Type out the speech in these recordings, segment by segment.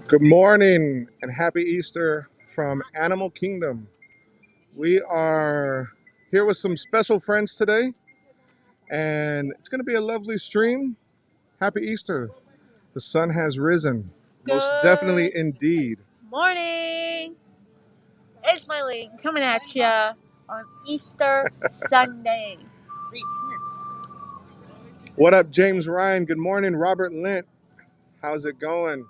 Good morning and happy Easter from Animal Kingdom. We are here with some special friends today, and it's going to be a lovely stream. Happy Easter. The sun has risen. Most definitely indeed. Morning. It's Mileen coming at you on Easter Sunday. What up, James Ryan? Good morning, Robert Lint. How's it going?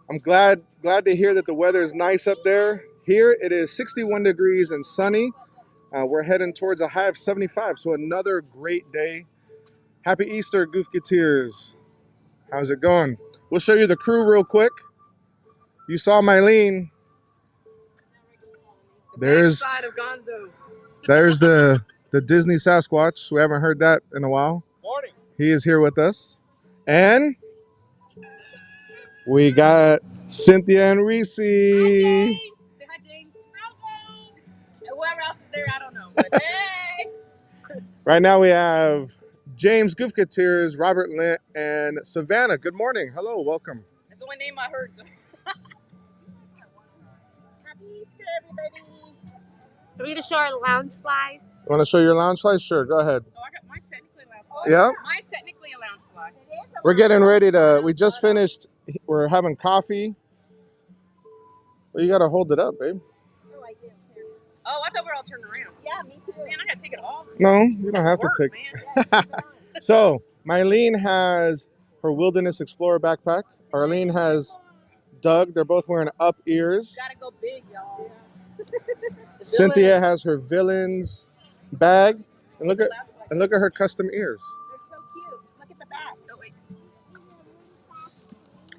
I'm glad to hear that the weather is nice up there. Here it is 61 degrees and sunny. We're heading towards a high of 75, so another great day. Happy Easter, Goofketeers. How's it going? We'll show you the crew real quick. You saw Mileen. There's the Disney Sasquatch. We haven't heard that in a while. Morning. He is here with us. And we got Cynthia and Reese. Hi, James. Say hi, James. Hi, James. And whoever else is there, I don't know. But hey. Right now we have James Goofketeers, Robert Lint, and Savannah. Good morning. Hello, welcome. That's the only name I heard. So. Happy Easter, everybody. Are we going to show our lounge flies? You want to show your lounge fly? Sure, go ahead. Oh, mine's technically a lounge fly. Yeah? Mine's technically a lounge fly. We're getting ready to, we just finished, we're having coffee. Well, you got to hold it up, babe. Oh, I do. Oh, I thought we were all turning around. Yeah, me too. Man, I got to take it off. No, you don't have to take. So, Mileen has her Wilderness Explorer backpack. Arlene has Doug. They're both wearing up ears. Gotta go big, y'all. Cynthia has her Villains bag. And look at her custom ears. They're so cute. Look at the back. Oh, wait.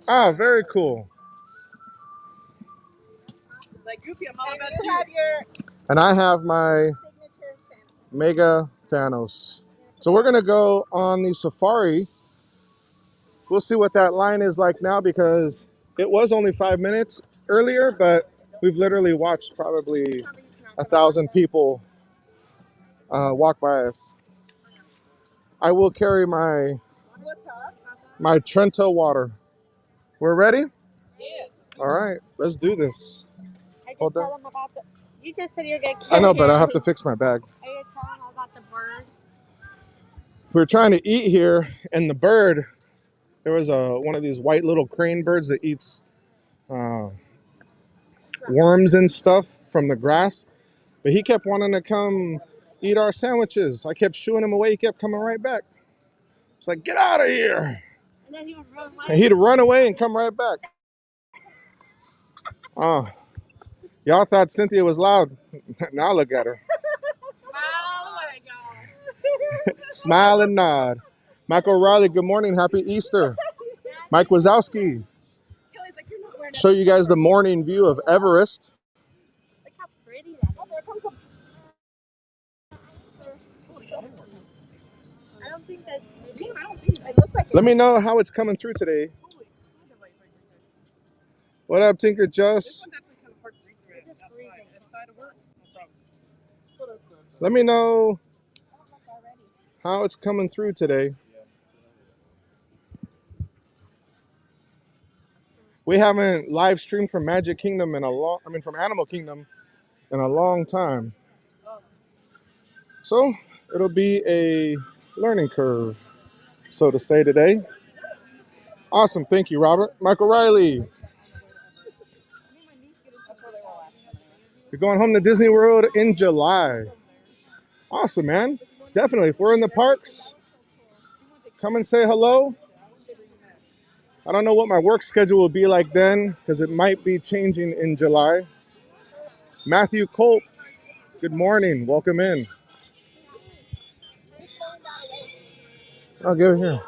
Ah, very cool. Like Goofy, I'm all about you. And I have my Mega Thanos. So we're gonna go on the safari. We'll see what that line is like now because it was only 5 minutes earlier, but we've literally watched probably 1,000 people walk by us. I will carry my Trento water. We're ready? Yeah. All right, let's do this. I did tell them about the. You just said you're going to. I know, but I have to fix my bag. Are you telling them about the bird? We were trying to eat here, and the bird, there was one of these white little crane birds that eats worms and stuff from the grass, but he kept wanting to come eat our sandwiches. I kept shooing him away. He kept coming right back. It's like, get out of here. And then he would run away. And he'd run away and come right back. Oh, y'all thought Cynthia was loud. Now look at her. Oh my God. Smile and nod. Mike O'Reilly, good morning. Happy Easter. Mike Wazowski. Show you guys the morning view of Everest. Look how pretty that is. I don't think that's pretty. I don't think it looks like. Let me know how it's coming through today. What up, Tinker Just? Let me know how it's coming through today. We haven't live streamed from Magic Kingdom from Animal Kingdom in a long time. So it'll be a learning curve, so to say, today. Awesome, thank you, Robert. Michael Riley. You're going home to Disney World in July. Awesome, man. Definitely. If we're in the parks, come and say hello. I don't know what my work schedule will be like then because it might be changing in July. Matthew Colt, good morning. Welcome in. I'll give it here.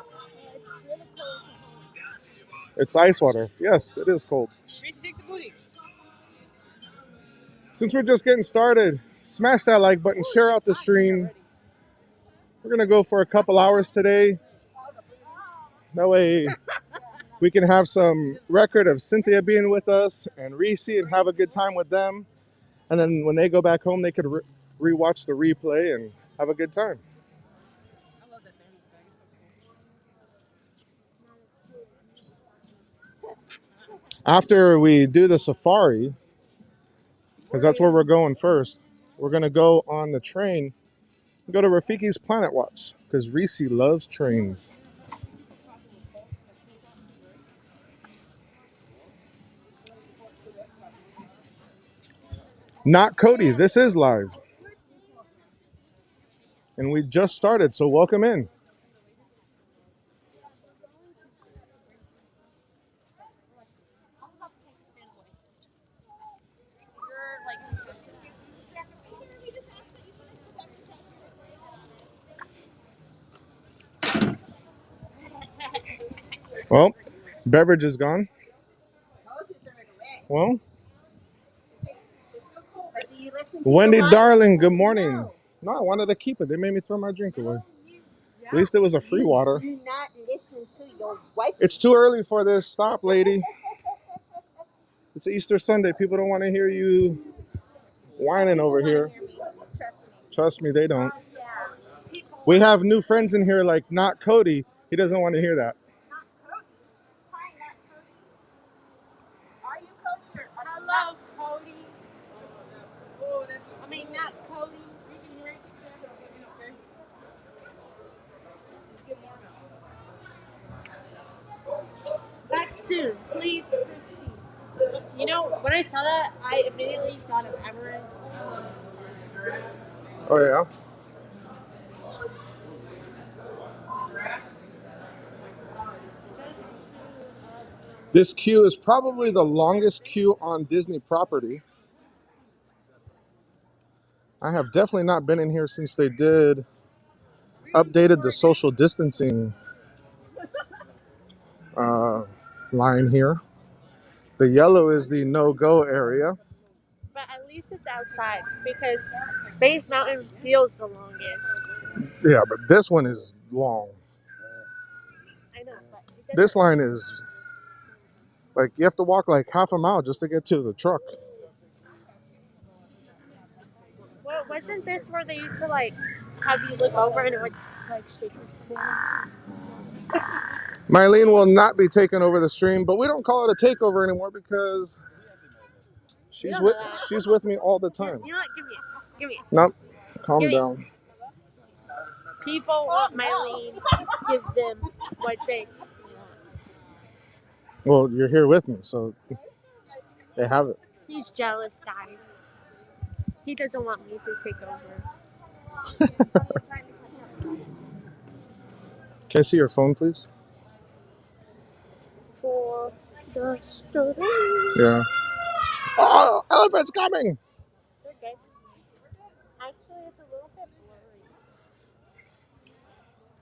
It's ice water. Yes, it is cold. Since we're just getting started, smash that like button, share out the stream. We're going to go for a couple hours today. That way we can have some record of Cynthia being with us and Reese and have a good time with them. And then when they go back home, they could re-watch the replay and have a good time. After we do the safari, because that's where we're going first, we're going to go on the train and go to Rafiki's Planet Watch because Reese loves trains. Not Cody, this is live. And we just started, so welcome in. Well, beverage is gone. Well, Wendy, darling, good morning. No, I wanted to keep it. They made me throw my drink away. At least it was a free water. Do not listen to your wife. It's too early for this. Stop, lady. It's Easter Sunday. People don't want to hear you whining over here. Trust me, they don't. We have new friends in here like Not Cody. He doesn't want to hear that. Are you Cody or hello, Cody? I mean, not Cody. Back soon, please. You know, when I saw that, I immediately thought of Everest. Oh, yeah? This queue is probably the longest queue on Disney property. I have definitely not been in here since they updated the social distancing line here. The yellow is the no-go area. But at least it's outside because Space Mountain feels the longest. Yeah, but this one is long. I know, but This line is like you have to walk like half a mile just to get to the truck. Well, wasn't this where they used to like have you look over and it would like shake your skin? Mileen will not be taking over the stream, but we don't call it a takeover anymore because she's with me all the time. You know what? Give me. Nope, calm down. People want Mileen. Give them what they want. Well, you're here with me, so they have it. He's jealous, guys. He doesn't want me to take over. Can I see your phone, please? For the story. Yeah. Oh, elephant's coming! They're good. Actually, it's a little bit blurry.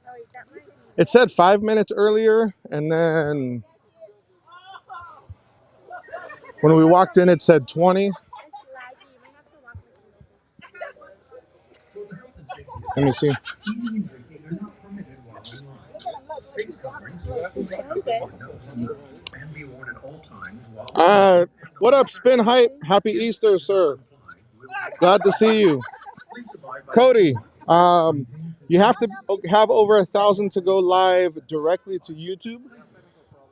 Oh, wait, that might be... It said 5 minutes earlier, and then when we walked in, it said 20. Let me see. What up, Spin Hype? Happy Easter, sir. Glad to see you. Cody, you have to have over 1,000 to go live directly to YouTube,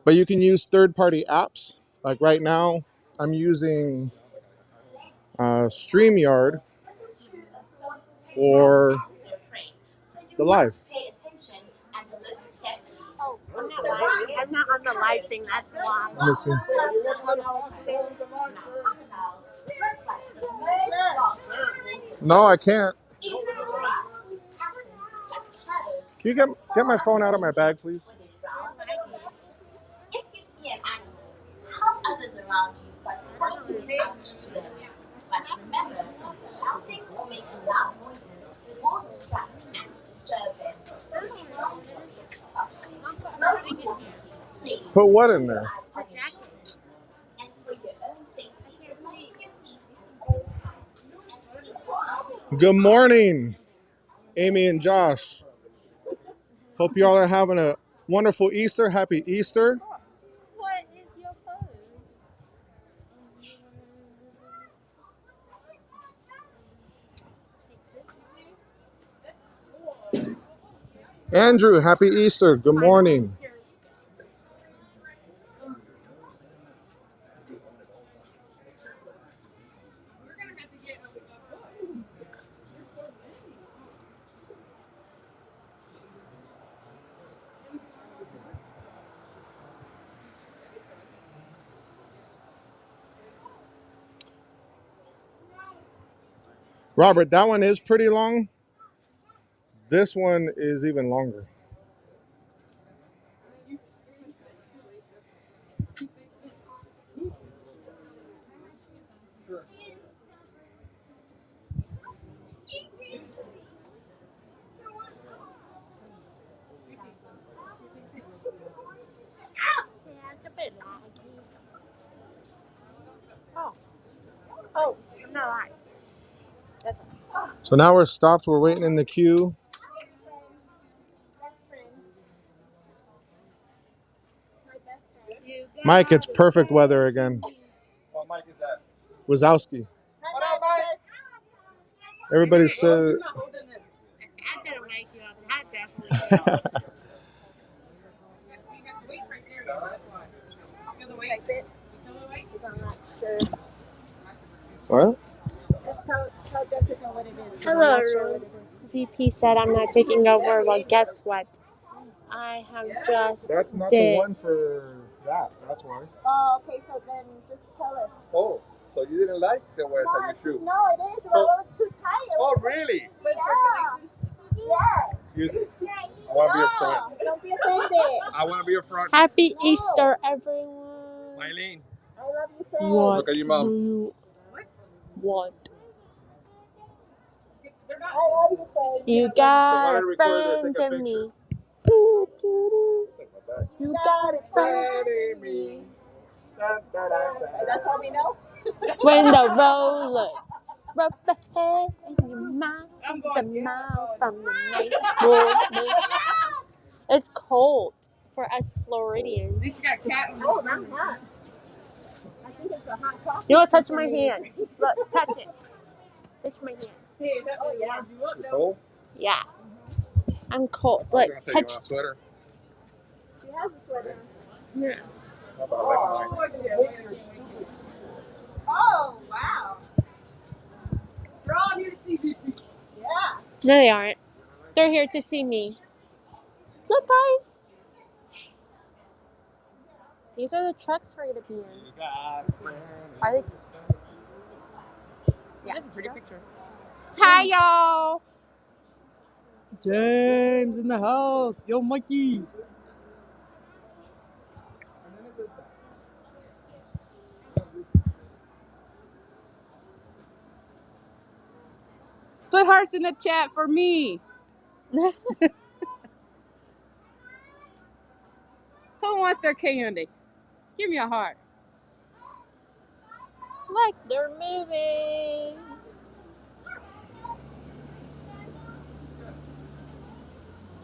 but you can use third-party apps. Like right now, I'm using StreamYard for the live. Oh, I'm not live. I'm not on the live thing. That's why. Let me see. No, I can't. Can you get my phone out of my bag, please? If you see an animal, help others around you by pointing it out to them. But remember, shouting or making loud noises will distract and disturb them. So try to speak softly. Put what in there? And for your own safety, leave your seats at all times. Good morning, Amy and Josh. Hope y'all are having a wonderful Easter. Happy Easter. What is your phone? Andrew, happy Easter. Good morning. Robert, that one is pretty long. This one is even longer. Yeah, it's a bit long. Oh, I'm not lying. That's So now we're stopped. We're waiting in the queue. best friend. My best friend. You Mike, it's perfect weather again. What mic is that? Wazowski. What up, Mike? Everybody says. I didn't like you. I definitely like it. I'm not sure. What? Just tell Jessica what it is. 'Cause I'm Hello. not sure what it is. VP said I'm not taking over. Well, guess what? I have just That's not did. the one for that. That's why. Oh, okay, so then just tell her. Oh, so you didn't like the way No, you shoot? no, it is. So- It was too tight. It Oh, was really? Yeah. Excuse me. I want to be a front. Don't be offended. I want to be a front. Happy No. Easter, everyone. Mylene, I love you, friend. What look at your mom. do you want? I love you, friend. You So got while I record this, friends take a of me. Take my back. You got friends. Ready me. That's all we know? When the rollers rub the head in your mouth, some miles from the nice morning. It's cold for us Floridians. Oh, I'm hot. I think it's a hot coffee. You want to touch my hand? Look, touch it. Touch my hand. Oh, yeah. You cold? Yeah. I'm cold. I was Look, gonna say you touch. want a sweater. She has a sweater on. Yeah. How about a lemon lime? Oh, wow. Yeah. No, they aren't. They're here to see me. Look, guys. These are the trucks we're gonna be in. Are they? Yeah. That's a pretty picture. Hi, y'all. James in the house. Yo, Mikey's. Put hearts in the chat for me. Who wants their candy? Give me a heart. Look, they're moving.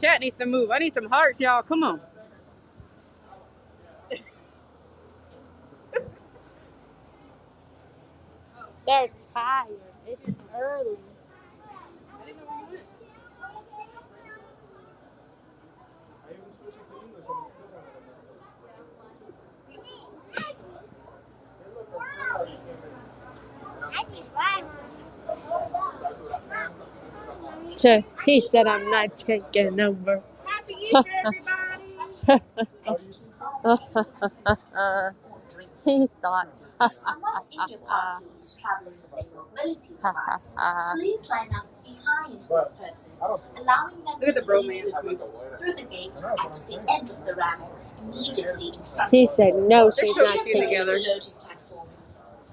Chat needs to move. I need some hearts, y'all. Come on. They're tired. It's early. So he said I'm not taking over. Happy Easter, everybody. He thought. If someone in your party is traveling with a mobility device, please line up behind the person, allowing them Look at the to lead bromance. the group through the gate at the end of the ramp, immediately in front He of said them. no, she's They're not so cute taking Approach over. together. the loading platform.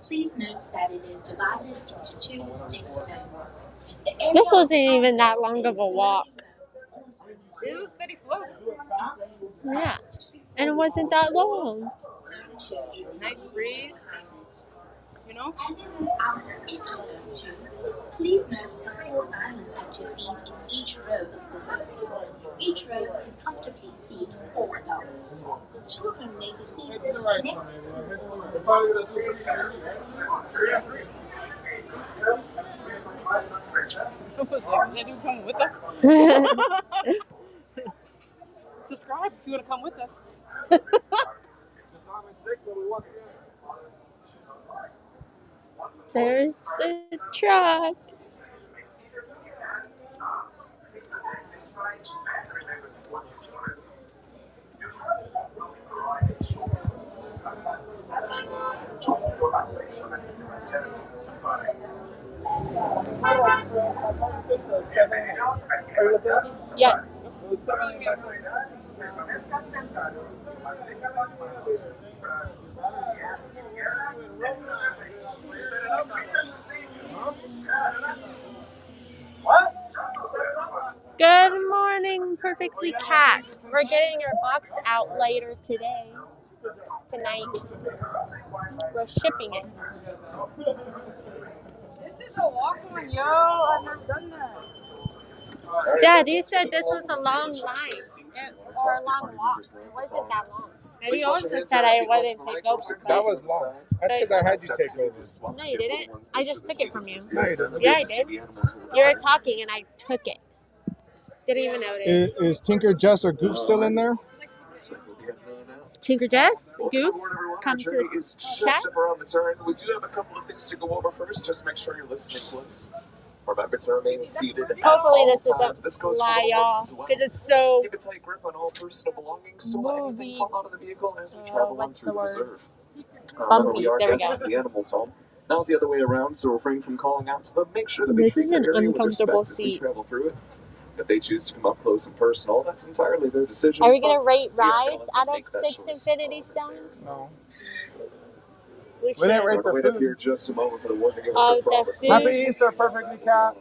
Please note that it is divided into two distinct zones. The area This wasn't even that long of a walk. It was steady flow. Yeah. And it wasn't that long. Nice breeze. You know? As you move out into zone 2, please note the 4 islands at your feet in each row of the zone. Each row can comfortably seat 4 adults. Children may be seated next to They do come with us. Subscribe if you want to come with us. There's the truck. Yes. Good morning, Perfectly Cat. We're getting our box out later tonight. We're shipping it. This is a walk one, yo. I've never done that. Dad, you said this was a long line or a long walk. It wasn't that long. And you also said I wouldn't take over. That was long. That's because I had you take over. No, you didn't. I just took it from you. No, you didn't. Yeah, I did. You were talking and I took it. Didn't even notice. Is Tinker, Jess, or Goof still in there? Tinker Jess, Goof, come to the chat. Around the turn. We do have a couple of things to go over first. Just make sure you're listening close. Remember to remain seated. Hopefully this doesn't fly off because it's so Keep a tight grip on all personal belongings. Don't let anything movie. fall out of the vehicle as we travel on What's through the the word? reserve. Bumpy. We are There we guests go. at the animal's home. Not the other way around, so refrain from calling out to them. Make sure that This they is treat an their area with uncomfortable respect as we seat. travel through it. If they choose to come up close and personal, that's entirely their decision. Are we gonna rate We are gonna rides let them out of make that 6 choice. Infinity Stones? No. We We didn't should. rate We're gonna wait the up here food. just a moment for the word to give us Oh, our the proper food. Happy Easter, Perfectly Cat.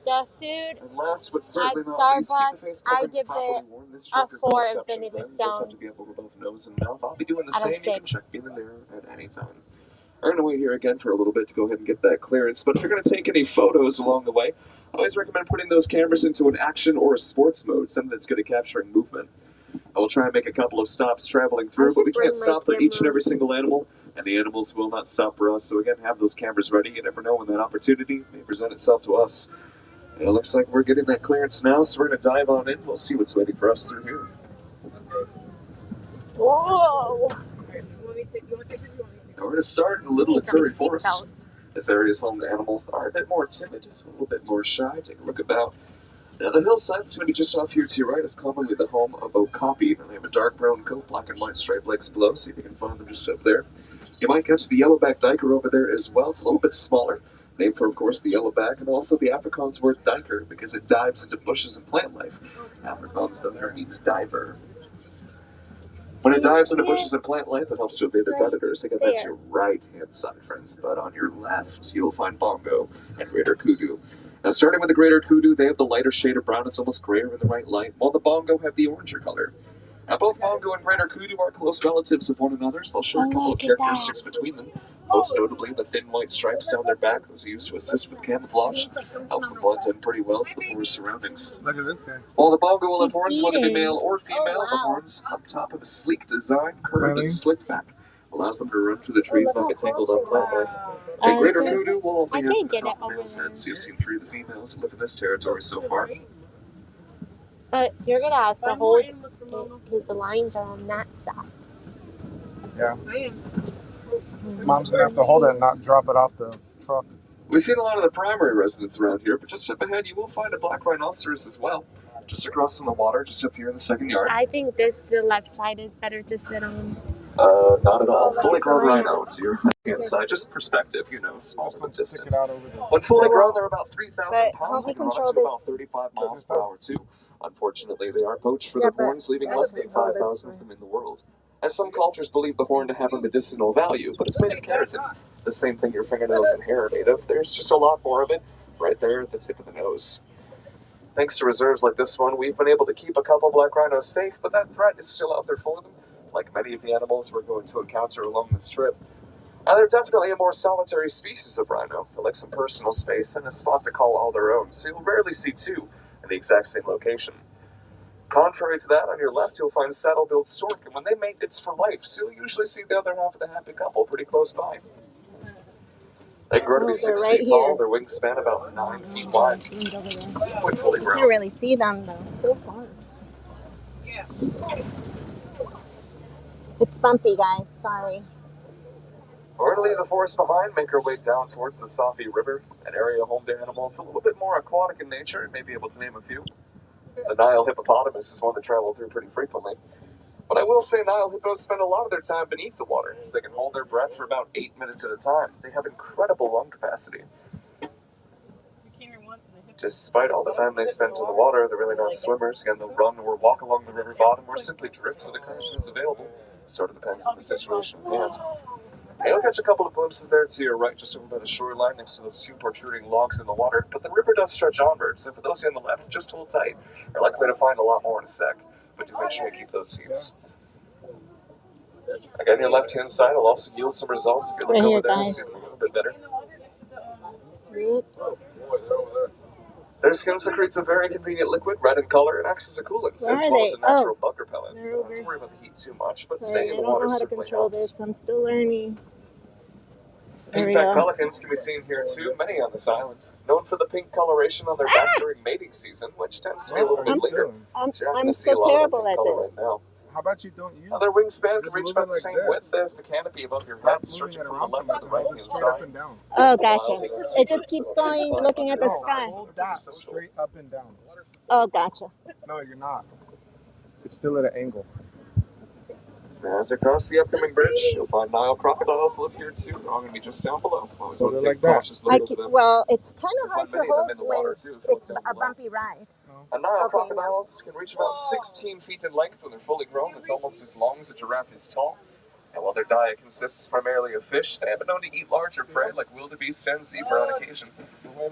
The food And last but at certainly not least, keep the face Starbucks, I coverings give properly it worn. This a truck is no 4 exception to Infinity that. It does have to Stones be up over both nose and mouth. I'll be doing the out of same. You can 6. check me in there at any time. I'm going to wait here again for a little bit to go ahead and get that clearance. But if you're going to take any photos along the way, I always recommend putting those cameras into an action or a sports mode, something that's good at capturing movement. I will try and make a couple of stops traveling through, but we can't stop for each and every single animal, and the animals will not stop for us. So again, have those cameras ready. You never know when that opportunity may present itself to us. And it looks like we're getting that clearance now, so we're going to dive on in. We'll see what's waiting for us through here. Whoa! Now we're going to start in a little Missouri Forest. This area is home to animals that are a bit more timid, a little bit more shy. Take a look about. Now the hillside that's going to be just off here to your right is commonly the home of okapi. They have a dark brown coat, black and white striped legs below. See if you can find them just up there. You might catch the yellowback diker over there as well. It's a little bit smaller, named for, of course, the yellowback, and also the Afrikaans word diker because it dives into bushes and plant life. Afrikaans down there means diver. When it dives into bushes and plant life, it helps to evade the predators. Again, that's your right-hand side, friends. But on your left, you'll find bongo and greater kudu. Now, starting with the greater kudu, they have the lighter shade of brown. It's almost grayer in the right light, while the bongo have the oranger color. Now, both bongo and greater kudu are close relatives of one another, so they'll share a couple of characteristics between them. Most notably, the thin white stripes down their back, those are used to assist with camouflage. Helps them blend in pretty well to the forest surroundings. Look at this guy. While the bongo will have horns, whether they be male or female, the horns up top of a sleek design, curved and slicked back, allows them to run through the trees like a tangled up plant life. And greater kudu will only have the top of the male's head, so you've seen 3 of the females that live in this territory so far. But you're gonna have to hold it because the lines are on that side. Yeah. Mom's gonna have to hold it and not drop it off the truck. We've seen a lot of the primary residents around here, but just up ahead you will find a black rhinoceros as well. Just across from the water, just up here in the second yard. I think that the left side is better to sit on. Not at all. Fully grown rhino to your right-hand side. Just perspective, small from distance. When fully grown, they're about 3,000 pounds. They can run up to about 35 miles per hour, too. Unfortunately, they are poached for their horns, leaving less than 5,000 of them in the world. As some cultures believe the horn to have a medicinal value, but it's made of keratin. The same thing your fingernails and hair are made of. There's just a lot more of it right there at the tip of the nose. Thanks to reserves like this one, we've been able to keep a couple black rhinos safe, but that threat is still out there for them, like many of the animals we're going to encounter along this trip. Now, they're definitely a more solitary species of rhino. They like some personal space and a spot to call all their own, so you'll rarely see 2 in the exact same location. Contrary to that, on your left, you'll find saddle-billed stork, and when they mate, it's for life, so you'll usually see the other half of the happy couple pretty close by. They grow to be 6 feet tall, their wings span about 9 feet wide. When fully grown. You can't really see them though, so far. It's bumpy, guys, sorry. We're going to leave the forest behind, make our way down towards the Safi River, an area home to animals a little bit more aquatic in nature, and may be able to name a few. The Nile hippopotamus is one to travel through pretty frequently. But I will say Nile hippos spend a lot of their time beneath the water, as they can hold their breath for about 8 minutes at a time. They have incredible lung capacity. Despite all the time they spend in the water, they're really not swimmers. Again, they'll run or walk along the river bottom or simply drift with the current that's available. Sort of depends on the situation at hand. And you'll catch a couple of glimpses there to your right, just over by the shoreline, next to those two protruding logs in the water. But the river does stretch onwards, and for those on the left, just hold tight. You're likely to find a lot more in a sec, but do make sure you keep those seats. Again, your left-hand side will also yield some results if you look over there and see them a little bit better. Oops. Their skin secretes a very convenient liquid, red in color, and acts as a coolant, as well as a natural bug repellent. So don't have to worry about the heat too much, but staying in the water certainly helps. I'm still learning. Pink-backed pelicans can be seen here too, many on this island. Known for the pink coloration on their back during mating season, which tends to be a little bit later. I'm so terrible at this. Now. How about you don't use their wingspan can reach about the same width as the canopy above your head, stretching from the left to the right hand side. Oh, gotcha. It just keeps going, looking at the sky. Hold that straight up and down. Oh, gotcha. No, you're not. It's still at an angle. As across the upcoming bridge, you'll find Nile crocodiles live here too. They're all going to be just down below. Always want to take cautious look at them. Well, it's kind of hard to hold when it's a bumpy ride. And Nile crocodiles can reach about 16 feet in length when they're fully grown. It's almost as long as a giraffe is tall. And while their diet consists primarily of fish, they have been known to eat larger prey like wildebeest and zebra on occasion.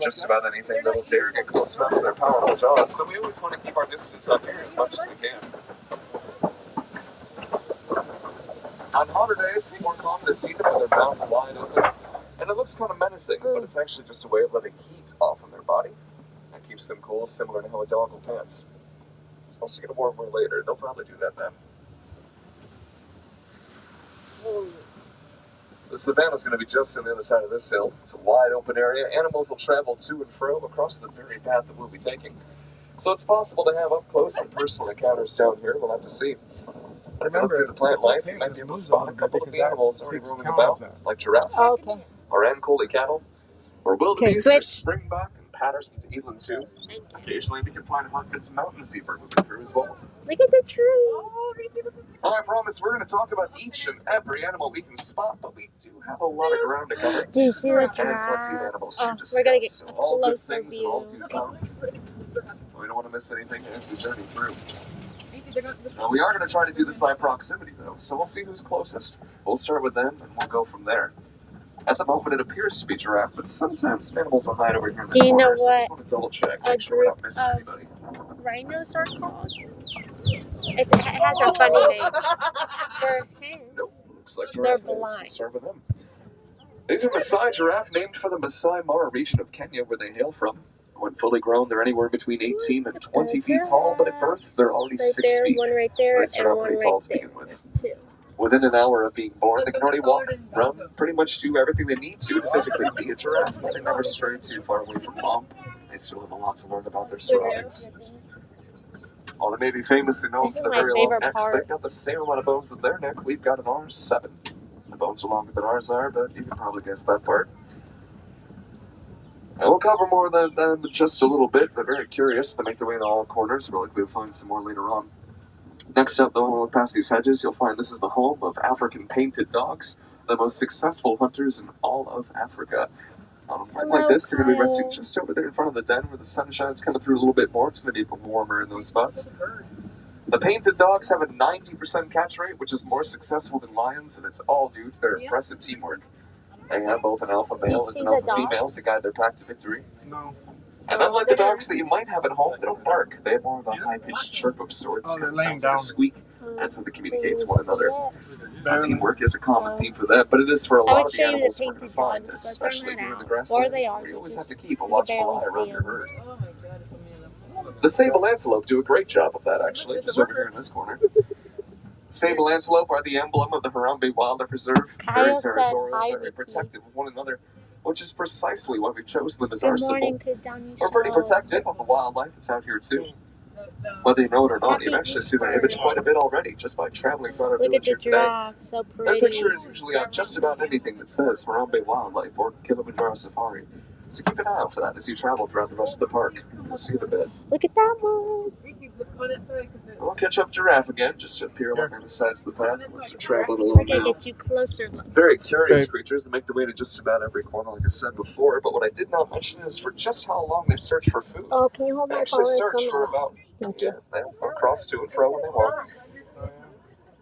Just about anything that'll dare get close enough to their powerful jaws, so we always want to keep our distance up here as much as we can. On hotter days, it's more common to see them with their mouth wide open, and it looks kind of menacing, but it's actually just a way of letting heat off on their body. That keeps them cool, similar to how a dog will pants. It's supposed to get warmer later. They'll probably do that then. The savannah's going to be just on the other side of this hill. It's a wide open area. Animals will travel to and fro across the very path that we'll be taking. So it's possible to have up close and personal encounters down here. We'll have to see. But if you look through the plant life, you might be able to spot a couple of animals already roaming about, like giraffe, or Ankoli cattle, or wildebeest, or springbuck, and Patterson's eland too. Occasionally we can find Huntman's mountain zebra moving through as well. Look at the tree. I promise we're going to talk about each and every animal we can spot, but we do have a lot of ground to cover. Do you see the And giraffe? plenty of animals to discuss. We're going to get a all good closer things and all view. due time. We don't want to miss anything as we journey through. Now, we are going to try to do this by proximity, though, so we'll see who's closest. We'll start with them, and we'll go from there. At the moment, it appears to be giraffe, but sometimes animals will hide over here in the corner, Do you know so I just what want to double check, a make sure we're not group missing of anybody. rhinos are called? It has a funny name. For hens, Nope, looks like they're giraffe is. blind. Let's start with them. These are Maasai giraffe, named for the Masai Mara region of Kenya, where they hail from. When fully grown, they're anywhere between 18 and 20 feet tall, but at birth, they're already 6 feet. One right there, so they start out pretty tall to begin with. Within an hour of being born, they can already walk, run, pretty much do everything they need to physically be a giraffe, but they never stray too far away from mom. They still have a lot to learn about their surroundings. While they may be famously known for their very long necks, they've got the same amount of bones in their neck we've got in ours, 7. The bones are longer than ours are, but you can probably guess that part. And we'll cover more of them in just a little bit. They're very curious. They make their way into all corners. We're likely to find some more later on. Next up, though, when we look past these hedges, you'll find this is the home of African painted dogs, the most successful hunters in all of Africa. On a night like this, they're going to be resting just over there in front of the den where the sun shines coming through a little bit more. It's going to be warmer in those spots. The painted dogs have a 90% catch rate, which is more successful than lions, and it's all due to their impressive teamwork. They have both an alpha male and an alpha female to guide their pack to victory. No. And unlike the dogs that you might have at home, they don't bark. They have more of a high-pitched chirp of sorts. Oh, they're It laying sounds like a down. squeak. That's how they communicate to one another. Teamwork is a common theme for them, but it is for a I lot would of the show you the animals we're going to painted find, dogs, but especially they're here in not the out. grasslands. Or they are, We they always just- have to keep a you watchful barely eye see around your them. herd. The sable antelope do a great job of that, actually, just over here in this corner. Sable antelope are the emblem of the Harambe Wildlife Reserve. Very Kyle said territorial, hi, very Vicky. protective of one another, which is precisely why we've chosen them as Good our symbol. morning, Kidani. We're pretty protective of the wildlife that's out here too. Whether you know it or not, you actually see their image quite a bit already just by traveling throughout our Look at village the here today. giraffe, so Their pretty. picture is usually on just about anything that says Harambe Wildlife or Kilimanjaro Safari. So keep an eye out for that as you travel throughout the rest of the park. We'll see you in a bit. Look at that one. We'll catch up giraffe again, just up here along the sides of the path. Once they're traveling We're along gonna now. get you closer. Look. Very curious Babe. creatures that make their way to just about every corner, like I said before. But what I did not mention is for just how long they search for food. Oh, can you hold They my actually phone? It's search on for my about, Thank you. they'll cross to and fro when they want.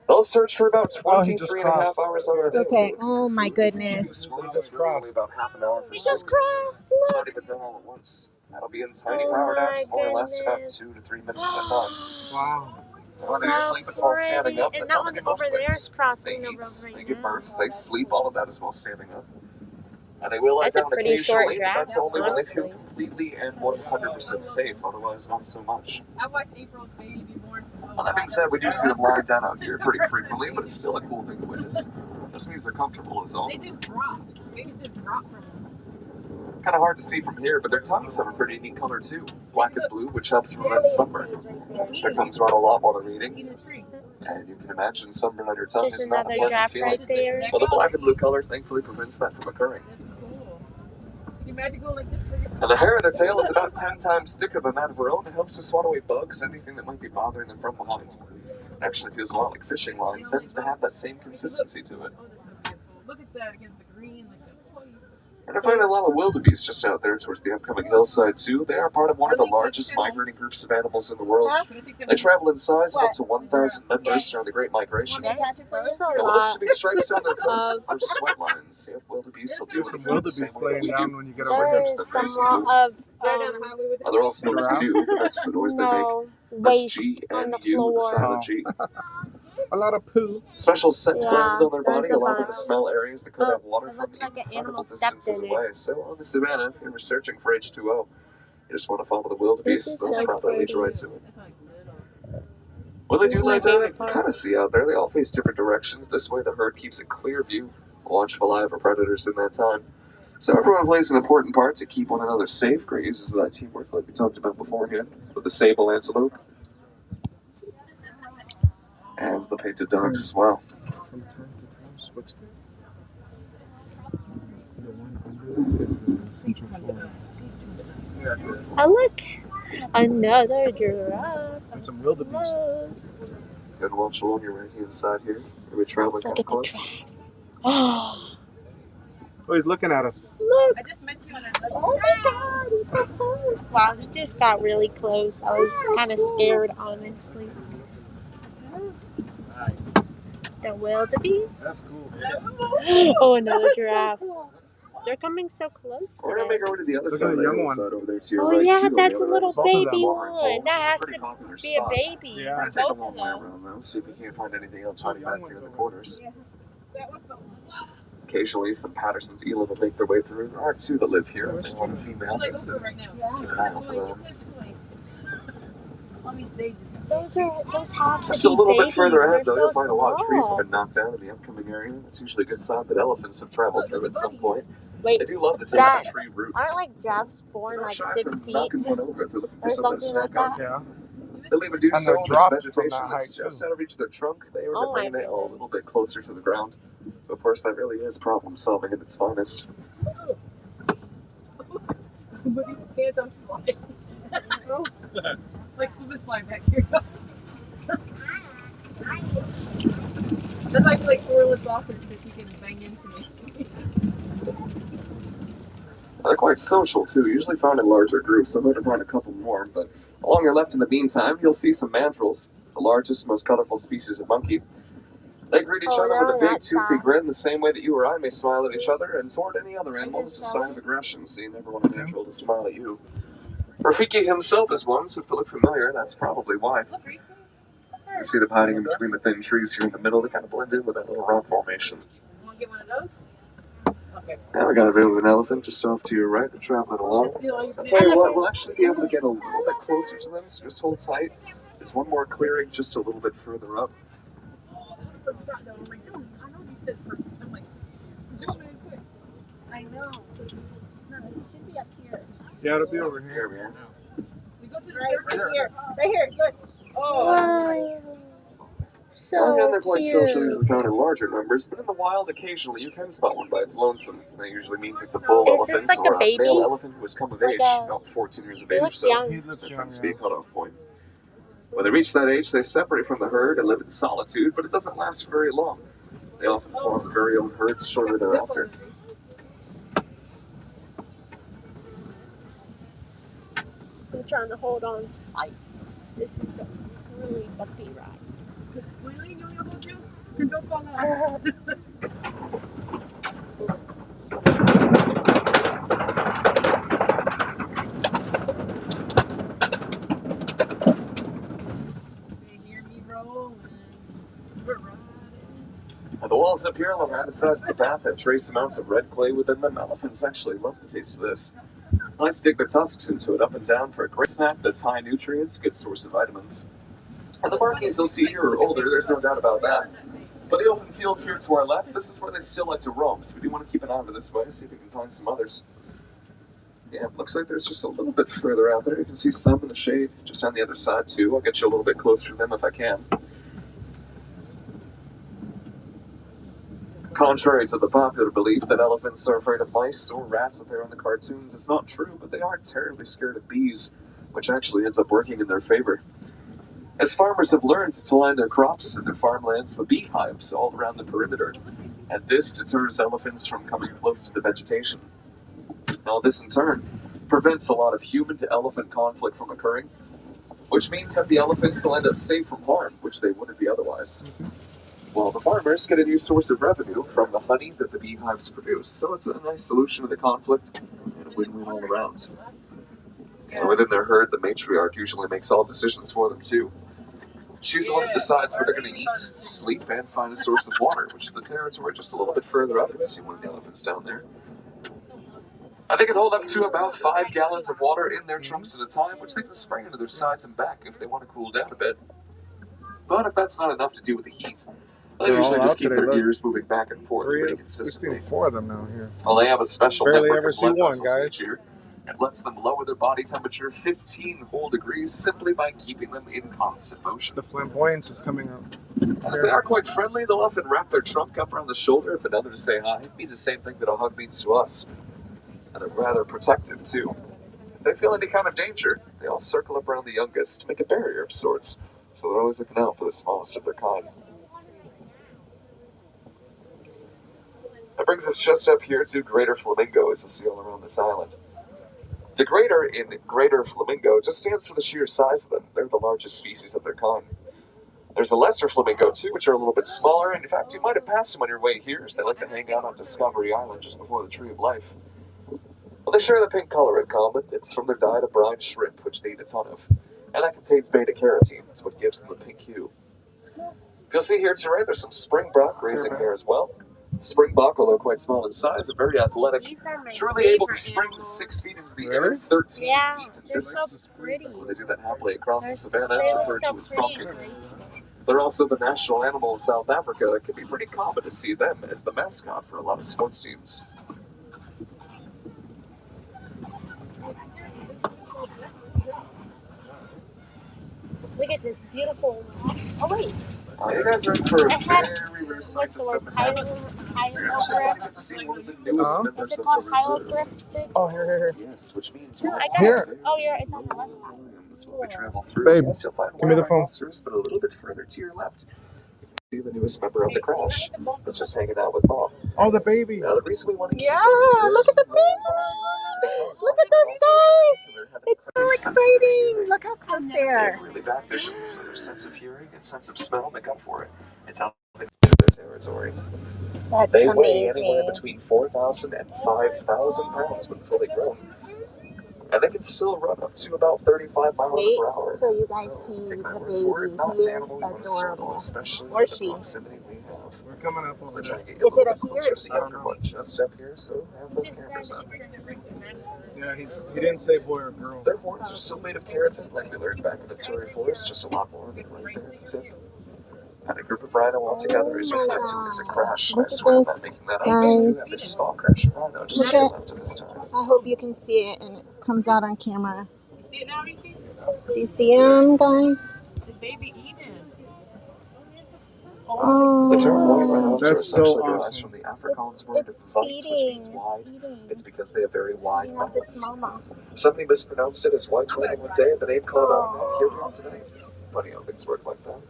They'll search for about Oh, he just 23 and a half crossed. hours out of the day. Okay. Oh my goodness. Useful, He just normally crossed. about half an hour for We some. just crossed. It's Look. not even done all at once. That'll be in tiny Oh power naps, my only last about goodness. 2 to 3 minutes at a time. Wow. Well, they do sleep as well standing up. And That's that how they one do over most there things. is crossing They over eat, right they give now. birth, they sleep, all of that as well standing up. And they will lie That's a down pretty short occasionally, but draft, that's only when they feel honestly. completely and 100% safe, otherwise not so much. I watched April's baby be born. Well, that being said, we do see them lying down out here pretty frequently, but it's still a cool thing to witness. Just means they're comfortable is all. They just drop. Babies just drop from them. Kind of hard to see from here, but their tongues have a pretty neat color too. Black and blue, which helps prevent sunburn. Their tongues run a lot while they're eating. Eating a tree. And you can imagine sunburn on your tongue There's is not a another pleasant draft feeling. right there. Well, the black and blue color thankfully prevents that from occurring. That's cool. Can you imagine going like this for your And the hair of their tail is about 10 times thicker than that of her own. It helps to swat away bugs, anything that might be bothering them from behind. It actually feels a lot like fishing line. It tends to have that same consistency to it. Oh, that's so beautiful. Look at that against the green, like the And I find a lot of wildebeest just out there towards the upcoming hillside too. They are part of one of the largest migrating groups of animals in the world. They travel in size of up to 1,000 members during the Great Migration. There's a Now, what looks lot to be stripes down their coats of- are sweat lines. Yeah, wildebeest will do There's it some the wildebeest same way that laying we do. down when you get over here. There's some lot of Now, they're also known as Giraffe? Q, but that's the noise they make. no That's waste G-N-U, on the the floor. silent G. A lot of poo. Special scent Yeah, glands on their there's body a allow them bunch. to smell areas that could Oh, have water it from looks like an incredible animal stepped distances in it. away. So on the savannah, if you're ever searching for H2O, you just want to follow the This wildebeest, is they'll so probably lead you right pretty. to it. When they This do is my lie down, you favorite can part. kind of see out there. They all face different directions. This way, the herd keeps a clear view, a watchful eye for predators in that time. So everyone plays an important part to keep one another safe. Great uses of that teamwork, like we talked about beforehand, with the sable antelope and the painted dogs as well. From time to time, switch them. The one under is the Central Florida. Oh look, another giraffe. And some wildebeest. Close. Good watch along your right hand side here. Maybe traveling Let's kind look of at the close. draft. Oh, Oh, he's looking at us. look. I just met you on a Oh my god, he's so close. Wow, he just got really close. I was kind of scared, honestly. The wildebeest. That's cool. Oh, another giraffe. They're coming so close We're going to today. make our way to the other Look side at of the the young one. hillside over there to your Oh right, yeah, too, on the that's a other little end. Both of them. baby Watering hole, one. which That is a has pretty to popular be a spot. baby. Yeah. We're going For to take a both long of way them. around though, see if we can't find anything else hiding back here in the corners. That was the Occasionally, some Patterson's eland will make their way through. There are two that live here. They want a female. like over right now. Keep an eye out for them. Let me say Those have to Just a be little babies. bit further ahead, They're though, you'll so find a lot of trees have small. been knocked down in the upcoming area. That's usually a good sign that elephants have traveled through at some point. Wait, They do love the taste that of tree roots. aren't like giraffes So born don't like shy 6 from feet knocking one over if they're looking for or something to something like snack on. that? Yeah. They'll even do And so they're if dropped it's from vegetation that that's height, just too. out of reach of their trunk. They are Oh my bring that a little goodness. bit closer to the ground. Of course, that really is problem solving at its finest. but these hands I'm sliding. Like slip and slide back here. That's like 4 little sausage that you can bang into me. They're quite social too, usually found in larger groups. I've heard about a couple more, but along your left in the meantime, you'll see some mandrills, the largest, most colorful species of monkey. They greet each Oh, other they're with a on big that toothy side. grin, the same way that you or I may smile at each other, and toward any other animal it's a sign of aggression, so you never want a mandrill to smile at you. Rafiki himself is one, so if they look familiar, that's probably why. Look, Rachel. You see them hiding in between the thin trees here in the middle, they kind of blend in with that little rock formation. You want to get one of those? Okay. Now we got a bit of an elephant just off to your right, they're traveling along. I'll tell you what, we'll actually be able to get a little bit closer to them, so just hold tight. There's one more clearing just a little bit further up. For the front, though. I'm like, dude, I know you said for. I'm like, zoom in quick. I know. No, it should be up here. Yeah, it'll be over here. Here we are. We go to the Right here. Right here. Look. Oh. Wow. So Again, they're quite social, cute. usually found in larger numbers, but in the wild, occasionally you can spot one by its lonesome. That usually means it's a bull Is this elephant like a or baby? male elephant who has come of Like age, a- about 14 years of He age, looks so young. He looks that young, tends to be a yeah. cutoff point. When they reach that age, they separate from the herd and live in solitude, but it doesn't last very long. They often form their very own herds shortly thereafter. I'm trying to hold on tight. This is a really bumpy ride. Mileen, you want to hold you? And don't fall off. They hear me rolling. We're riding. The walls up here along either sides of the path have trace amounts of red clay within them. Elephants actually love the taste of this. Let's dig their tusks into it up and down for a great snack that's high in nutrients, good source of vitamins. And the markings you'll see here are older, there's no doubt about that. But the open fields here to our left, this is where they still like to roam, so we do want to keep an eye over this way, see if we can find some others. Yeah, looks like there's just a little bit further out there. You can see some in the shade, just on the other side too. I'll get you a little bit closer to them if I can. Contrary to the popular belief that elephants are afraid of mice or rats up there in the cartoons, it's not true, but they are terribly scared of bees, which actually ends up working in their favor. As farmers have learned to line their crops and their farmlands with beehives all around the perimeter, and this deters elephants from coming close to the vegetation. Now this in turn prevents a lot of human-to-elephant conflict from occurring, which means that the elephants will end up safe from harm, which they wouldn't be otherwise. Well, the farmers get a new source of revenue from the honey that the beehives produce, so it's a nice solution to the conflict and a win-win all around. And within their herd, the matriarch usually makes all decisions for them too. She's the one who decides where they're going to eat, sleep, and find a source of water, which is the territory just a little bit further up. You see one of the elephants down there. And they can hold up to about 5 gallons of water in their trunks at a time, which they can spray into their sides and back if they want to cool down a bit. But if that's not enough to do with the heat, they usually just keep their ears moving back and forth pretty consistently. We've seen 4 of them now here. Well, they have a special Barely network ever of see blood one, vessels guys. here. It lets them lower their body temperature 15 whole degrees simply by keeping them in constant motion. The flamboyance is coming up. As they are quite friendly, they'll often wrap their trunk up around the shoulder if another to say hi. It means the same thing that a hug means to us. And they're rather protective, too. If they feel any kind of danger, they all circle up around the youngest to make a barrier of sorts, so they're always looking out for the smallest of their kind. That brings us just up here to greater flamingos you'll see all around this island. The greater in greater flamingo just stands for the sheer size of them. They're the largest species of their kind. There's a lesser flamingo too, which are a little bit smaller, and in fact you might have passed them on your way here, as they like to hang out on Discovery Island just before the Tree of Life. Well, they share the pink color in common. It's from their diet of brine shrimp, which they eat a ton of, and that contains beta-carotene. That's what gives them the pink hue. You'll see here to right, there's some springbok grazing here as well. Springbok, although quite small in size, are very athletic, truly able to spring 6 feet into the air, 13 feet in distance. So pretty. When they do that happily across the savannah, They it's look referred so to as pretty bronking. and graceful. They're also the national animal of South Africa. It can be pretty common to see them as the mascot for a lot of sports teams. Look at this beautiful. Oh wait, You guys are in for a it had very rare sight what's to the word? step in. You're actually about to get to see one of the newest members Is it of called the reserve. hieroglyphic? Oh, here. Yes, which means No, I got Here. it. Oh, yeah, it's on the left side. This will be travel through. Babe, Yes, you'll find give me the one phone. rhinoceros, but a little bit further to your left. You can see the newest member of the crash. It's just hanging out with Mom. Oh, the baby. Now, the reason we want to keep Yeah, this look at the baby. Look at those guys. It's so exciting. Look how close they They are. have really bad vision, so their sense of hearing and sense of smell make up for it. It's how they get to their territory. That's They weigh anywhere amazing. between 4,000 and 5,000 pounds when fully grown. And they can still run up to about 35 miles Wait per hour. till you guys So, see take my the word for it, baby. not He an is animal you want to circle, adorable. especially Or with the she. proximity we have. We're coming up over We're there. trying to get you Is a little it a bit he closer or to she? the younger one just up here, so have those cameras up. Yeah, he didn't say boy or girl. Their horns are still made of keratin, like we learned back in the Missouri forest, just a lot more than right there at the tip. And a group of rhino all together is Oh my reflecting as a crash. Look I at swear I'm this, not making that up. guys. This small crash of rhino just Look to the at- left of this time. I hope you can see it and it comes out on camera. You see it now, Rafiki? Do you see him, guys? The baby eating. The term white Oh, rhinoceros That's so actually derives awesome. from the Afrikaans word it's white, which feeding. means wide. It's eating. It's because they have very wide Eating off its mouths. mama. Somebody mispronounced it as white whale one day, and the name called out here tonight. funny how things work like that.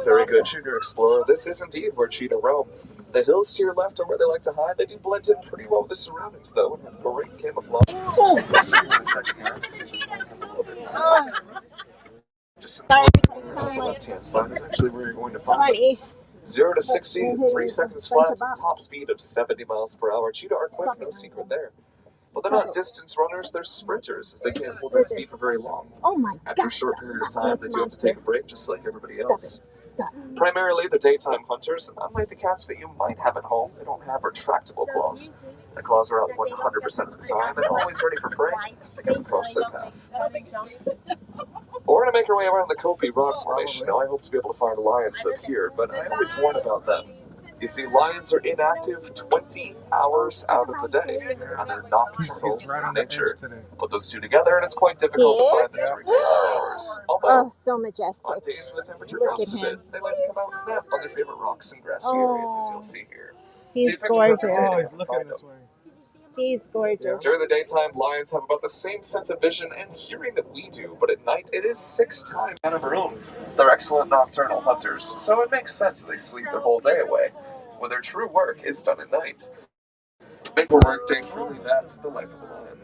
Very good, Junior Explorer. This is indeed where cheetah roam. The hills to your left are where they like to hide. They do blend in pretty well with the surroundings, though, and have great camouflage. Just in a second here. Just on the left-hand side is actually where you're going to find them. 0 to 60, 3 seconds flat, top speed of 70 miles per hour. Cheetah are quick, no secret there. But they're not distance runners, they're sprinters, as they can't hold that speed for very long. Oh my God. After a short period of time, they do have to take a break, just like everybody else. Primarily, they're daytime hunters, and unlike the cats that you might have at home, they don't have retractable claws. Their claws are out 100% of the time, and always ready for prey to come across their path. We're going to make our way around the Kopi Rock Formation. Now, I hope to be able to find lions up here, but I always warn about them. You see, lions are inactive 20 hours out of the day, and they're nocturnal in nature. Put those two together, and it's quite difficult to find them during daylight hours. Although, so majestic. on days when the temperature drops a bit, they like to come out and nap on their favorite rocks and grassy areas, as you'll see here. He's gorgeous. Oh, he's looking this way. He's gorgeous. During the daytime, lions have about the same sense of vision and hearing that we do, but at night it is 6 times out of their own. They're excellent nocturnal hunters, so it makes sense they sleep their whole day away, when their true work is done at night. Make their work day truly that's the life of a lion.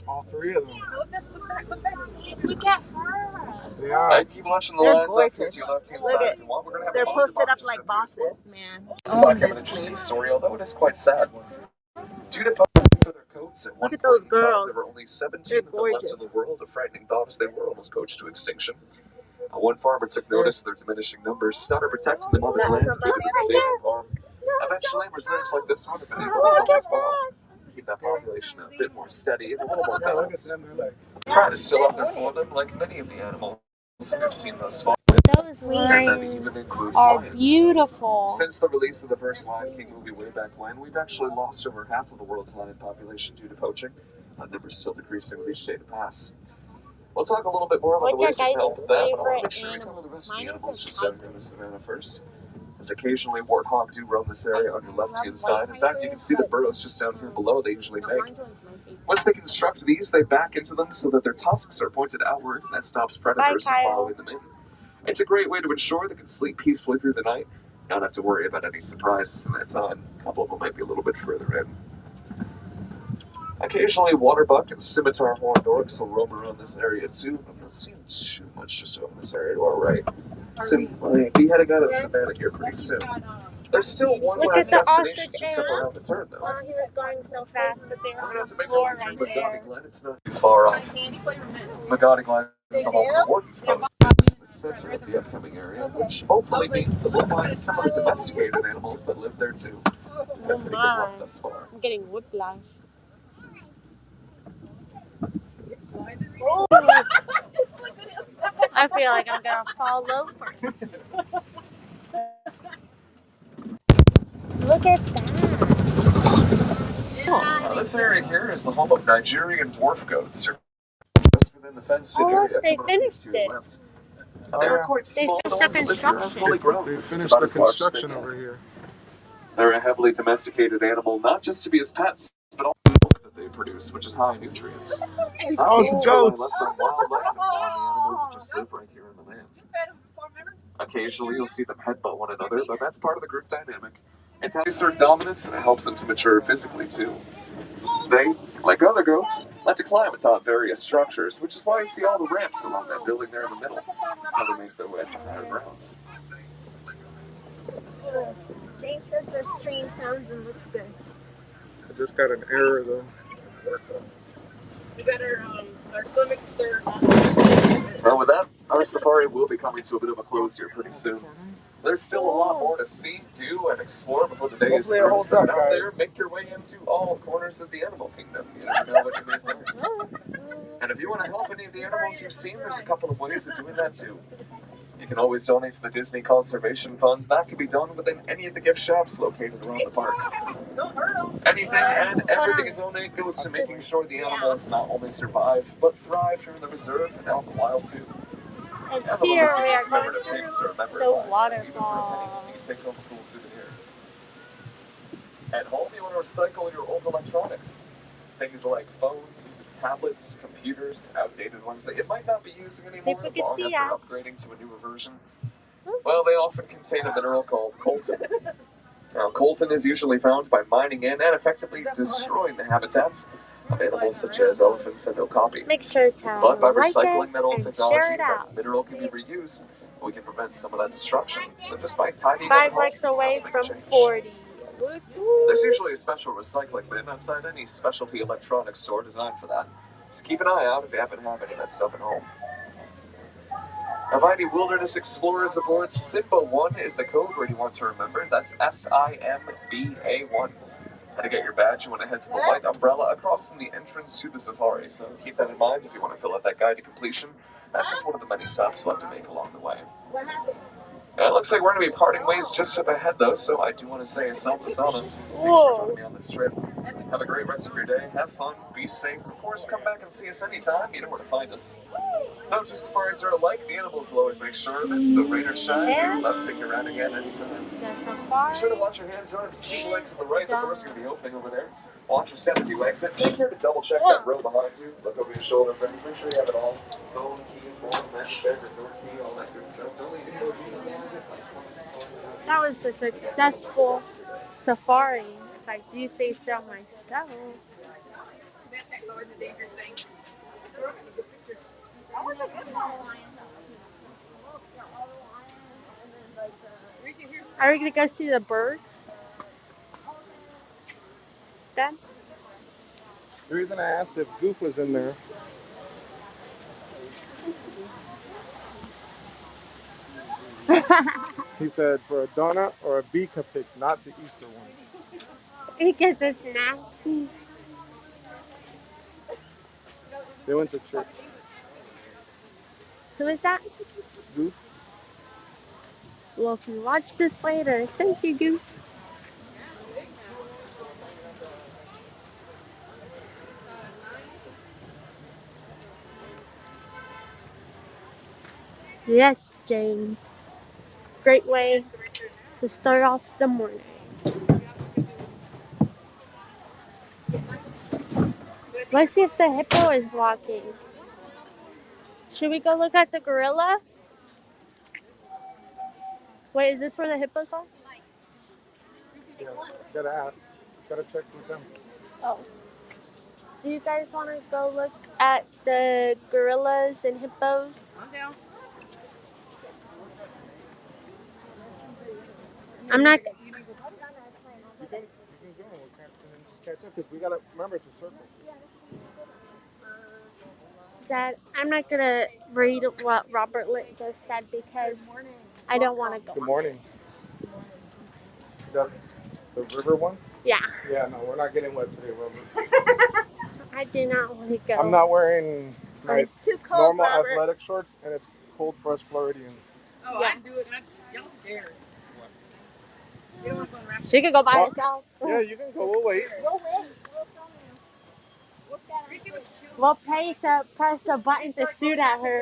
All 3 of them. Look at her. They are. I keep watching the They're lions up here gorgeous. to your left-hand Look side. at- If you want, we're going to have They're a bonus posted up just like up here as well. bosses, man. It's kind of an interesting story, although it is quite sad. Due to poaching for their coats, at one Look at those point in time, girls. there were only 17 They're of them left in the gorgeous. world, a frightening thought as they were almost poached to extinction. One farmer took notice of their diminishing numbers, started protecting them on his land to keep them safe and farm. Eventually, reserves like this one have been able to build as well. Keep that population a bit more steady and a little more Yeah, look at balanced. them. They're like, Pride is still out there for them, like many of the animals we've seen thus far. Those And that lions even includes are lions. beautiful. Since the release of the first Lion King movie way back when, we've actually lost over half of the world's lion population due to poaching. That number's still decreasing with each day to pass. We'll talk a little bit more about What's the ways your it can help guys' with that, but I want to favorite make sure we animal? cover the rest of Mine the is animals a just down here in the savannah first. As occasionally warthog do roam this area on your left-hand side. In fact, you can see the burrows just down here below they usually make. Once they construct these, they back into them so that their tusks are pointed outward, and that stops predators from following them in. It's a great way to ensure they can sleep peacefully through the night, not have to worry about any surprises in that time. A couple of them might be a little bit further in. Occasionally, waterbuck and scimitar horned orcs will roam around this area too. I'm not seeing too much just over this area to our right. So we'll be heading out of the savannah here pretty soon. There's still one Look at last the destination ostrich just up around the ants. turn, though. Well, he was going so fast, but they I'm were gonna on have the to make a floor way right through Magadi there. Glen. It's not too far off. Magadi Glen is the home of the Warden's Post, the center of the upcoming area, which hopefully means that we'll find some of the domesticated animals that live there too. Oh Been pretty good my. luck thus far. I'm getting whiplash. I feel like I'm gonna fall over. Look at that. Now, this area here is the home of Nigerian dwarf goats. You're just within the fenced-in Oh, area. look, they coming up finished to your it. left. They are quite They small. The finished ones the that live here are construction. fully grown. they This is finished about the as large as they construction get. over here. They're a heavily domesticated animal, not just to be as pets, but also the milk that they produce, which is high in nutrients. Oh, some goats. Less on wildlife and on the animals that just live right here in the land. Occasionally, you'll see them headbutt one another, but that's part of the group dynamic. It's how they assert dominance, and it helps them to mature physically too. They, like other goats, like to climb atop various structures, which is why you see all the ramps along that building there in the middle. That's how they make their way to higher ground. James says the stream sounds and looks good. I just got an error though. We got our stomachs, they're Well, with that, our safari will be coming to a bit of a close here pretty soon. There's still a lot more to see, do, and explore before the day is Hopefully it through. holds So up, get out there, guys. make your way into all corners of the animal kingdom. You never know what you may find. And if you want to help any of the animals you've seen, there's a couple of ways of doing that too. You can always donate to the Disney Conservation Fund. That can be done within any of the gift shops located around the park. Anything and everything you donate goes to making sure the animals not only survive, but thrive here in the reserve and out in the wild too. And here we are going Commemorative to things are the memorable. waterfall. You can take home a cool souvenir. At home, you want to recycle your old electronics. Things like phones, tablets, computers, outdated ones that you might not be using See if anymore we can long see after us. upgrading to a newer version? Well, they often contain a mineral called coltan. Now, coltan is usually found by mining in and effectively destroying the habitats of animals such as elephants and okapi. Make sure to But by like it recycling that old and share technology, it that out. mineral can be reused. We can prevent some of that destruction. So just by tidying 5 up likes away make a from change. 40. There's usually a special recycling bin outside any specialty electronics store designed for that. So keep an eye out if you happen to have any of that stuff at home. Now, Wilderness Explorers aboard Simba 1 is the code word you want to remember. That's SIMBA1. Now, to get your badge, you want to head to the white umbrella across from the entrance to the safari. So keep that in mind if you want to fill out that guide to completion. That's just one of the many stops you'll have to make along the way. It looks like we're going to be parting ways just up ahead, though, so I do want to say assault Sana. Thanks for joining me on this trip. Have a great rest of your day. Have fun. Be safe. Of course, come back and see us anytime. You know where to find us. No two safaris are alike. The animals will always make sure of it, so rain or shine, we'd love to take you around again anytime. The safari. Be sure to watch your hands on the speed legs to the right. The door's going to be opening over there. Watch your step as you exit. Be sure to double check that row behind you. Look over your shoulder, friends. Make sure you have it all. Phone, keys, wallet, magic bag, resort key, all that good stuff. Don't leave it. That was a successful safari, if I do say so myself. Are we gonna go see the birds? Dad? The reason I asked if Goof was in there. He said for a donut or a Bika pick, not the Easter one. Because it's nasty. They went to church. Who is that? Goof. Well, if you watch this later, thank you, Goof. Yes, James. Great way to start off the morning. Let's see if the hippo is walking. Should we go look at the gorilla? Wait, is this where the hippos are? Yeah, gotta ask. Gotta check with them. Oh. Do you guys want to go look at the gorillas and hippos? I'm down. I'm not. You can go. And then just catch up because we gotta remember it's a circle. Dad, I'm not gonna read what Robert Litt just said because I don't want to go. Good morning. Is that the river one? Yeah. Yeah, no, we're not getting wet today, Robert. I do not want to go. I'm not wearing my It's too cold, normal Robert. athletic shorts, and it's cold for us Floridians. Oh, Yeah. I can do it. Y'all scared. You don't want to go around. She could go by Well, herself. Yeah, you can go. We'll wait. We'll wait. We'll film you. We'll stand Rafiki would kill me. We'll pay to press the button to shoot at her.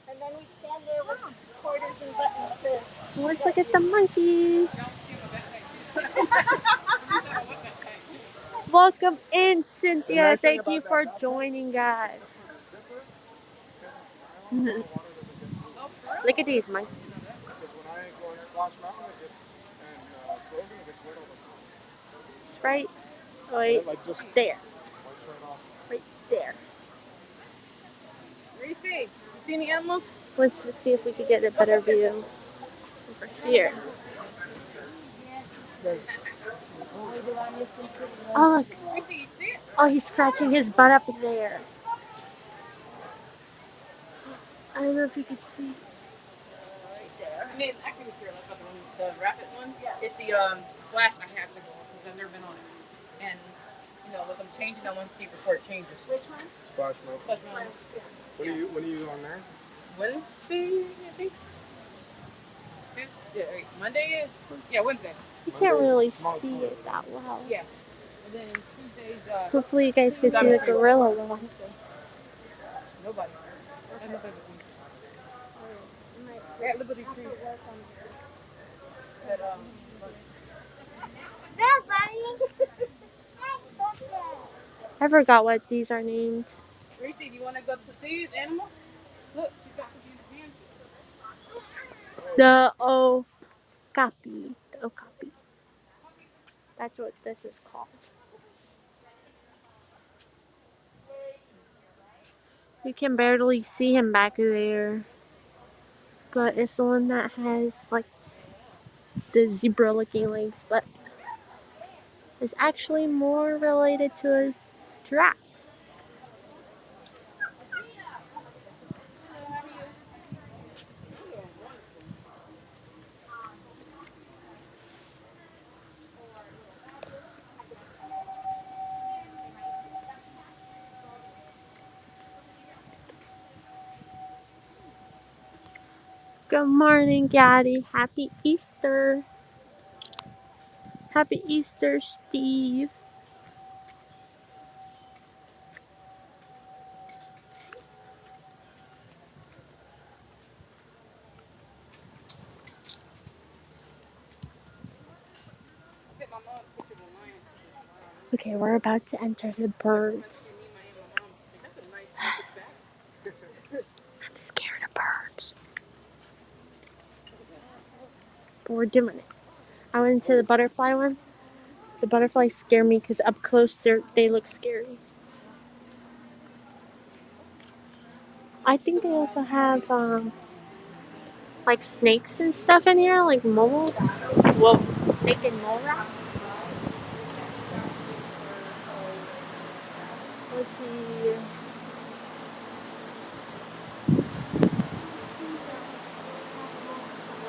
and then we stand there with quarters and buttons too. Let's look at the monkeys. Welcome in, Cynthia. nice thing Thank you about for that joining us. Look at these monkeys. Because when I go in Splash Mountain, it gets, and Grogan, it gets wet all the time. It's right, wait, Like just there, wipes right off. right there. Reese, you see any animals? Let's just see if we can get a better view over here. Oh, look. Reese, you see it? Oh, he's scratching his butt up in there. I don't know if you can see. I mean, I can care less about the rapid one. It's the splash I have to go on because I've never been on it. And, you know, look, I'm changing. I want to see before it changes. Which one? Splash Mountain. Splash Mountain. When are you on there? Wednesday, I think. Tuesday, wait, Monday is? Yeah, Wednesday. You can't really Small see corner. it that well. Yeah. And then Tuesday's, Hopefully you guys can see the gorilla one. nobody. I have nobody with me. We're at Liberty Tree. But, No, buddy. I forgot what these are named. Reese, do you want to go to see the animal? Look, she's got some hands. The okapi. The okapi. That's what this is called. You can barely see him back there. But it's the one that has like the zebra looking legs, but it's actually more related to a giraffe. Good morning, Gaddy. Happy Easter. Happy Easter, Steve. Okay, we're about to enter the birds. I'm scared of birds. But we're doing it. I went into the butterfly one. The butterflies scare me because up close they look scary. I think they also have like snakes and stuff in here, like naked mole rats. Let's see.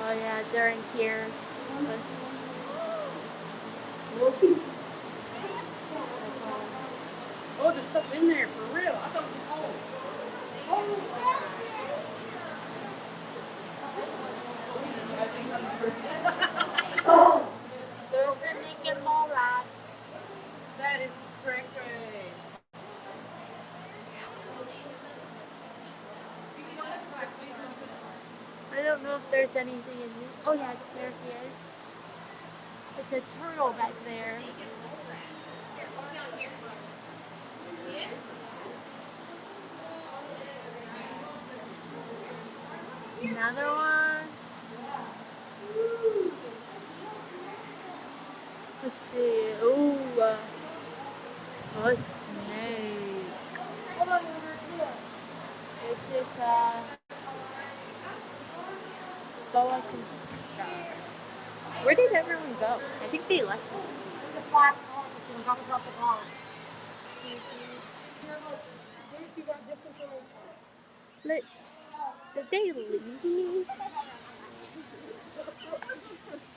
Oh yeah, they're in here. Oh, there's stuff in there for real. I thought it was whole. There's the naked mole rats. That is crazy. I don't know if there's anything in here. Oh yeah, there he is. It's a turtle back there. Another one. Let's see. Ooh, a snake. This is boa constrictor. Where did everyone go? I think they left. Let, did they leave me?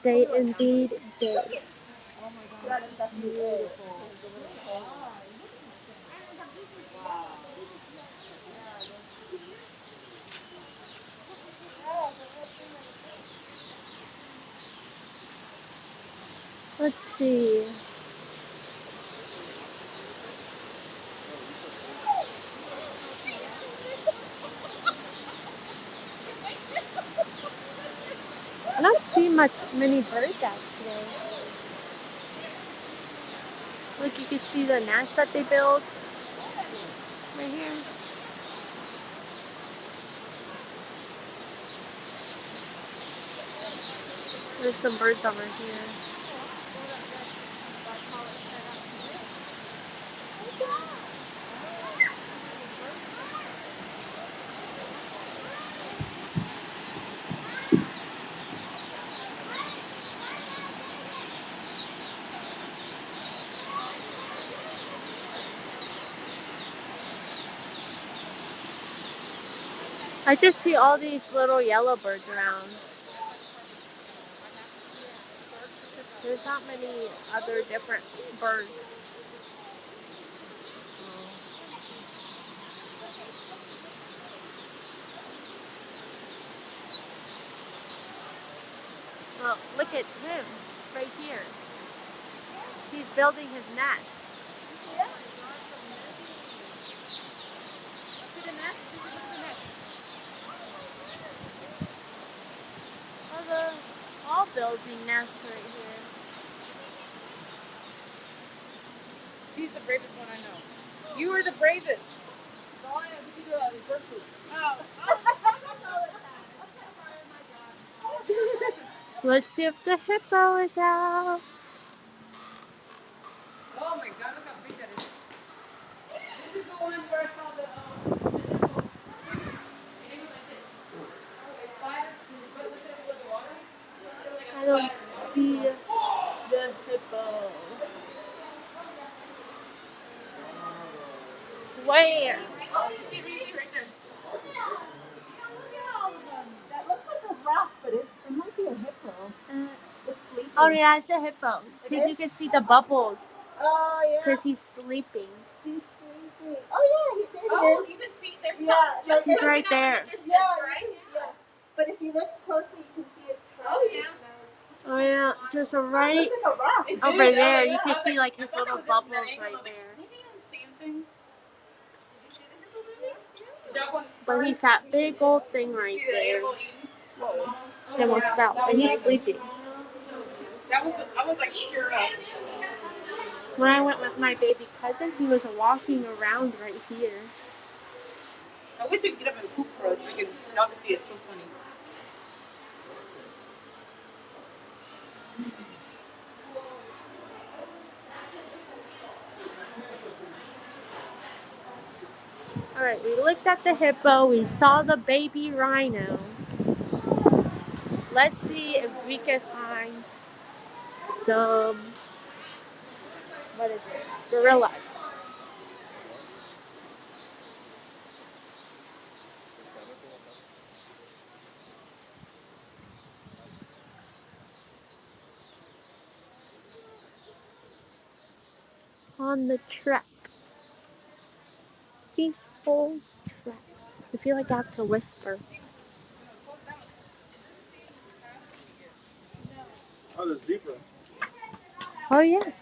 They indeed did. Let's see. I don't see many birds out today. Look, you can see the nest that they built right here. There's some birds over here. I just see all these little yellow birds around. There's not many other different birds. Well, look at him right here. He's building his nest. Oh, they're all building nests right here. He's the bravest one I know. You were the bravest. Let's see if the hippo is out. Oh my god, look how big that is. This is the one where I saw the I don't see the hippo. Where? Oh, you see Rafiki right there. That looks like a rock, but it might be a hippo. It's sleeping. Oh yeah, it's a hippo. Because you can see the bubbles. Oh, yeah. Because he's sleeping. He's sleeping. Oh, yeah, there he is. You can see there's Yeah, just he's right there. Yeah, right? Yeah. But if you look closely, you can see its head. Oh, yeah. Oh yeah, just right It looks like a rock. It over did. there. You can see like his little bubbles right there. Maybe I'm seeing things. Dog wants But he's that big old thing right see the there. animal eating. He almost fell, but he's sleeping. I was like, sure. When I went with my baby cousin, he was walking around right here. I wish we could get up and poop for us. We could y'all can see it. So funny. Alright, we looked at the hippo, we saw the baby rhino. Let's see if we can find some, what is it, gorillas. On the track. Peaceful track. I feel like I have to whisper. Oh, the zebra. Oh yeah.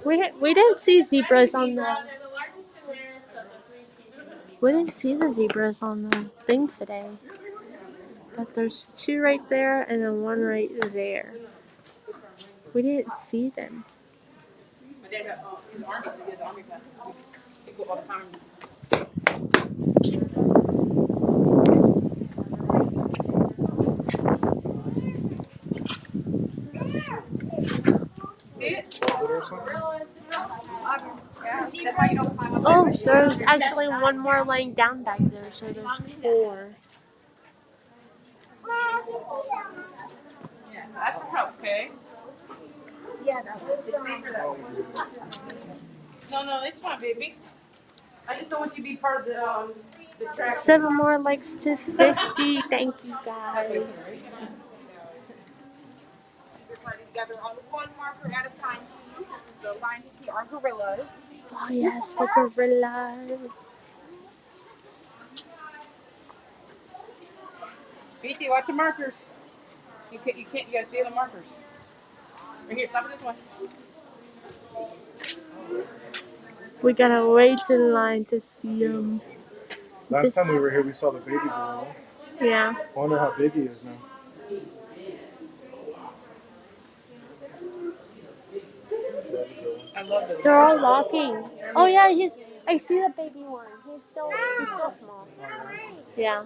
We didn't see zebras on the. We didn't see the zebras on the thing today. But there's two right there and then one right there. We didn't see them. My dad had in the army, so he had the army classes. We go all the time. See it? That's why you don't climb up Oh, there. there's actually one more laying down back there, so there's four. Yeah, that's your house, okay? Yeah, that was No, it's fine, baby. I just don't want you to be part of the track. 7 more likes to 50. Thank you guys. Everybody together on one marker at a time, please. This is the line to see our gorillas. Oh yes, the gorillas. BC, watch the markers. You gotta stay on the markers. Right here, stop at this one. We gotta wait in line to see them. Last time we were here, we saw the baby gorilla. Yeah. I wonder how big he is now. I love those. They're all walking. Oh yeah, I see the baby one. He's still small. Yeah.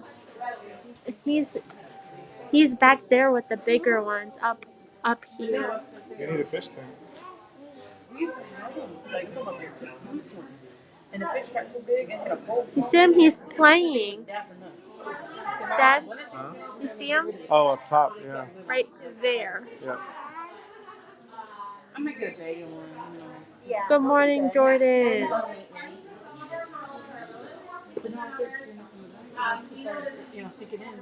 He's back there with the bigger ones up here. You need a fish tank. We used to have them, like, come up here. And the fish got so big and had a bowl. You see him? He's playing. Dad, Huh? you see him? Oh, up top, yeah. Right there. Yeah. I'm a good baby one. Yeah. Good morning, Jordan. Stick it in.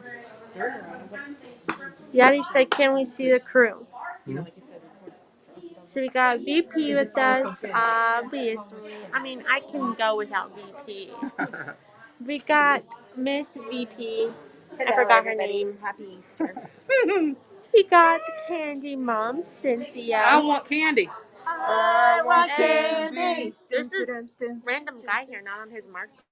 Yadi said, can we see the crew? So we got VP with us, obviously. I mean, I can go without VP. We got Miss VP. I forgot her name. Happy Easter. We got Candymom, Cynthia. I want candy. I want candy. There's this random guy here, not on his marker.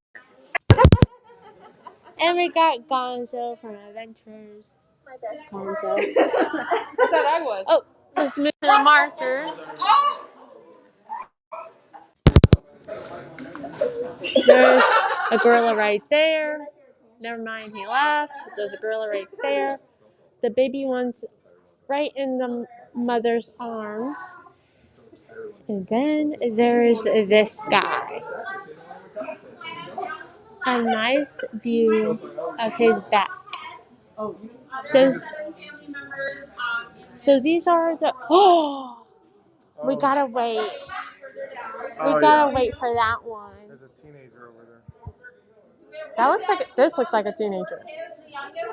And we got Gonzo from Adventures. My best Gonzo. I thought I was. Oh, let's move to the marker. There's a gorilla right there. Never mind, he left. There's a gorilla right there. The baby one's right in the mother's arms. And then there's this guy. A nice view of his back. So these are the. Oh! We gotta wait. We gotta wait for that one. There's a teenager over there. That looks like. This looks like a teenager.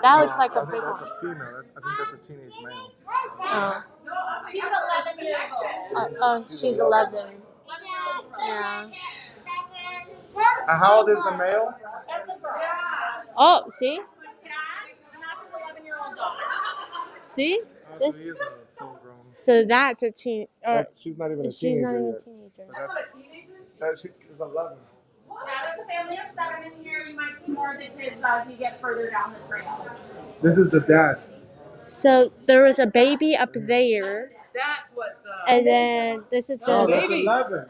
That looks like a I think big that's one. a female. I think that's a teenage male. Oh. She's 11 years old. Oh, she's 11. Yeah. How old is the male? Oh, see? See? Oh, so he is a full grown. So that's a teen. Or She's not even a she's not teenager even a yet. teenager. But she is 11. Yeah, there's a family of 7 in here. You might see more of the kids as you get further down the trail. This is the dad. So there was a baby up there, That's what's up. and then this is Oh, the that's 11.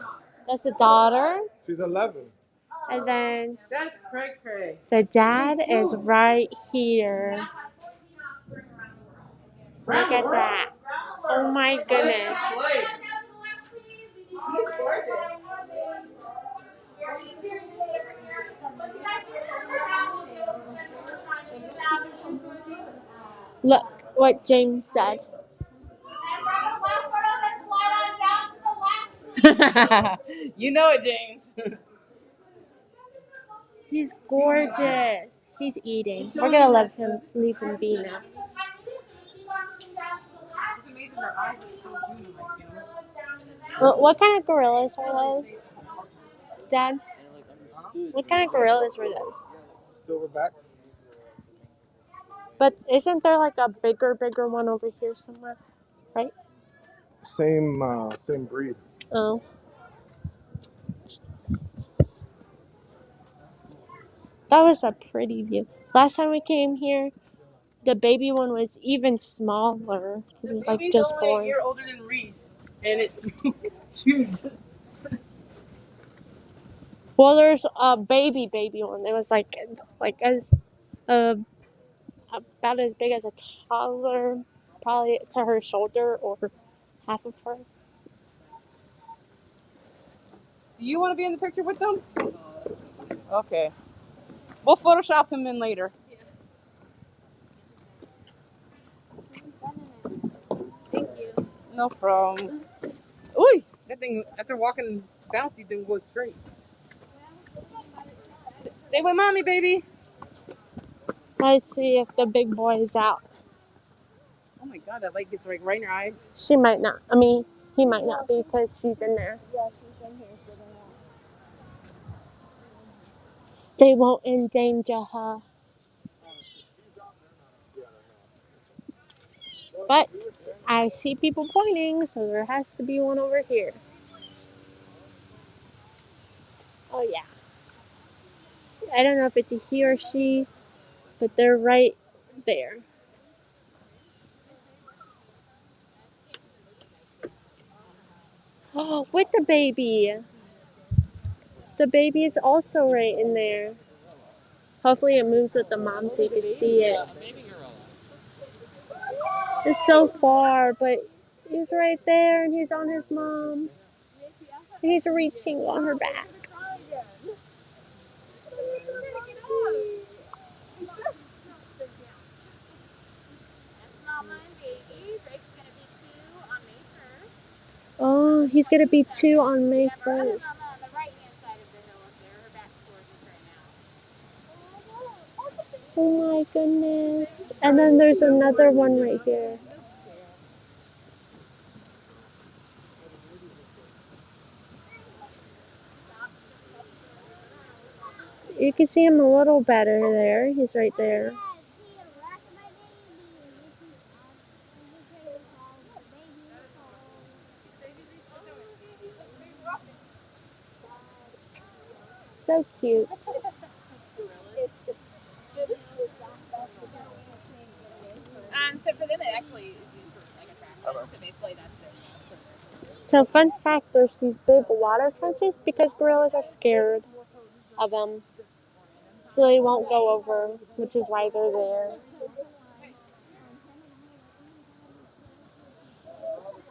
that's the daughter, She's 11. and then That's cray. the dad is right here. Look at that! Oh my goodness! Look what James said. You know it, James. He's gorgeous. He's eating. We're gonna leave him be now. What kind of gorillas are those, Dad? What kind of gorillas were those? Silverback. But isn't there like a bigger one over here somewhere, right? Same breed. Oh. That was a pretty view. Last time we came here, the baby one was even smaller because it was like just only born. a year older than Reese, and it's huge. Well, there's a baby one. It was like as about as big as a toddler, probably to her shoulder or half of her. Do you want to be in the picture with them? Okay. We'll Photoshop him in later. Thank you. No problem. Ooh, that thing, after walking bouncy, thing goes straight. Stay with mommy, baby. Let's see if the big boy is out. Oh my god, that light gets like right in your eyes. She might not. I mean, he might not be because she's in there. Yeah, she's in here sitting out. They won't endanger her. But I see people pointing, so there has to be one over here. Oh yeah. I don't know if it's a he or she, but they're right there. Oh, with the baby. The baby is also right in there. Hopefully it moves with the mom so you can see it. It's so far, but he's right there and he's on his mom. And he's reaching on her back. Oh, he's going to be 2 on May 1st. Oh my goodness. And then there's another one right here. You can see him a little better there. He's right there. So cute. So for them, it actually is used for like attractions. So basically, that's their. So fun fact, there's these big water trenches because gorillas are scared. of them, so they won't go over, which is why they're there.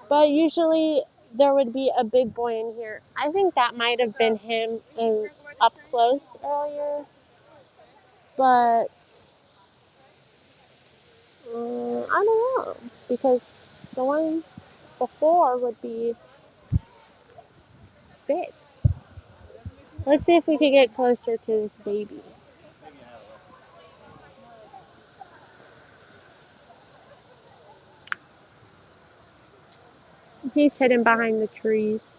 But usually there would be a big boy in here. I think that might have been him in up close earlier, but I don't know, because the one before would be big. Let's see if we can get closer to this baby. He's hidden behind the trees.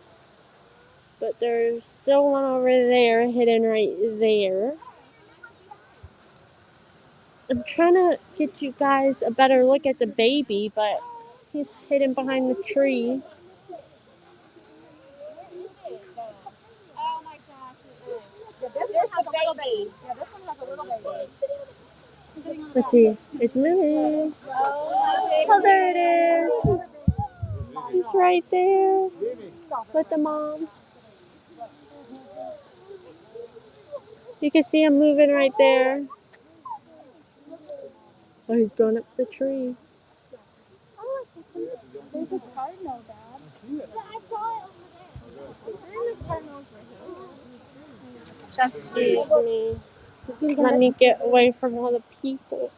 But there's still one over there, hidden right there. I'm trying to get you guys a better look at the baby, but he's hidden behind the tree. Oh my gosh, it is. Yeah, this one has a little baby. Yeah, this one has a little baby. Let's see. It's moving. Oh, there it is. He's right there with the mom. You can see him moving right there. Oh, he's going up the tree. There's a cardinal, Dad. Yeah, I saw it over there. Where are the cardinals right here? Excuse me. Let me get away from all the people.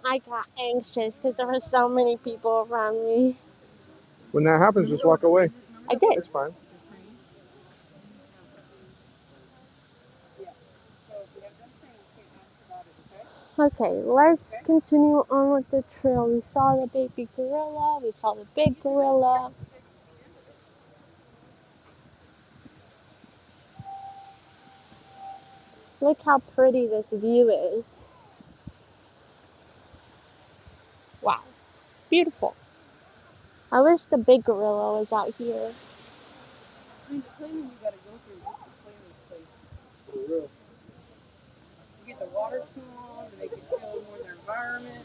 I got anxious because there were so many people around me. When that happens, just walk away. I did. It's fine. Okay, let's continue on with the trail. We saw the baby gorilla. We saw the big gorilla. Look how pretty this view is. Wow, beautiful. I wish the big gorilla was out here. I mean, the cleaning you gotta go through just to clean this place. For real. You get the water to them, and they can feel more in their environment.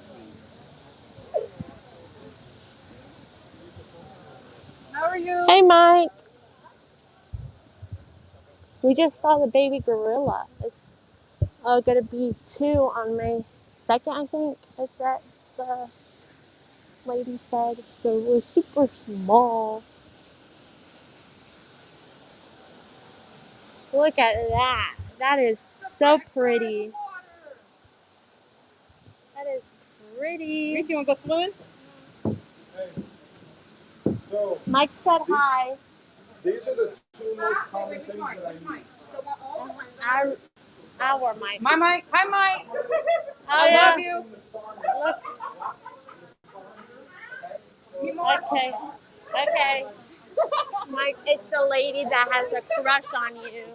How are you? Hey, Mike. We just saw the baby gorilla. It's gonna be 2 on May 2nd, I think. It's that the lady said. So we're super small. Look at that. That is so pretty. That is pretty. Reese, you wanna go swimming? So Mike said hi. these are the 2 most common things that I use. Our Mike. My Mike. Hi, Mike. Oh, I yeah. love you. Look. Okay. Okay. Mike, it's the lady that has a crush on you.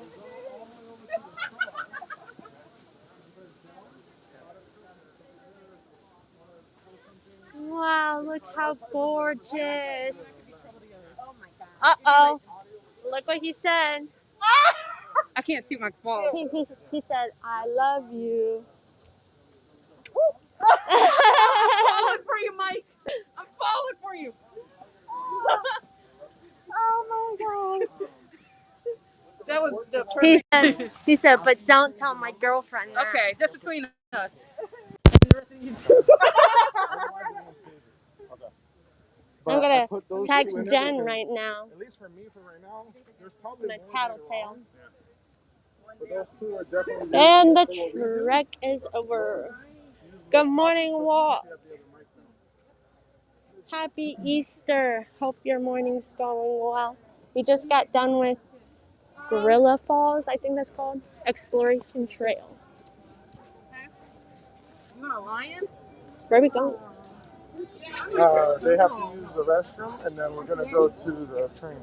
Wow, look how gorgeous. Uh-oh. Look what he said. I can't see my phone. He said, I love you. I'm falling for you, Mike. I'm falling for you. Oh my gosh. That was the perfect. He said, but don't tell my girlfriend that. Okay, just between us. I'm But gonna I put those text 2 in Jen because, right now. at least for me, for right now, there's probably My more tattletale. but those 2 are definitely. And the trek is over. Good morning, Walt. Happy Easter. Hope your morning's going well. We just got done with Gorilla Falls, I think that's called. Exploration Trail. You want a lion? Where are we going? They have to use the restroom, and then we're gonna go to the train.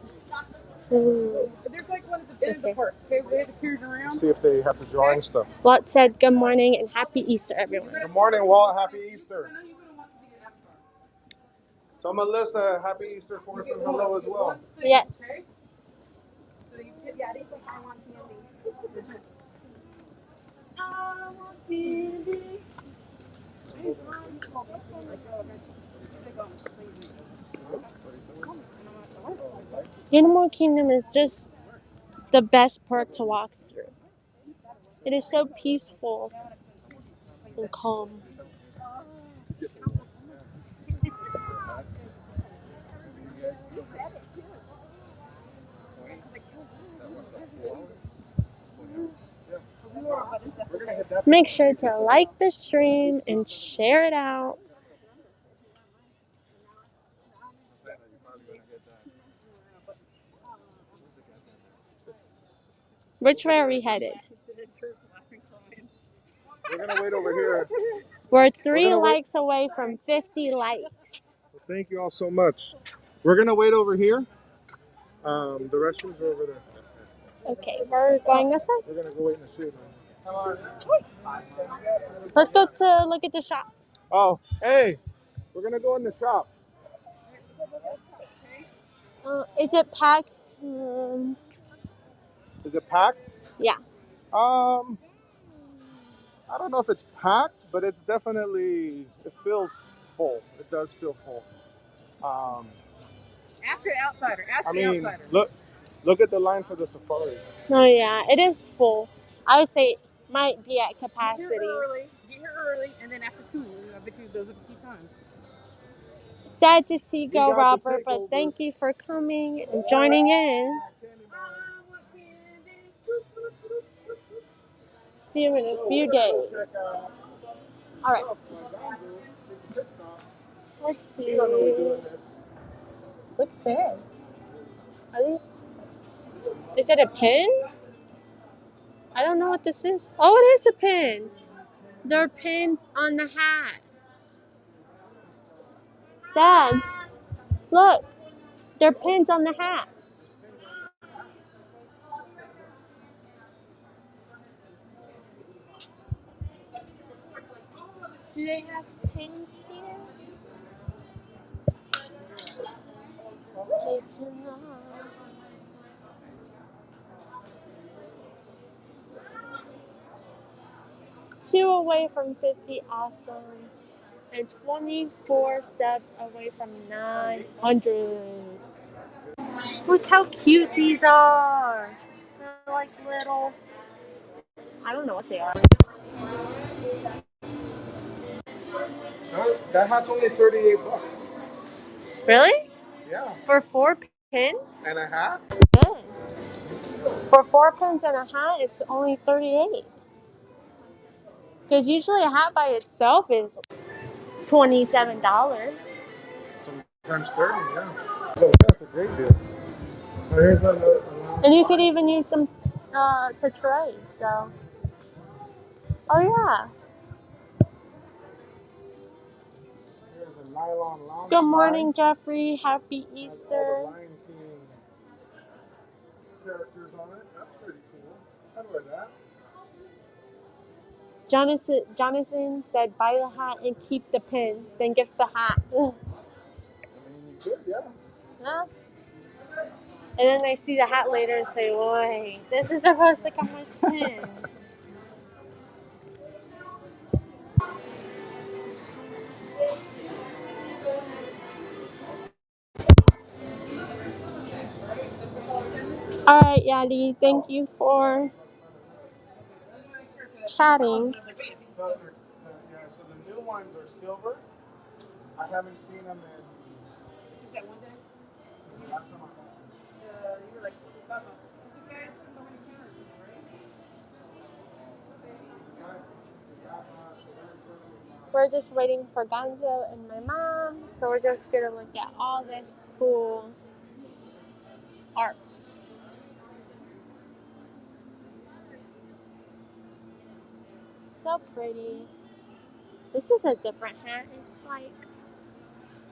There's like one of the big parts. They have to carry it around. See if they have the drawing stuff. Walt said good morning and happy Easter, everyone. Good morning, Walt. Happy Easter. Tell Melissa happy Easter for us and hello as well. Yes. Animal Kingdom is just the best park to walk through. It is so peaceful and calm. Make sure to like the stream and share it out. Which way are we headed? We're gonna wait over here. We're 3 gonna wait- likes away from 50 likes. Well, thank you all so much. We're gonna wait over here. The restrooms are over there. Okay, we're going this way. We're gonna go wait in the chute. Let's go to look at the shop. Oh, hey, we're gonna go in the shop. Is it packed? Is it packed? Yeah. I don't know if it's packed, but it's definitely, it feels full. It does feel full. Ask the outsider. Ask I the mean, outsider. look at the line for the safari. Oh yeah, it is full. I would say it might be at Get capacity. here early, and then after 2, I bet you those are the key times. Sad to see go, got the Robert, but takeover. thank you for coming and joining in. See you in a few days. All right. Let's see. Look at this. Are these? Is it a pin? I don't know what this is. Oh, it is a pin. There are pins on the hat. Dad, look. There are pins on the hat. Do they have pins here? Need to know. Two away from 50, awesome. And 24 subs away from 900. Look how cute these are. They're like little, I don't know what they are. That hat's only $38. Really? Yeah. For 4 pins? And a hat? It's good. For 4 pins and a hat, it's only 38. Because usually a hat by itself is $27. Sometimes 30, yeah. So that's a great deal. Oh, here's another. And you could even use them to trade, so. Oh yeah. Here's a nylon lounge. Good morning, Jeffrey. Happy Easter. All the Lion King characters on it. That's pretty cool. I'd wear that. Jonathan said, buy the hat and keep the pins, then gift the hat. I mean, you could, yeah. Yeah. And then they see the hat later and say, wait, this is supposed to come with pins. All right, Yadi, thank you for chatting. So, yeah, so the new ones are silver. I haven't seen them in. Is that one day? Last time I got them. You were like, Bubba, you guys don't know any characters, right? We're just waiting for Gonzo and my mom, so we're just gonna look at all this cool art. So pretty. This is a different hat. It's like,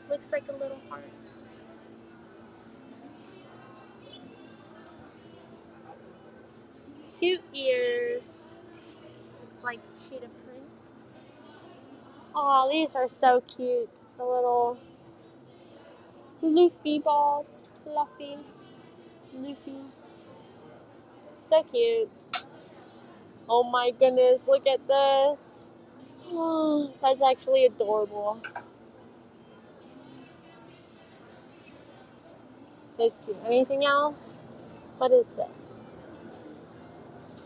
looks like a little heart. Cute ears. Looks like cheetah print. Oh, these are so cute. The little Luffy balls. Fluffy. Luffy. So cute. Oh my goodness, look at this. Oh, that's actually adorable. Let's see. Anything else? What is this?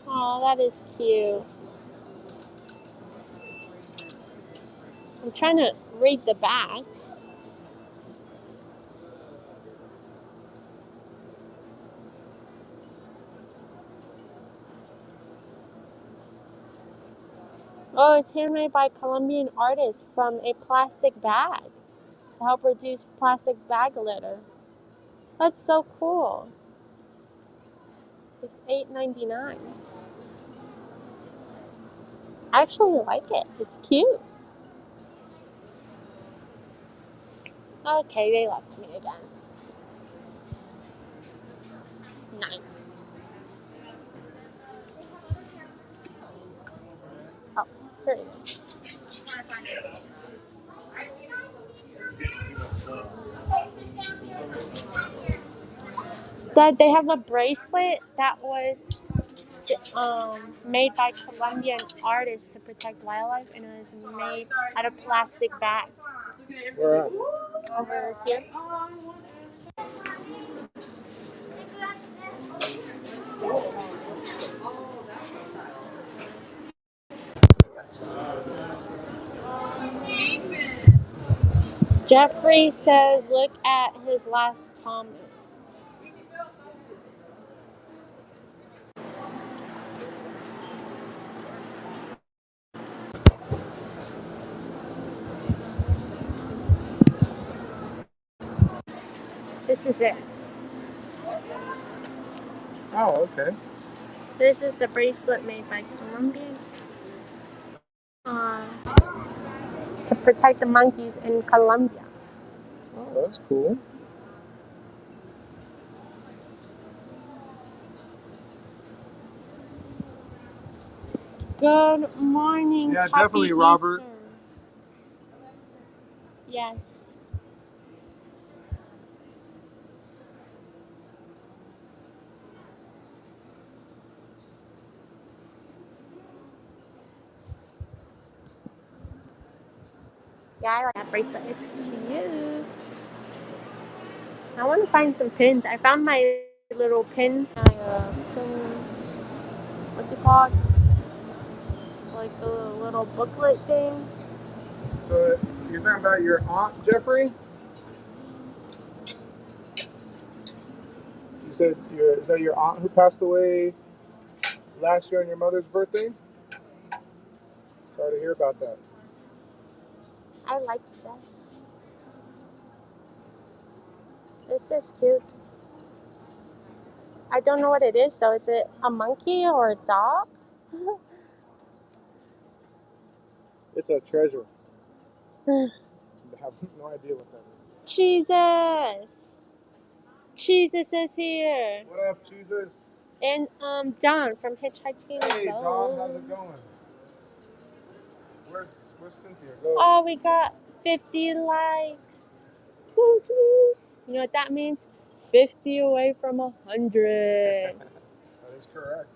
Oh, that is cute. I'm trying to read the back. Oh, it's handmade by Colombian artists from a plastic bag to help reduce plastic bag litter. That's so cool. It's $8.99. I actually like it. It's cute. Okay, they left me again. Nice. Oh, here it is. Dad, they have a bracelet that was made by Colombian artists to protect wildlife, and it was made out of plastic bags. Where at? Over here. Jeffrey said, look at his last comment. This is it. Oh, okay. This is the bracelet made by Colombian to protect the monkeys in Colombia. Oh, that's cool. Good morning, Yeah, Happy definitely, Robert. Easter. Yes. Yeah, I like that bracelet. It's cute. I want to find some pins. I found my little pin. What's it called? Like the little booklet thing. So you're talking about your aunt, Jeffrey? You said is that your aunt who passed away last year on your mother's birthday? Sorry to hear about that. I like this. This is cute. I don't know what it is though. Is it a monkey or a dog? It's a treasure. I have no idea what that is. Jesus! Jesus is here. What up, Jesus? And Don from Hitchhiking. Hey, Don, how's it going? Where's Cynthia? Go. Oh, we got 50 likes. Woot woot. You know what that means? 50 away from 100. That is correct.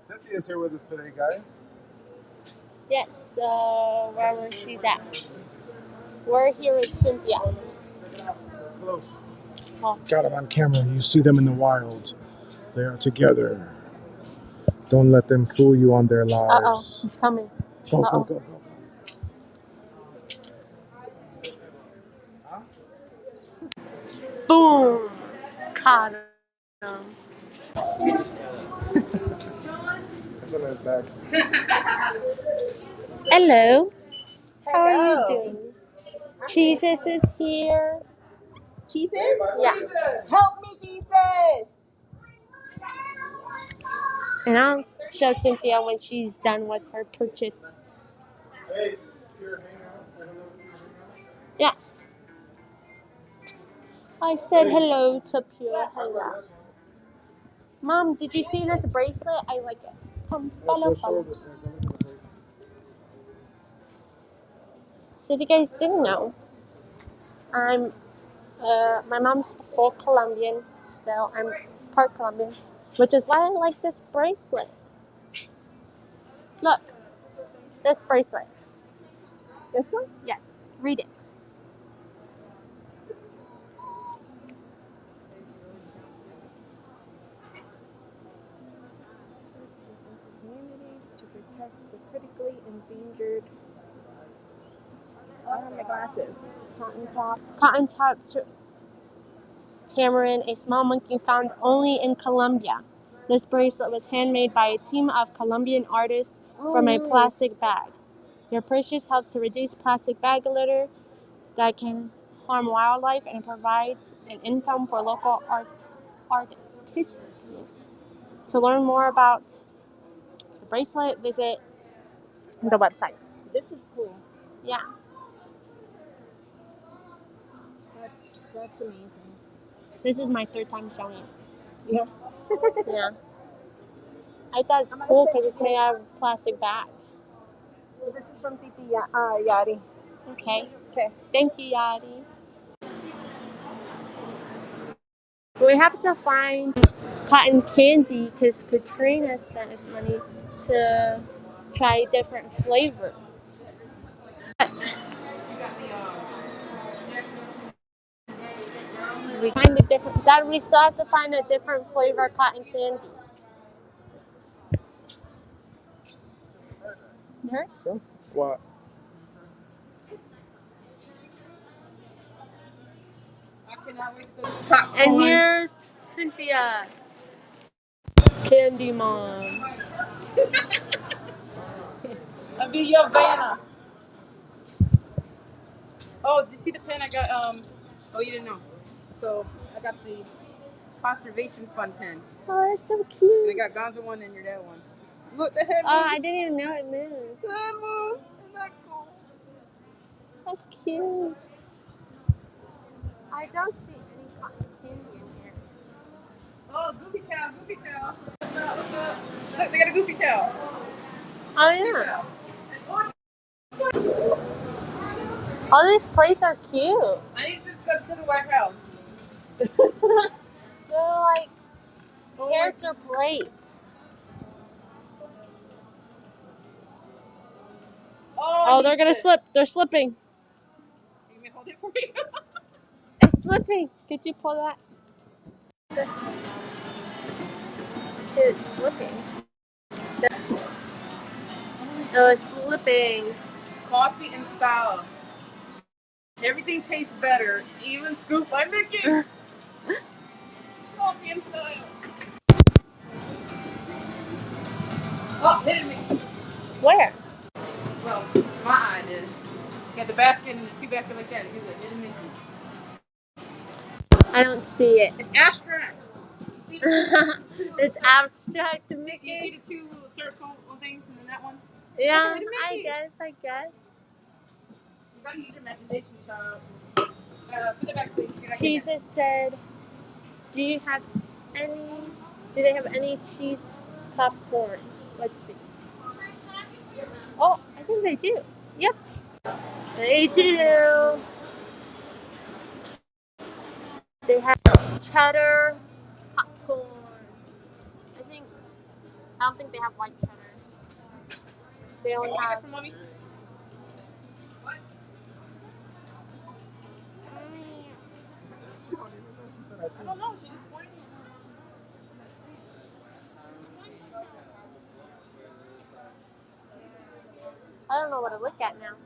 Cynthia's here with us today, guys. Yes, wherever she's at. We're here with Cynthia. Close. Oh. Got them on camera. You see them in the wild. They are together. Don't let them fool you on their lives. Uh-oh, he's coming. Go, Uh-oh. go. Huh? Boom! Caught him. That's a nice bag. Hello. How are you doing? Jesus is here. Jesus? Yeah. Help me, Jesus! And I'll show Cynthia when she's done with her purchase. Hey, here, hang out. Yeah. I said hello to Pure Hangout. Mom, did you see this bracelet? I like it. Come, follow. So if you guys didn't know, I'm my mom's full Colombian, so I'm part Colombian, which is why I like this bracelet. Look, this bracelet. This one? Yes, read it. protect the critically endangered. I don't have my glasses. Cotton top tamarin, a small monkey found only in Colombia. This bracelet was handmade by a team of Colombian artists from a plastic bag. Your purchase helps to reduce plastic bag litter that can harm wildlife and provides an income for local artists. To learn more about the bracelet, visit the website. This is cool. Yeah. That's amazing. This is my third time showing it. Yeah. Yeah. I thought it's cool because it's made out of a plastic bag. This is from Titi Yari. Okay. Okay. Thank you, Yadi. We have to find cotton candy because Katrina sent us money to try different flavor. We find a different. Dad, we still have to find a different flavor cotton candy. Her? What? I cannot wait to popcorn. And here's Cynthia. Candymom. I'll be your banner. Oh, did you see the pen I got? Oh, you didn't know. So I got the conservation fund pen. Oh, that's so And cute. I got Gonzo one and your dad one. Look, the head moves. Oh, I didn't even know it moves. The head moves. Isn't that cool? That's cute. I don't see any cotton candy in here. Oh, Goofy Cow, Goofy Cow. What's up, what's up? Look, they got a Goofy Cow. Oh, yeah. All these plates are cute. I need to just go to the White House. They're like character plates. Oh, they're gonna slip. They're slipping. You want me to hold it for you? It's slipping. Could you pull that? It's slipping. Oh, it's slipping. Coffee and style. Everything tastes better, even scoop by Mickey. Coffee and style. Oh, hit me. Where? Well, my eye did. You got the basket and the two baskets like that. He's like, hit me. I don't see it. It's abstract. It's abstract to You see Mickey. the two little circle things and then that one? Yeah, Look at I Mickey. guess. You gotta use your imagination, child. Put it back, please. Jesus said, do they have any cheese popcorn? Let's see. Oh, I think they do. Yep. They do. They have cheddar popcorn. I don't think they have white cheddar. They only have. From mommy? What? I don't know. She just pointed. I don't know what to look at now.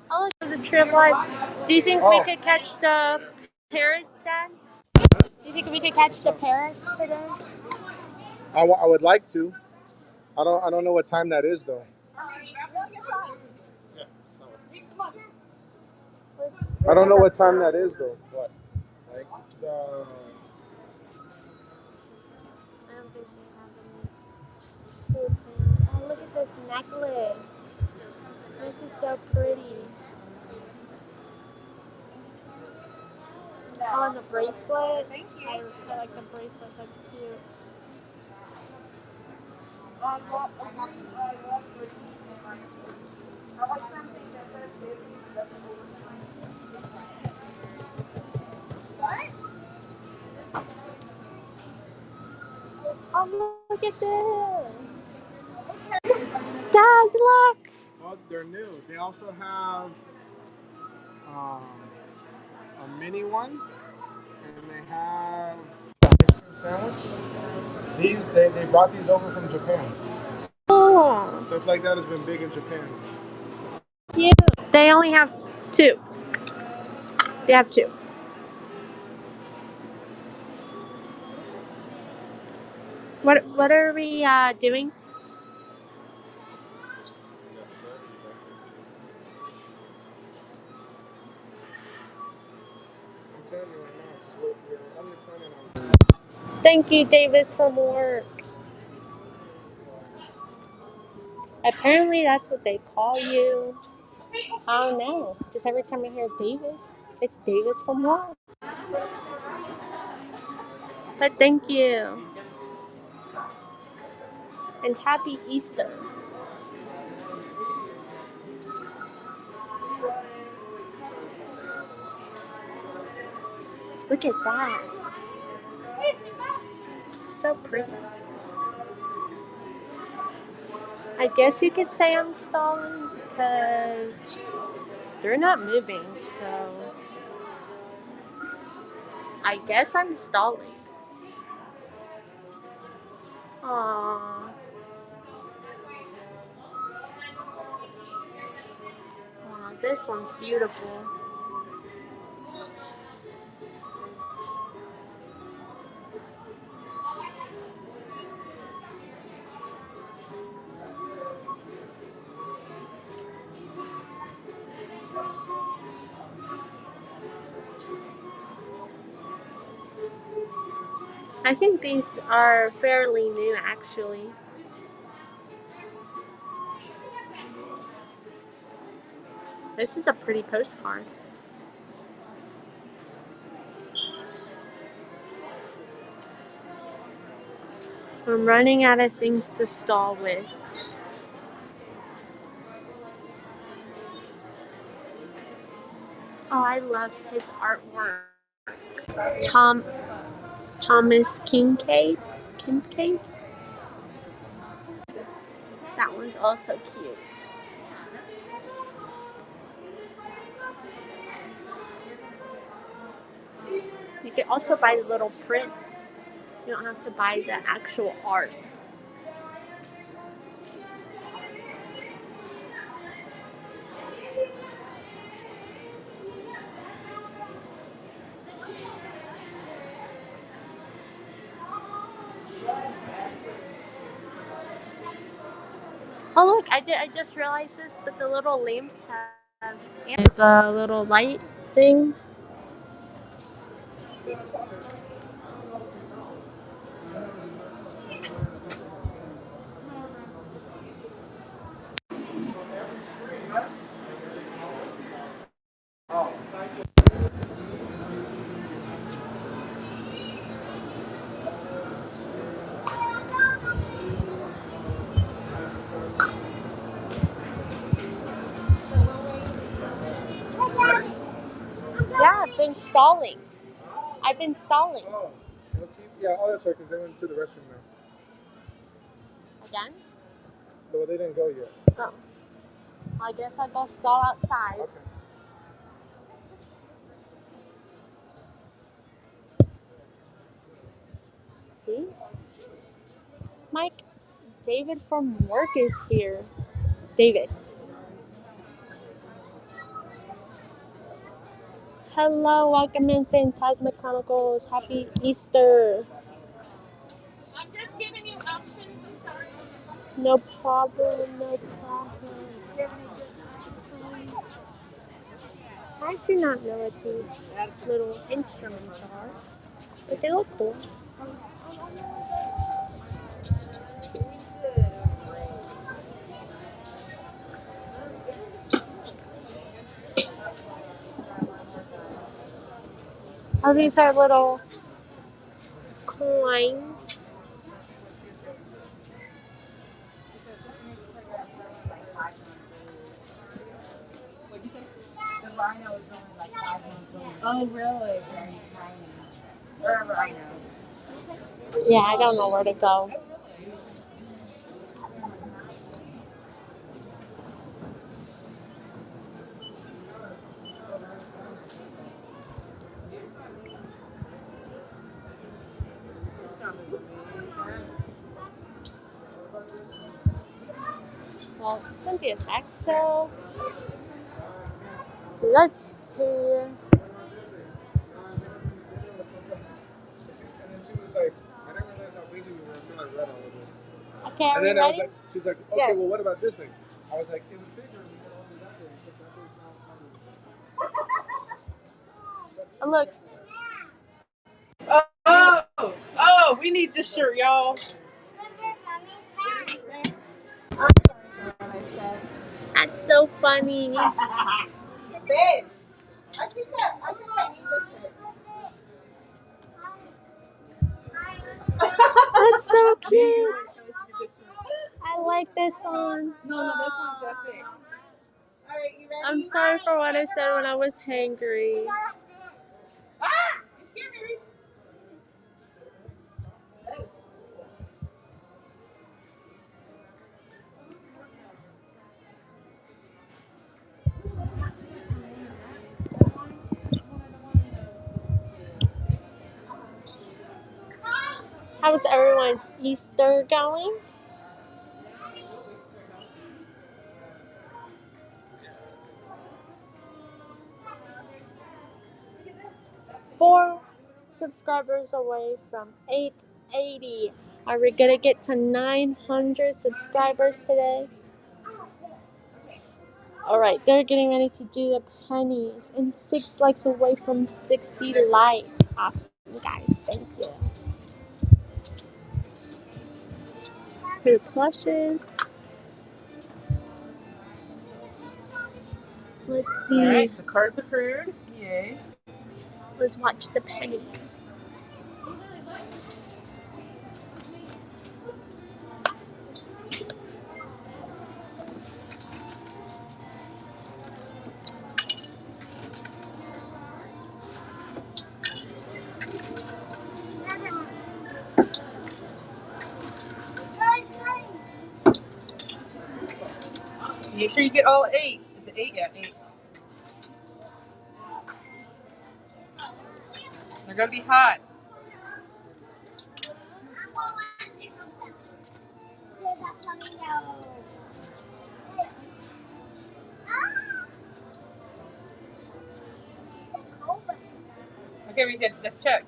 I'll look at the trip line. Do you think we could catch the parrots, Dad? Do you think we could catch the parrots today? I would like to. I don't know what time that is though. I don't know what time that is though. What? Like the. I don't think they have any food pans. Oh, look at this necklace. This is so pretty. Oh, and the bracelet. Thank you. I like the bracelet. That's cute. I like something that says baby. What? Oh, look at this. Dad, look. Well, they're new. They also have a mini one, and they have ice cream sandwich. They brought these over from Japan. Oh, cool. Stuff like that has been big in Japan. Yeah. They only have 2. They have 2. What are we doing? I'm telling you right now, 'cause we're only planning on. Thank you, Davis, from work. Apparently, that's what they call you. I don't know. Just every time I hear Davis, it's Davis from work. But thank you. And happy Easter. Look at that. So pretty. I guess you could say I'm stalling because they're not moving, so I guess I'm stalling. Aww. Aww, this one's beautiful. I think these are fairly new, actually. This is a pretty postcard. I'm running out of things to stall with. Oh, I love his artwork. Thomas Kincaid? Kincaid? That one's also cute. You can also buy the little prints. You don't have to buy the actual art. Oh look, I just realized this, but the little lamps have the little light things. Yeah, I've been stalling. I've been stalling. Oh, yeah, oh, that's right, because they went to the restroom now. Again? No, they didn't go yet. Oh. I guess I'll go stall outside. Okay. See? Mike, David from work is here. Davis. Hello, welcome in Phantasma Chronicles. Happy Easter. I'm just giving you options. I'm sorry. No problem, no problem. I do not know what these little instruments are, but they look cool. Oh, these are little coins. What'd you say? The rhino is only like 5 months old. Oh, really? Yeah, he's tiny. Or a rhino. Yeah, I don't know where to go. Well, Cynthia's back, so let's see. And then she was like, I didn't realize how busy we were until I read all of this. Okay, And then I was like, she's like, okay, Yes. well, what about this thing? I was like, in the figure, we can all do that thing, because that thing's not Look, Oh, we need this shirt, y'all. that's so funny. Babe, I think I need this shirt. That's so cute. I like this song. No, this one's that's it. All right, you ready? I'm sorry for what I said when I was hangry. Ah! You scared me, Reese. How's everyone's Easter going? Four subscribers away from 880. Are we gonna get to 900 subscribers today? Alright, they're getting ready to do the pennies and 6 likes away from 60 likes. Awesome, guys. Thank you. Here, plushes. Let's see. Alright, so cards approved. Yay. Let's watch the pennies. Make sure you get all 8. Is it 8? Yeah, 8. They're gonna be hot. Okay, Reese, let's check.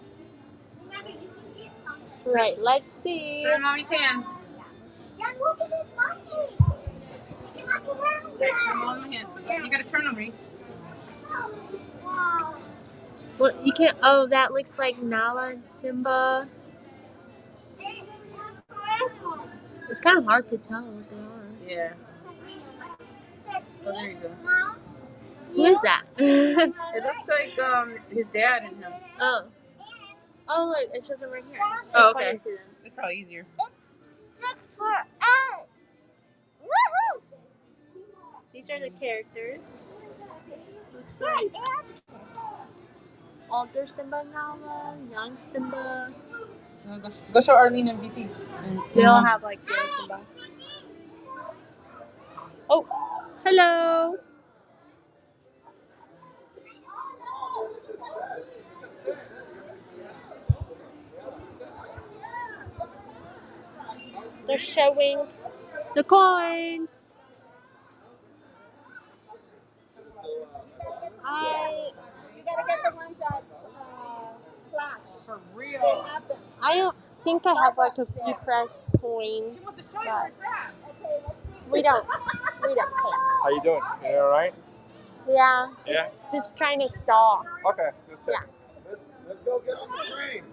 Right, let's see. Put it in mommy's hand. Look at this monkey. Right, put them all in my hand. You gotta turn them, Reese. Wow. Well, you can't. Oh, that looks like Nala and Simba. It's kind of hard to tell what they are. Yeah. Oh, there you go. Who is that? It looks like his dad and him. Oh. Oh, look, it shows them right here. Oh, okay. To them. It's probably easier. Looks for us. Woohoo! These are the characters. Looks like older Simba Nala, young Simba. Go show Arlene and VP. They all have like young Simba. Oh, hello. They're showing the coins. You gotta get the ones that splash. For They real. have them. I don't think I have like a few pressed coins, but we don't pay. How you doing? You all right? Yeah, just trying to stall. Okay. Let's check. Yeah. Let's go get on the train.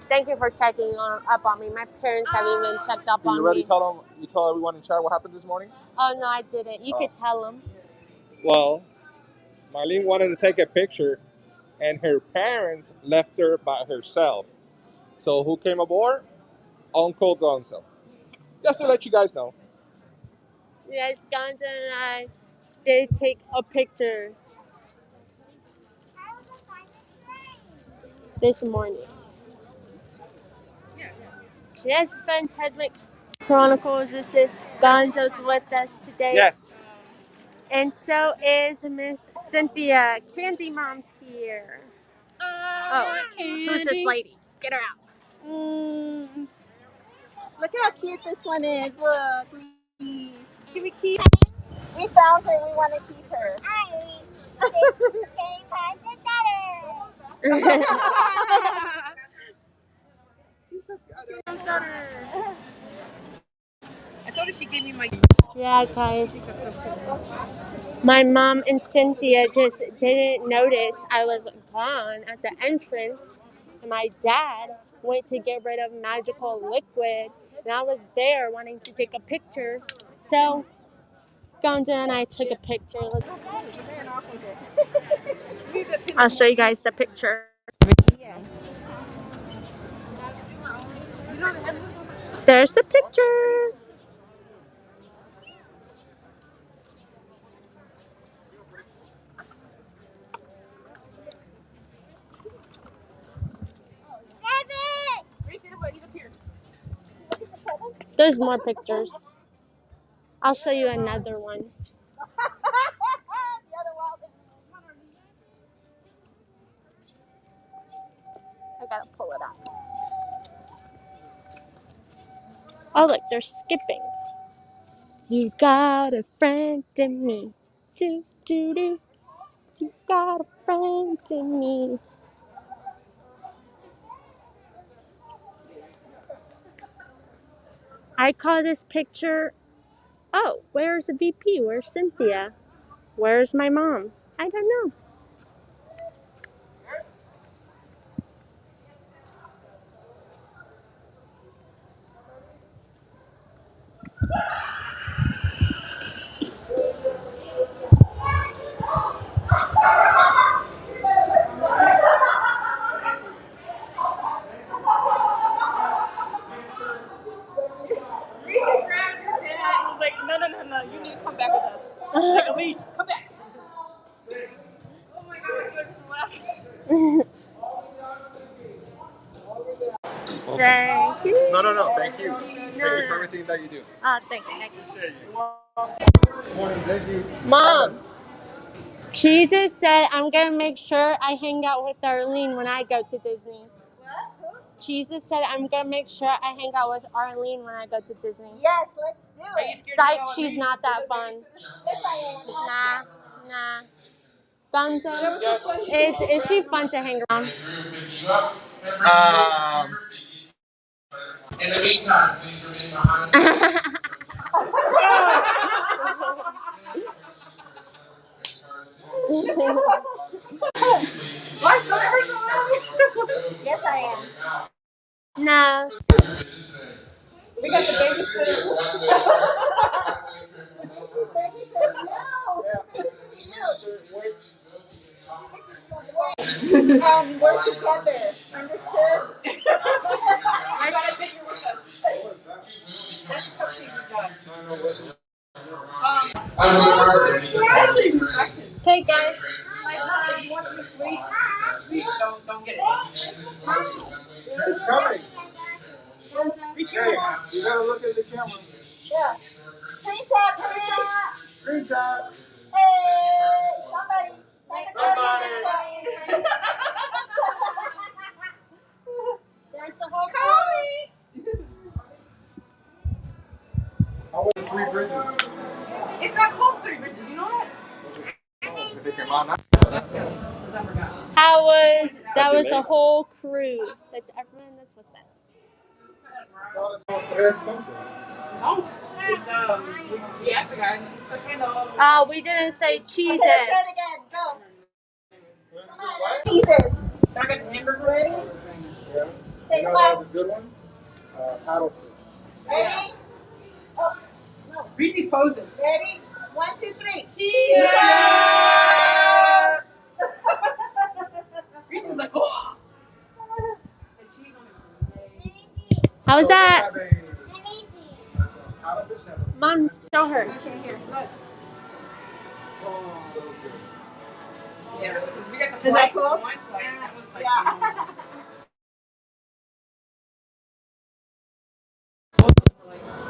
Thank you for checking up on me. My parents have even checked up You on already me. tell everyone in chat what happened this morning? Oh no, I didn't. You could tell them. Well, Mileen wanted to take a picture, and her parents left her by herself. So who came aboard? Uncle Gonzo. Just to let you guys know. Yes, Gonzo and I did take a picture this morning. Yes, Phantasmic Chronicles. This is Gonzo's with us today. Yes. And so is Miss Cynthia. Candymom's here. Oh, who's this lady? Get her out. Look how cute this one is. Look, please. Can we keep? We found her and we want to keep her. I told her she gave me my. Yeah, guys. My mom and Cynthia just didn't notice I was gone at the entrance. And my dad went to get rid of magical liquid. And I was there wanting to take a picture. So, Gonza and I took a picture. I'll show you guys the picture. There's the picture. There's more pictures. I'll show you another one. I gotta pull it up. Oh, look, they're skipping. You got a friend in me. Do, do, do. You got a friend in me. I call this picture, oh, where's the VP? Where's Cynthia? Where's my mom? I don't know. Reese grabbed her dad and was like, no, you need to come back with us. Like, Elise, come back. Oh my God, I'm laughing. Thank you. No. Thank you. Thank you for everything that you do. Oh, thank you. Appreciate you. Morning, thank you. Mom, Jesus said I'm going to make sure I hang out with Arlene when I go to Disney. Jesus said I'm going to make sure I hang out with Arlene when I go to Disney. Yes, let's do it. Psych, she's not that fun. Yes, I am. Nah. Gonzo, is she fun to hang around? In the meantime, please remain behind. Yes, I am. No. We got the babysitter. And we're together. Understood? I gotta take her with us. That's the cupcake we got. Okay, guys. Like, if you want the sweet, don't get it. It's coming. Hey, you gotta look at the camera. Yeah. Screenshot, please. Screenshot. Hey, somebody. Send it to us. There's the whole party. How was the Three Bridges? It's not called Three Bridges, you know that? That was the whole crew. That's everyone that's with us. There's something. Oh, we asked the guy. Oh, we didn't say cheeses. Let's try it again. Go. Come on. Jesus. I got the hamburger. Ready? Yeah. Take You know five. that was a good one? Paddlefish. Ready? Oh, no. Reese posing. Ready? 1, 2, 3. Cheese! Reese is like, oh! The cheese on it. How was that? Paddlefish have a Mom, show her. Here, look. Yeah, we got the Is that cool? One flight. That was like, Yeah.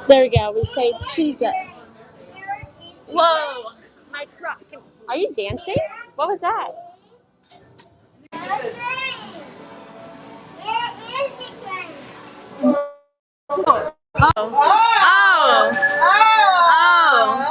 There we go. We say cheeses. Whoa. My truck. Are you dancing? What was that? Oh. Oh.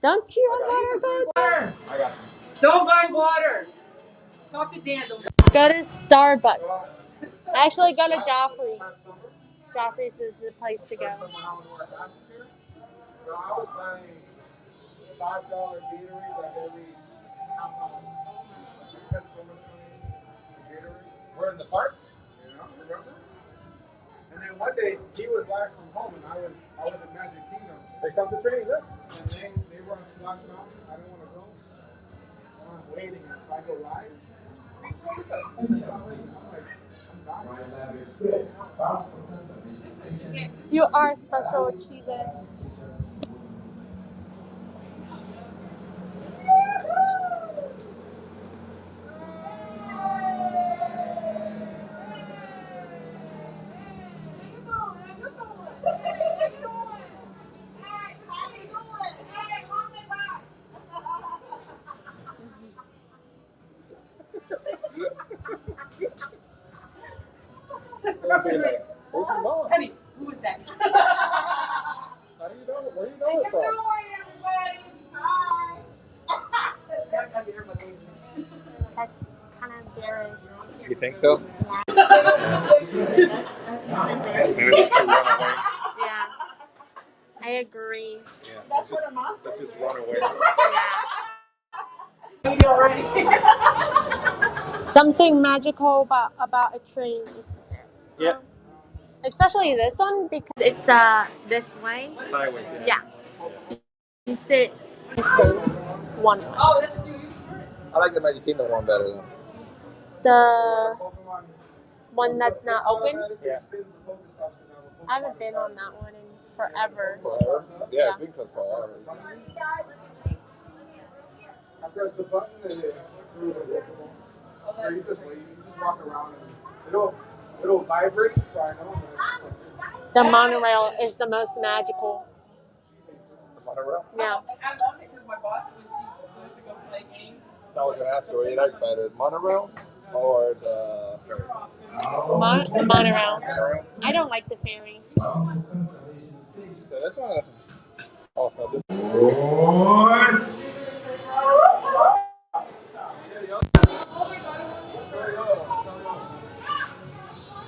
Don't you have water, babe? Water. I got you. Don't buy water. Talk to Dan. Don't Go to Starbucks. Actually, go to Joffrey's. Joffrey's is the place to go. I was buying $5 Gatorade like every half hour. I spent so much money on Gatorade. We're in the park. You know, remember? And then one day he was live from home and I was in Magic Kingdom. Here comes the train, look. And they were on Splash Mountain. I didn't want to go. I'm waiting and if I go live. I'm like, I'm dying. You are special, Jesus. Where's your mom? Honey, who is that? How do you know? Where do you know it from? That's kind of embarrassing. You think so? Yeah, I agree. Yeah. That's what her mom Let's just run away. Something magical about a train, isn't there? Yeah. Especially this one because it's this way. Sideways, Yeah. You sit one way. Oh, that's what you use for it? I like the Magic Kingdom one better though. The one that's not open. Yeah. I haven't been on that one in forever. Forever? Yeah, it's been closed forever. I press the button and it moves it. So you just wait, you just walk around and it'll vibrate, so I know. The monorail is the most magical. The monorail? Yeah. I love it because my boss was supposed to go play games. I was gonna ask you, what do you like better, the monorail or the ferry? The monorail. I don't like the ferry. So this one. Oh, no, this.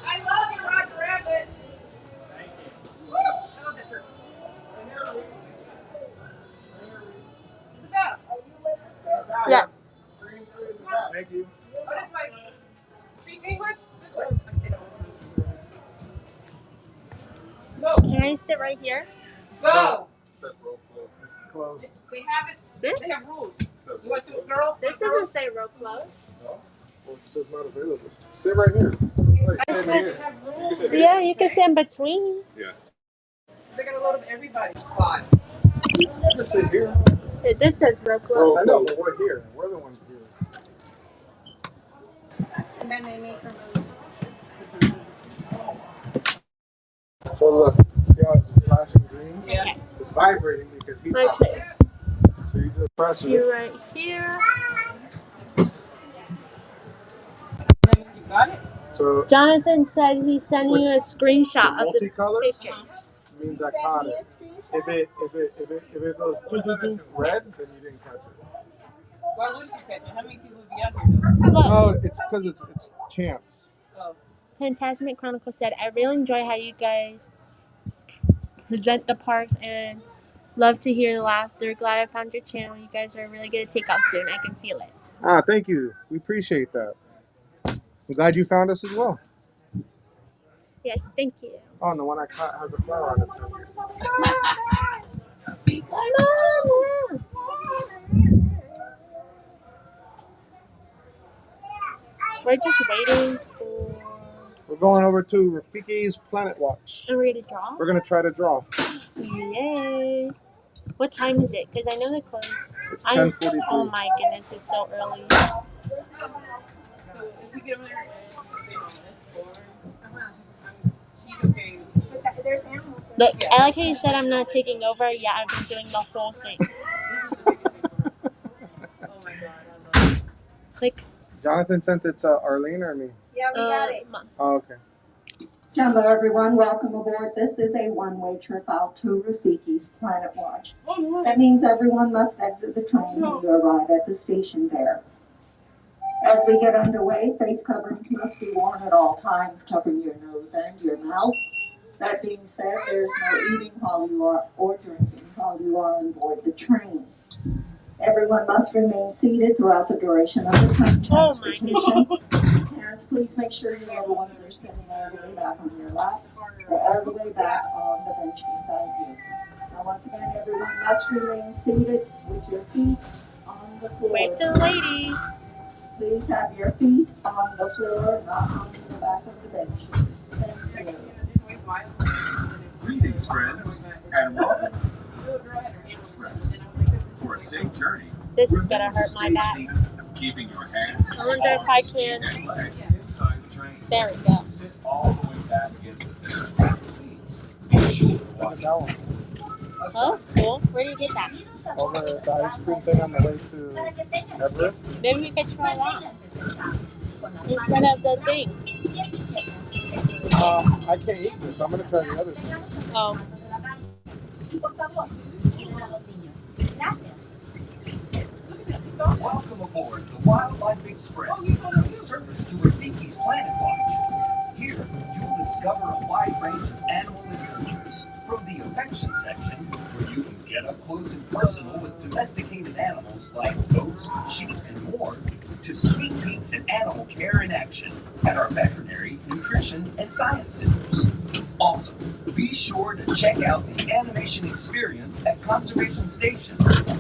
I love you, Roger Rabbit. Thank you. I love that shirt. Let's go. Yes. Thank you. Oh, this way. See English? This way. Go. Can I sit right here? Go. That's real cool. Close. They have it. This? They have rules. You want to, girls? This doesn't say row close. Well, it says not available. Sit right here. It Sit here. says, yeah, you can sit in between. Yeah. They got a load of everybody. Five. Just sit here. This says row close. I know, but we're here. We're the ones here. And then they make her So look, see how it's flashing green? Yeah. It's vibrating because he's Let's see. So you just press it. You right here. You got it? So Jonathan said he sent you a screenshot of the multicolor picture. means I caught it. If it goes red, then you didn't catch it. Why wouldn't you catch it? How many people would be out here though? Look, Oh, it's because it's chance. Oh. Fantastic Chronicle said, I really enjoy how you guys present the parks and love to hear the laughter. Glad I found your channel. You guys are really going to take off soon. I can feel it. Ah, thank you. We appreciate that. I'm glad you found us as well. Yes, thank you. Oh, and the one I caught has a flower on it too. We're just waiting for... We're going over to Rafiki's Planet Watch. Are we going to draw? We're going to try to draw. Yay. What time is it? Because I know they close. It's 10:43. Oh my goodness, it's so early. So if we get over there and stay on this floor, okay. But there's animals there. Look, I like how you said I'm not taking over. Yeah, I've been doing the whole thing. This is the biggest thing. Oh my god, I love it. Click. Jonathan sent it to Arlene or me? Yeah, we got it. Mom. Oh, okay. Jumbo everyone, welcome aboard. This is a one-way trip out to Rafiki's Planet Watch. That means everyone must exit the train when you arrive at the station there. As we get underway, face coverings must be worn at all times, covering your nose and your mouth. That being said, there's no eating while you are or drinking while you are on board the train. Everyone must remain seated throughout the duration of the train transportation. Parents, please make sure your little ones are sitting all the way back on your lap or all the way back on the bench beside you. Now, once again, everyone must remain seated with your feet on the floor. Wait till the lady. Please have your feet on the floor, not on the back of the bench. Thank you. Greetings, friends, and welcome to Express. For a safe journey, This is gonna hurt my back. seated, keeping your hands, I wonder if I can. and legs inside the train. There we go. Sit all the way back against the bench. Please be sure to watch Oh, that's cool. Where do you get that? Over the ice cream thing on the way to Everest. Maybe we could try that instead of the thing. I can't eat this. I'm gonna try the other thing. Oh. Welcome aboard the Wildlife Express, a service to Rafiki's Planet Watch. Here, you'll discover a wide range of animal adventures, from the affection section, where you can get up close and personal with domesticated animals like goats, sheep, and more, to sneak peeks at animal care in action at our veterinary, nutrition, and science centers. Also, be sure to check out the animation experience at Conservation Station,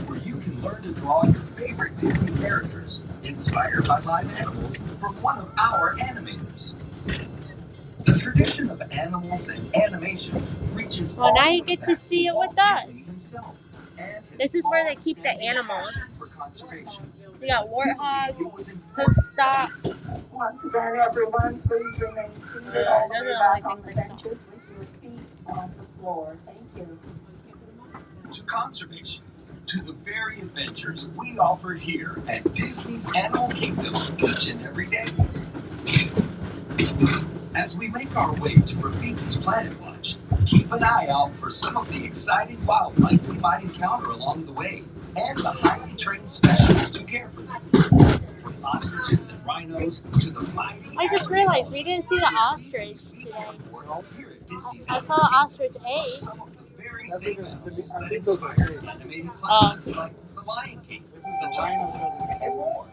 where you can learn to draw your favorite Disney characters inspired by live animals from one of our animators. The tradition of animals and animation reaches Well, now all you the way get to back see it Walt with us. Disney himself and his This is where they keep the long-standing animals. passion for conservation. We got warthogs, hoofstop. Once again, everyone, please remain seated Yeah, all those the way are the only back on the things I saw. benches with your feet on the floor. Thank you. To conservation, to the very adventures we offer here at Disney's Animal Kingdom each and every day. As we make our way to Rafiki's Planet Watch, keep an eye out for some of the exciting wildlife we might encounter along the way, and the highly trained specialists who care for them. From ostriches and rhinos to the mighty... I just realized we didn't see the ostrich today. I saw ostrich eggs. Very same animals that inspire animated classics like The Lion King, The Jungle, and more.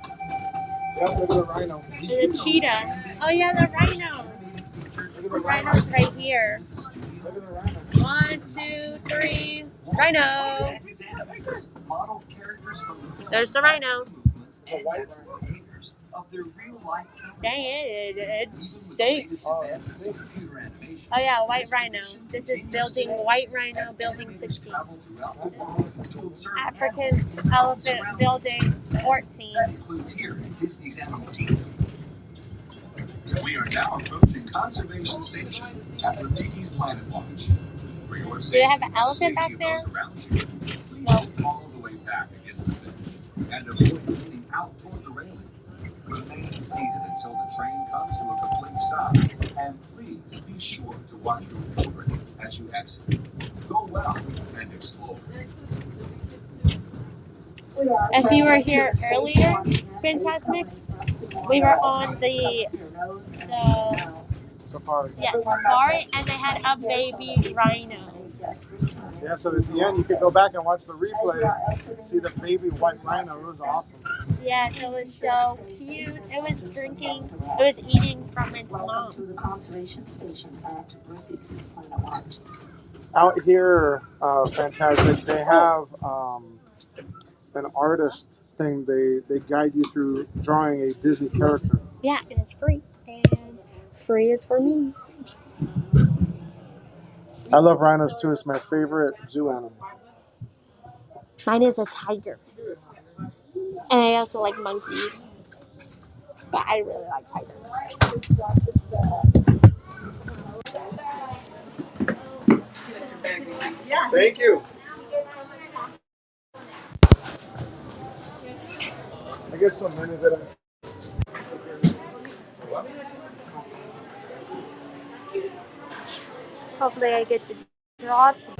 Yep, look at the rhino. And the cheetah. Oh yeah, the rhino. The rhino's right here. Look at the rhino. 1, 2, 3. Rhino. There's the rhino. The white rhino. Dang it stinks. Oh yeah, white rhino. This is building white rhino, building 16. African elephant building 14. We are now approaching Conservation Station at Rafiki's Planet Watch. For your Do they have an elephant back there? Please sit all the way back against the bench and avoid leaning out toward the railing. Remain seated until the train comes to a complete stop, and please be sure to watch your children as you exit. Go well and explore. If you were here earlier, Fantasmic, we were on the Safari. safari, and they had a baby rhino. Yeah, so at the end you could go back and watch the replay, see the baby white rhino. It was awesome. Yeah, so it was so cute. It was drinking, it was eating from its mom. To the Conservation Station at Rafiki's Planet Watch. Out here, Fantastic, they have an artist thing. They guide you through drawing a Disney character. Yeah, and it's free. And free is for me. I love rhinos too. It's my favorite zoo animal. Mine is a tiger. And I also like monkeys. But I really like tigers. Thank you. I get so many that I... Hopefully I get to draw today.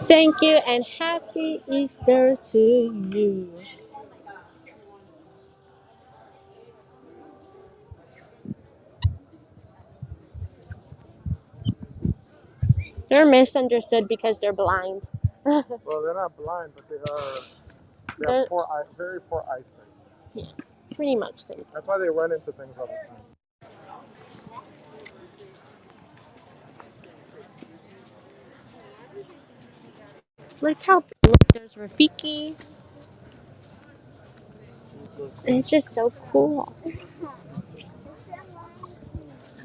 Thank you and happy Easter to you. They're misunderstood because they're blind. Well, they're not blind, but they have very poor eyesight. Yeah, pretty much same. That's why they run into things all the time. Look how look, there's Rafiki. And it's just so cool.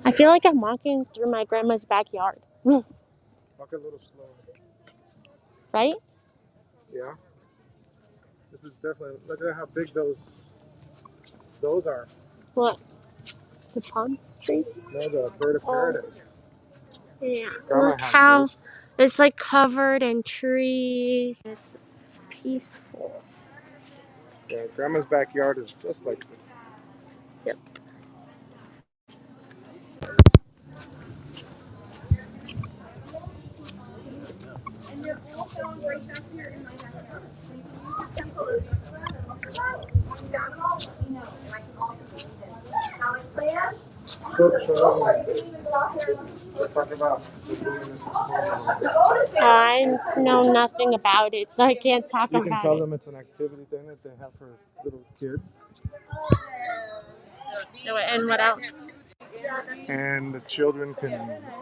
I feel like I'm walking through my grandma's backyard. Walk a little slow. Right? Yeah. This is definitely, look at how big those are. What? The palm trees? No, the bird of paradise. Yeah. Grandma Look has how those. it's like covered in trees. It's peaceful. Yeah, Grandma's backyard is just like this. Yep. Talk about I know nothing about it, so I can't talk you about can tell it. them it's an activity thing that they have for little kids. And what else? And the children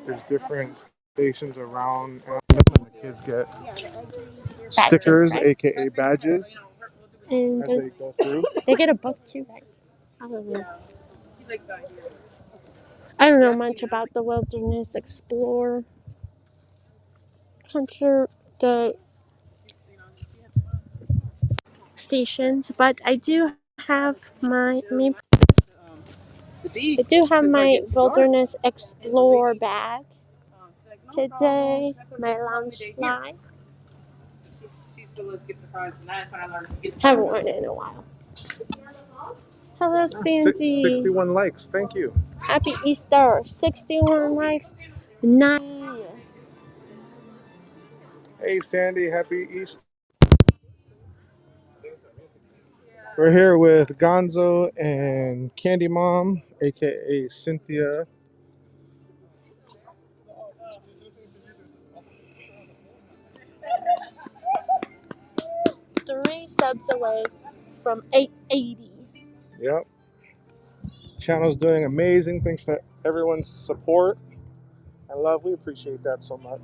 there's different stations around, and the kids get stickers, Badges, right? aka badges, And as they go through. they get a book too, right? I don't know. I don't know much about the Wilderness Explorer concert, the stations, but I do have my Wilderness Explorer bag today. My lounge fly. Haven't worn it in a while. Hello, Sandy. 61 likes, thank you. Happy Easter. 61 likes. 9. Hey Sandy, happy Easter. We're here with Gonzo and Candymom, aka Cynthia. 3 subs away from 880. Yep. Channel's doing amazing. Thanks to everyone's support and love. We appreciate that so much.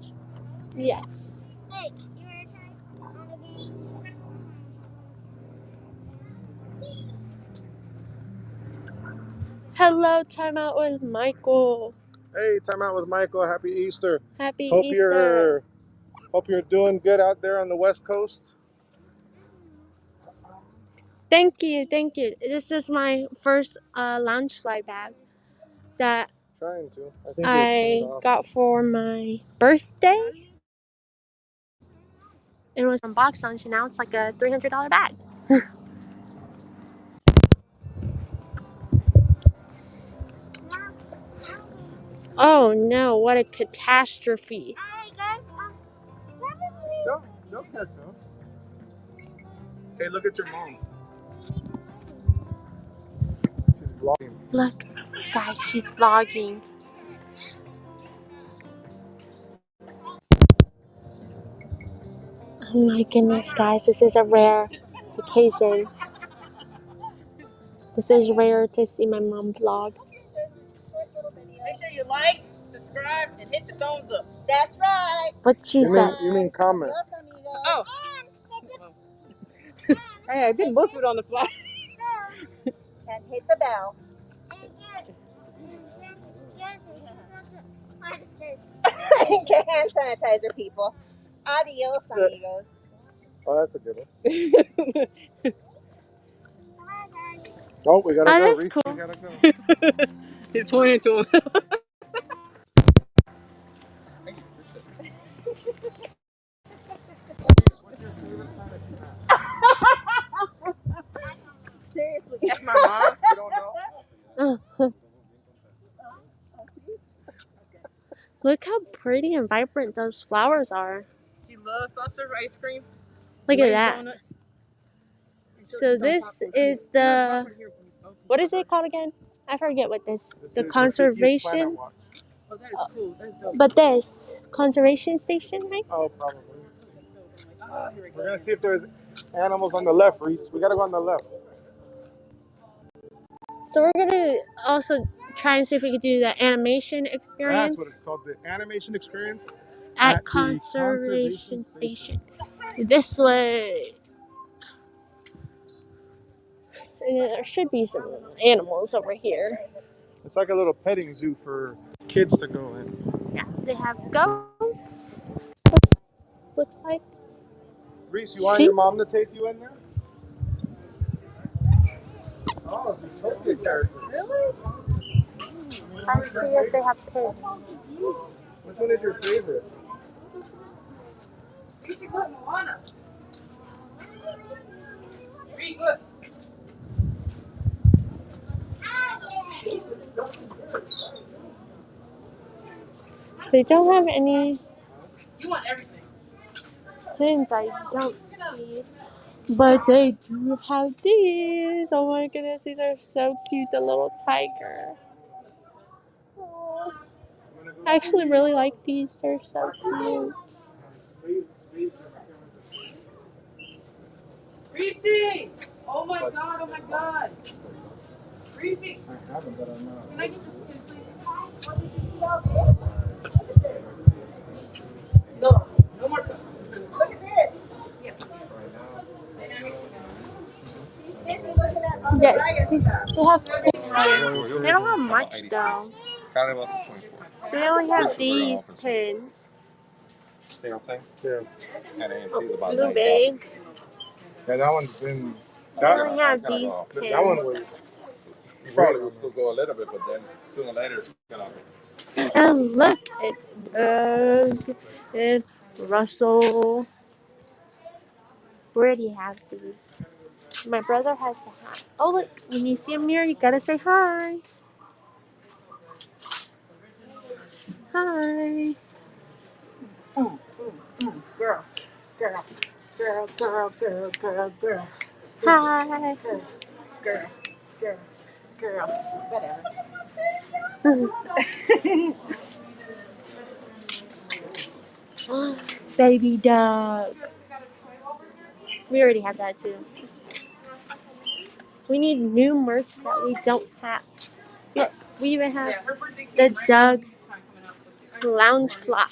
Yes. Hello, time out with Michael. Hey, time out with Michael. Happy Easter. Happy Hope Easter. Hope you're doing good out there on the West Coast. Thank you, thank you. This is my first lounge fly bag that Trying to. I think I got for my birthday. It was from Box Lunch, and now it's like a $300 bag. Oh no, what a catastrophe. Don't catch up. Hey, look at your mom. She's vlogging. Look, guys, she's vlogging. Oh my goodness, guys, this is a rare occasion. This is rare to see my mom vlog. Make sure you like, subscribe, and hit the thumbs up. That's right. What she said. You mean comment? Oh. Hey, I did most of it on the fly. And hit the bell. Get hand sanitizer, people. Adios, amigos. Oh, that's a good one. Oh, we gotta go. That's Reese, cool. we gotta go. It's pointing to him. Seriously. That's my mom. You don't know? Look how pretty and vibrant those flowers are. She loves soft serve ice cream. Look at Glazed that. donut. So this is the, what is it called again? I forget what this, the conservation, Oh, that is cool. That's dope. but this, conservation station, right? Oh, probably. We're gonna see if there's animals on the left, Reese. We gotta go on the left. So we're gonna also try and see if we could do the animation That's what experience it's called, the animation experience at the conservation station. This way. And there should be some animals over here. It's like a little petting zoo for kids to go in. Yeah, they have goats. Looks like. Reese, you want Sheep? your mom to take you in there? Oh, it's a Tokyo character. Really? Let's see if they have pigs. Which one is your favorite? They don't have any You want everything. pins, I don't see. But they do have these. Oh my goodness, these are so cute. The little tiger. Aww. I actually really like these. They're so cute. Reese! Oh my god, oh my god. Reese! I haven't, but I'm not. Can I get this pin, please? No, no more cups. Look at this. Yeah. Yes, they have pins here. They don't have much though. They only have these pins. See what I'm saying? Yeah. At AMC Oh, is it's about too 9. big. Yeah, that one's been. They only have these pins. That one was. You probably will still go a little bit, but then sooner or later it's gonna. And look at Doug and Russell. Where do you have these? My brother has the hat. Oh look, when you see a mirror, you gotta say hi. Hi. Girl, girl, girl, girl, girl, girl, girl, girl. Hi. Girl, girl, girl. Whatever. Baby Doug. We already have that too. We need new merch that we don't have. Look, we even have the Doug lounge fly.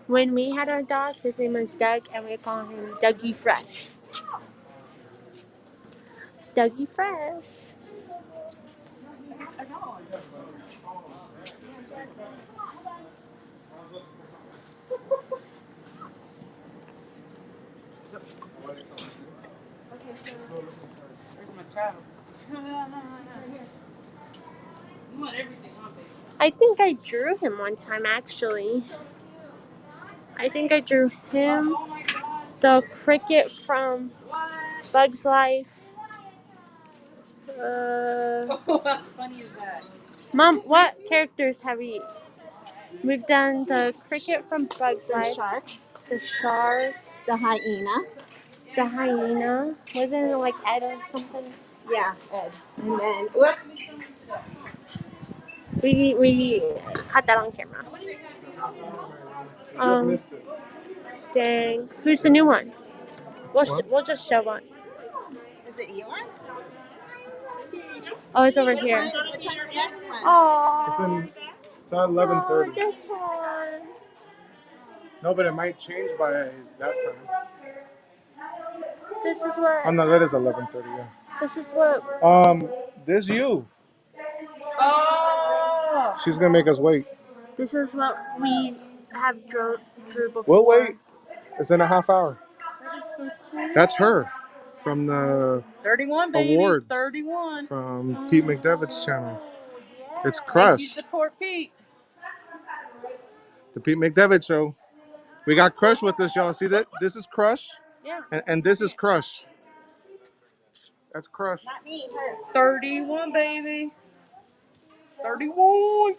When we had our dog, his name was Doug, and we call him Dougie Fresh. Dougie Fresh. Where's my child? You want everything, huh, baby? I think I drew him one time, actually. I think I drew him, the cricket from Bug's Life. How funny is that? Mom, what characters have we? We've done the cricket from Bug's The Life, shark, the shark, the hyena. the hyena. Wasn't it like Ed or something? Yeah, Ed. And then, whoop. We caught that on camera. Just missed it. Dang. Who's the new one? We'll just show one. Is it yours? Oh, it's over What here. time, what time's the next one? Oh. It's at 11:30. This one. No, but it might change by that time. This is what. Oh no, that is 11:30. Yeah. This is what. This you. Oh. She's gonna make us wait. This is what we have drew before. We'll wait. It's in a half hour. That is so cool. That's her from the 31, baby. awards 31. from Pete McDevitt's channel. It's Thank you, Crush. support Pete. The Pete McDevitt show. We got Crush with us, y'all. See that? This is Crush. Yeah. And this is Crush. That's Crush. Not me, her. 31, baby. 31.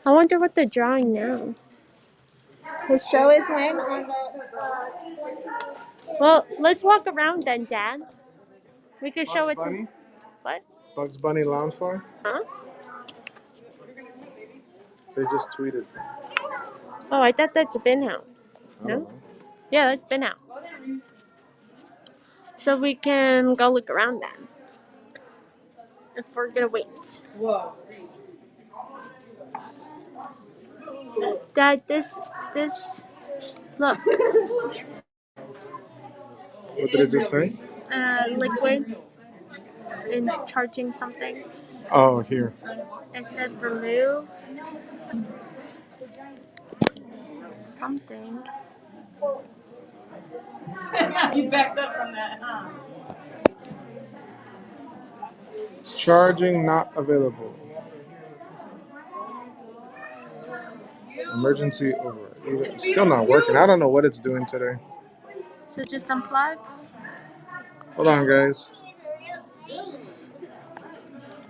I wonder what they're drawing now. His show is when on the. Well, let's walk around then, Dad. We could show it Bunny? to. What? Bugs Bunny Loungefly. Huh? They just tweeted. Oh, I thought that's been out. No? Yeah, that's been out. So we can go look around then. If we're gonna wait. Whoa. Dad, this, look, What did it just say? liquid in charging something. Oh, here. It said remove something. You backed up from that, huh? Charging not available. Emergency over. It's still not working. I don't know what it's doing today. So just unplug. Hold on, guys.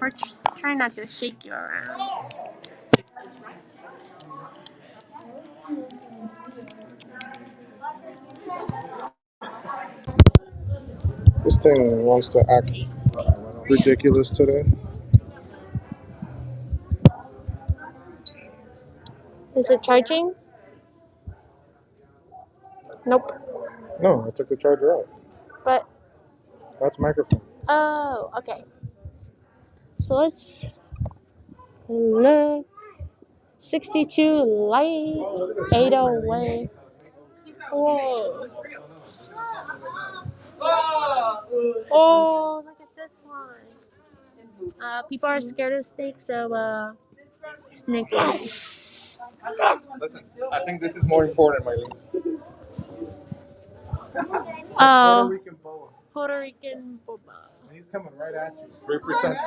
We're trying not to shake you around. This thing wants to act ridiculous today. Is it charging? Nope. No, I took the charger out. But, That's microphone. oh, okay. So let's look. 62 likes, 801. Whoa. Oh, look at this one. People are scared of snakes, so snake. Listen, I think this is more important, Mileen. Puerto Rican boa. Puerto Rican boba. He's coming right at you. Representing.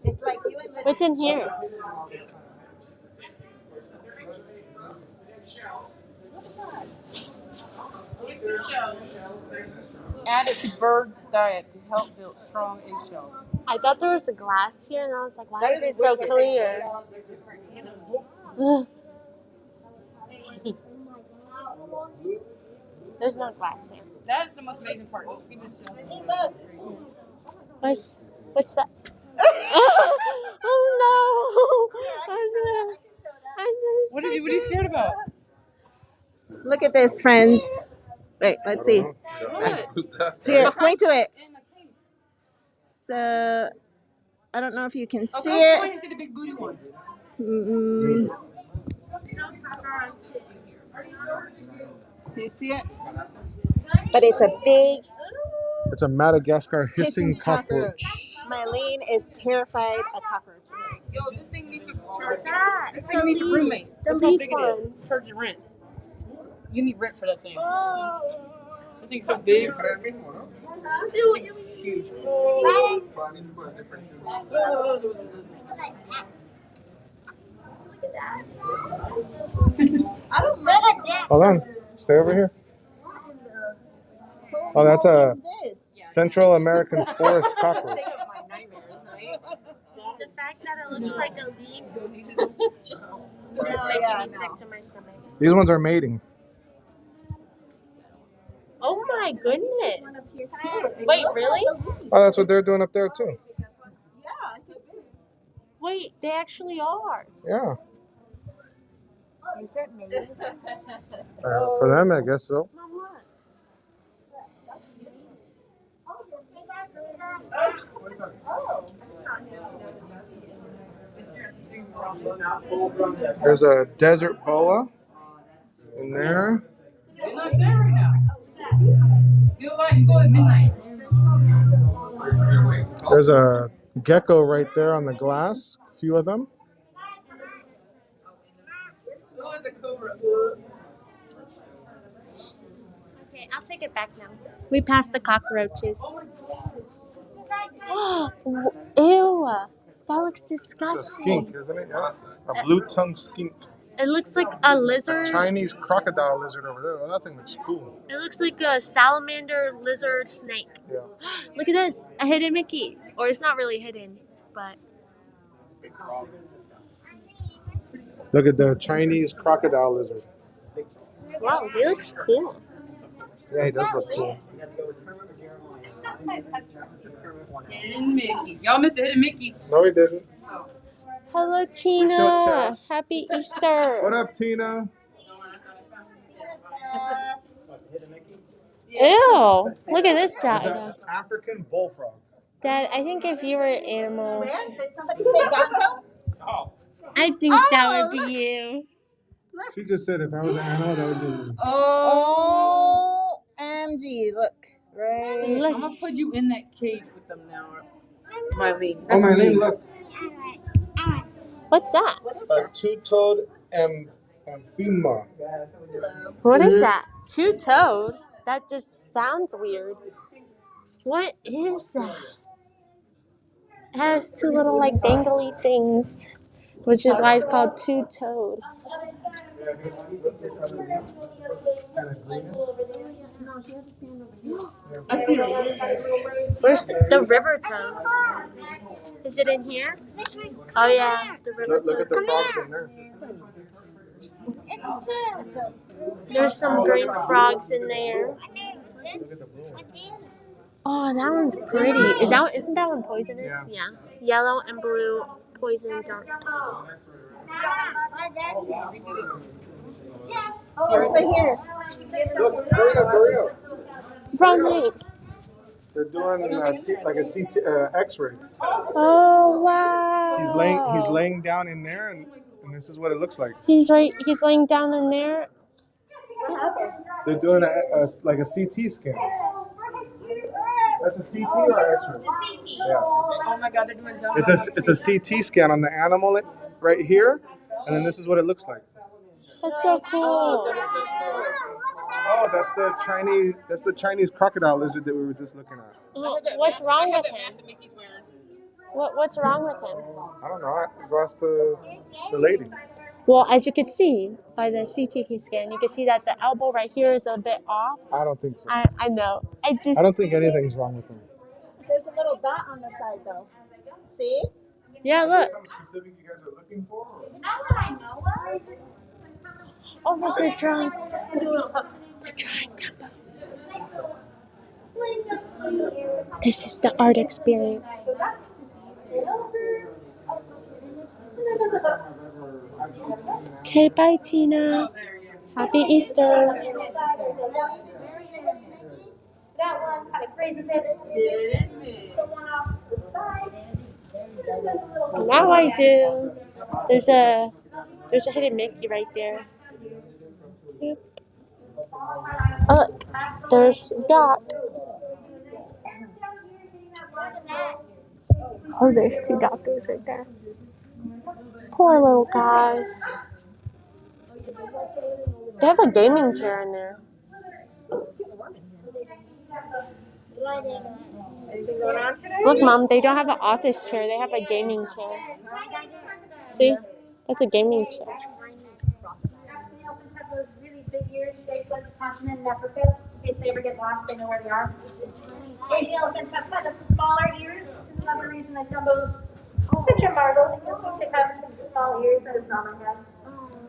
It's like you and What's in here? Added to bird's diet to help build strong eggshells. I thought there was a glass here, and I was like, why That is is it so wicked. clear? There's no glass there. That's the most amazing part. What's that? Oh no! What are you scared about? Look at this, friends. Wait, let's see. Here, point to it. So, I don't know if you can see Go it. and see the big booty one. Can you see it? But it's a big It's a Madagascar hissing cockroach. Mileen is terrified of cockroaches. Yo, this thing needs to charge. That, This thing needs a roommate. the Look how leaf big it ones. is. Charge your rent. You need rent for that thing. That thing's so big. That thing's huge. Hold on. Stay over here. Oh, that's a Central American forest cockroach. The fact that it looks like a leaf just making me sick to my stomach. These ones are mating. Oh my goodness! Wait, really? Oh, that's what they're doing up there too. Wait, they actually are. Yeah. Is there names? For them, I guess so. There's a desert boa in there. You're not there right now. You're like, you go at midnight. There's a gecko right there on the glass. A few of them. Oh, the cobra. Okay, I'll take it back now. We passed the cockroaches. Ew, that looks It's a disgusting. skink, isn't it? Yeah. A blue-tongued skink. It looks like a lizard. Chinese crocodile lizard over there. Well, that thing looks cool. It looks like a salamander lizard snake. Yeah. Look at this, a hidden Mickey. Or it's not really hidden, but Look at the Chinese crocodile lizard. wow, he looks cool. Yeah, he does look cool. Hidden Mickey. Y'all missed the hidden Mickey. No, he didn't. Hello, Tina. Happy Easter. What up, Tina? Ew, look at this It's dog. an African bullfrog. Dad, I think if you were an animal, Did somebody say Gonzo? I think that would be you. She just said if I was an animal, that would be me. Oh, MG, look. Right. Look. I'm gonna put you in that cage with them now, Mileen. Oh, Mileen, look. What's that? A two-toed amphima. What is that? Two-toed? That just sounds weird. What is that? It has two little like dangly things, which is why it's called two-toed. I see it. Where's the river toad? Is it in here? Oh yeah, the river Look at toad. the frogs in there. There's some green frogs in there. Look at the blue one. Oh, that one's pretty. Isn't that one poisonous? Yeah. Yellow and blue poison dart. Here's right here. Look, hurry up. Wrong way. They're doing like a CT, X-ray. Oh wow. He's laying down in there, and this is what it looks like. He's laying down in there. They're doing like a CT scan. That's a CT or X-ray? Yeah. Oh my God, they're doing dumb. It's a CT scan on the animal right here, and then this is what it looks like. That's so cool. Oh, that's the Chinese crocodile lizard that we were just looking at. What's wrong with him? What's wrong with him? I don't know. I go ask the lady. Well, as you can see by the CT scan, you can see that the elbow right here is a bit off. I don't think so. I know. I don't think anything's wrong with him. There's a little dot on the side, though. See? Yeah, look. Something specific you guys are looking for? Oh, look, they're drawing. They're drawing Dumbo. This is the art experience. Okay, bye, Tina. Happy Easter. That one kind of crazes it. The one off the side. Now I do. There's a hidden Mickey right there. Yep. Oh, look, there's Doc. Oh, there's two doctors right there. Poor little guy. They have a gaming chair in there. Anything going on today? Look, Mom, they don't have an office chair. They have a gaming chair. See? That's a gaming chair. Elephants have those really big ears shaped like the continent in Africa. In case they ever get lost, they know where they are. Asian elephants have kind of smaller ears. This is another reason that Dumbo's such a marvel, because he should have small ears that his mama has.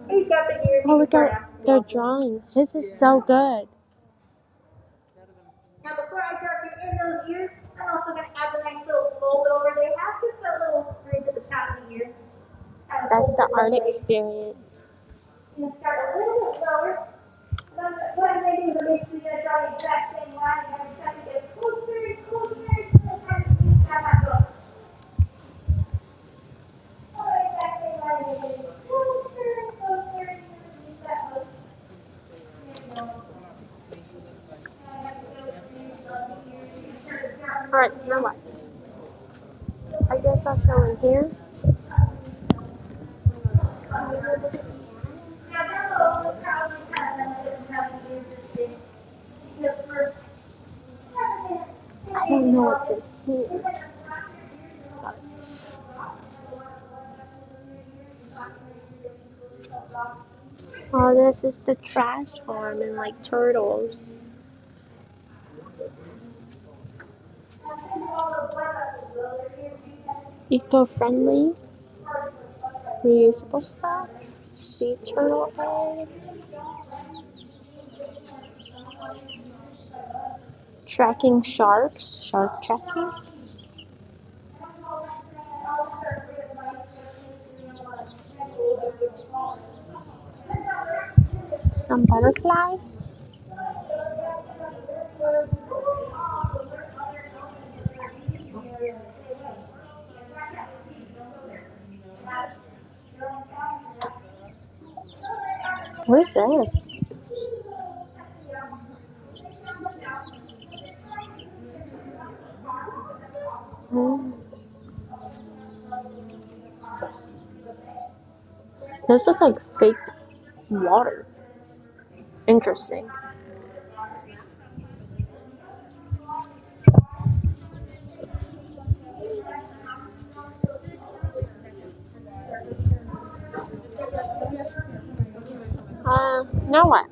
He's got big ears. Oh, look at their drawing. His is so good. Now, before I darken in those ears, I'm also going to add the nice little fold over they have, just that little bridge at the top of the ear. That's the art experience. You start a little bit lower. What I'm thinking is basically going to draw the exact same line, and every time it gets closer and closer until the time you have that book. Oh, the exact same line, and getting closer and closer until it meets that book. There you go. Alright, now what? I guess I'll show in here. I don't know what's in here. But oh, this is the trash farm and like turtles. Eco-friendly, reusable stuff, sea turtle eggs, tracking sharks, shark tracking, some butterflies. What is this? This looks like fake water. Interesting. Now what?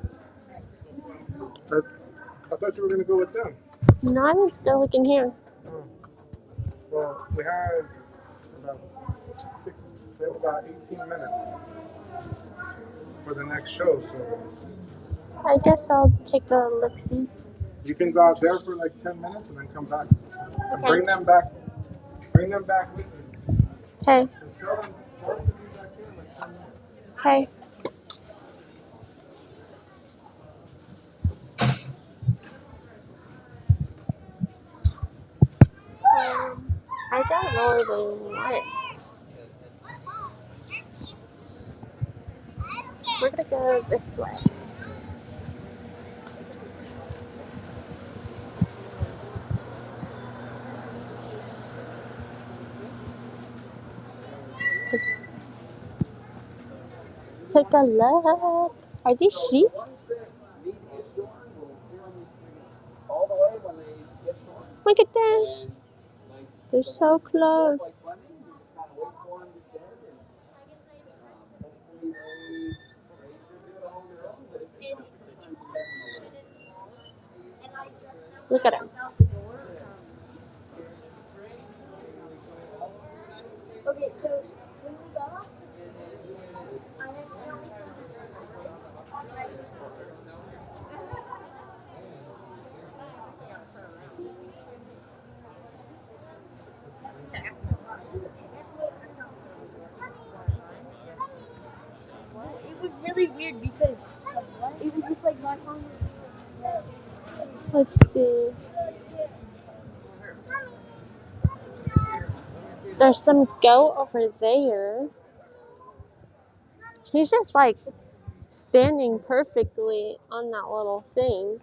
I thought you were going to go with them. No, I need to go look in here. Oh. Well, we have about 18 minutes for the next show, so I guess I'll take a look-see. you can go out there for like 10 minutes and then come back. And Okay. bring them back with you. Okay. And show them to be back here in like 10 minutes. Okay. I don't know where they went. We're gonna go this way. Let's take a look. Are these sheep? Look at this. They're so close. Look at them. Okay, so when we go up, I accidentally sent it was really weird because it was just like my phone. Let's see. There's some goat over there. He's just like standing perfectly on that little thing.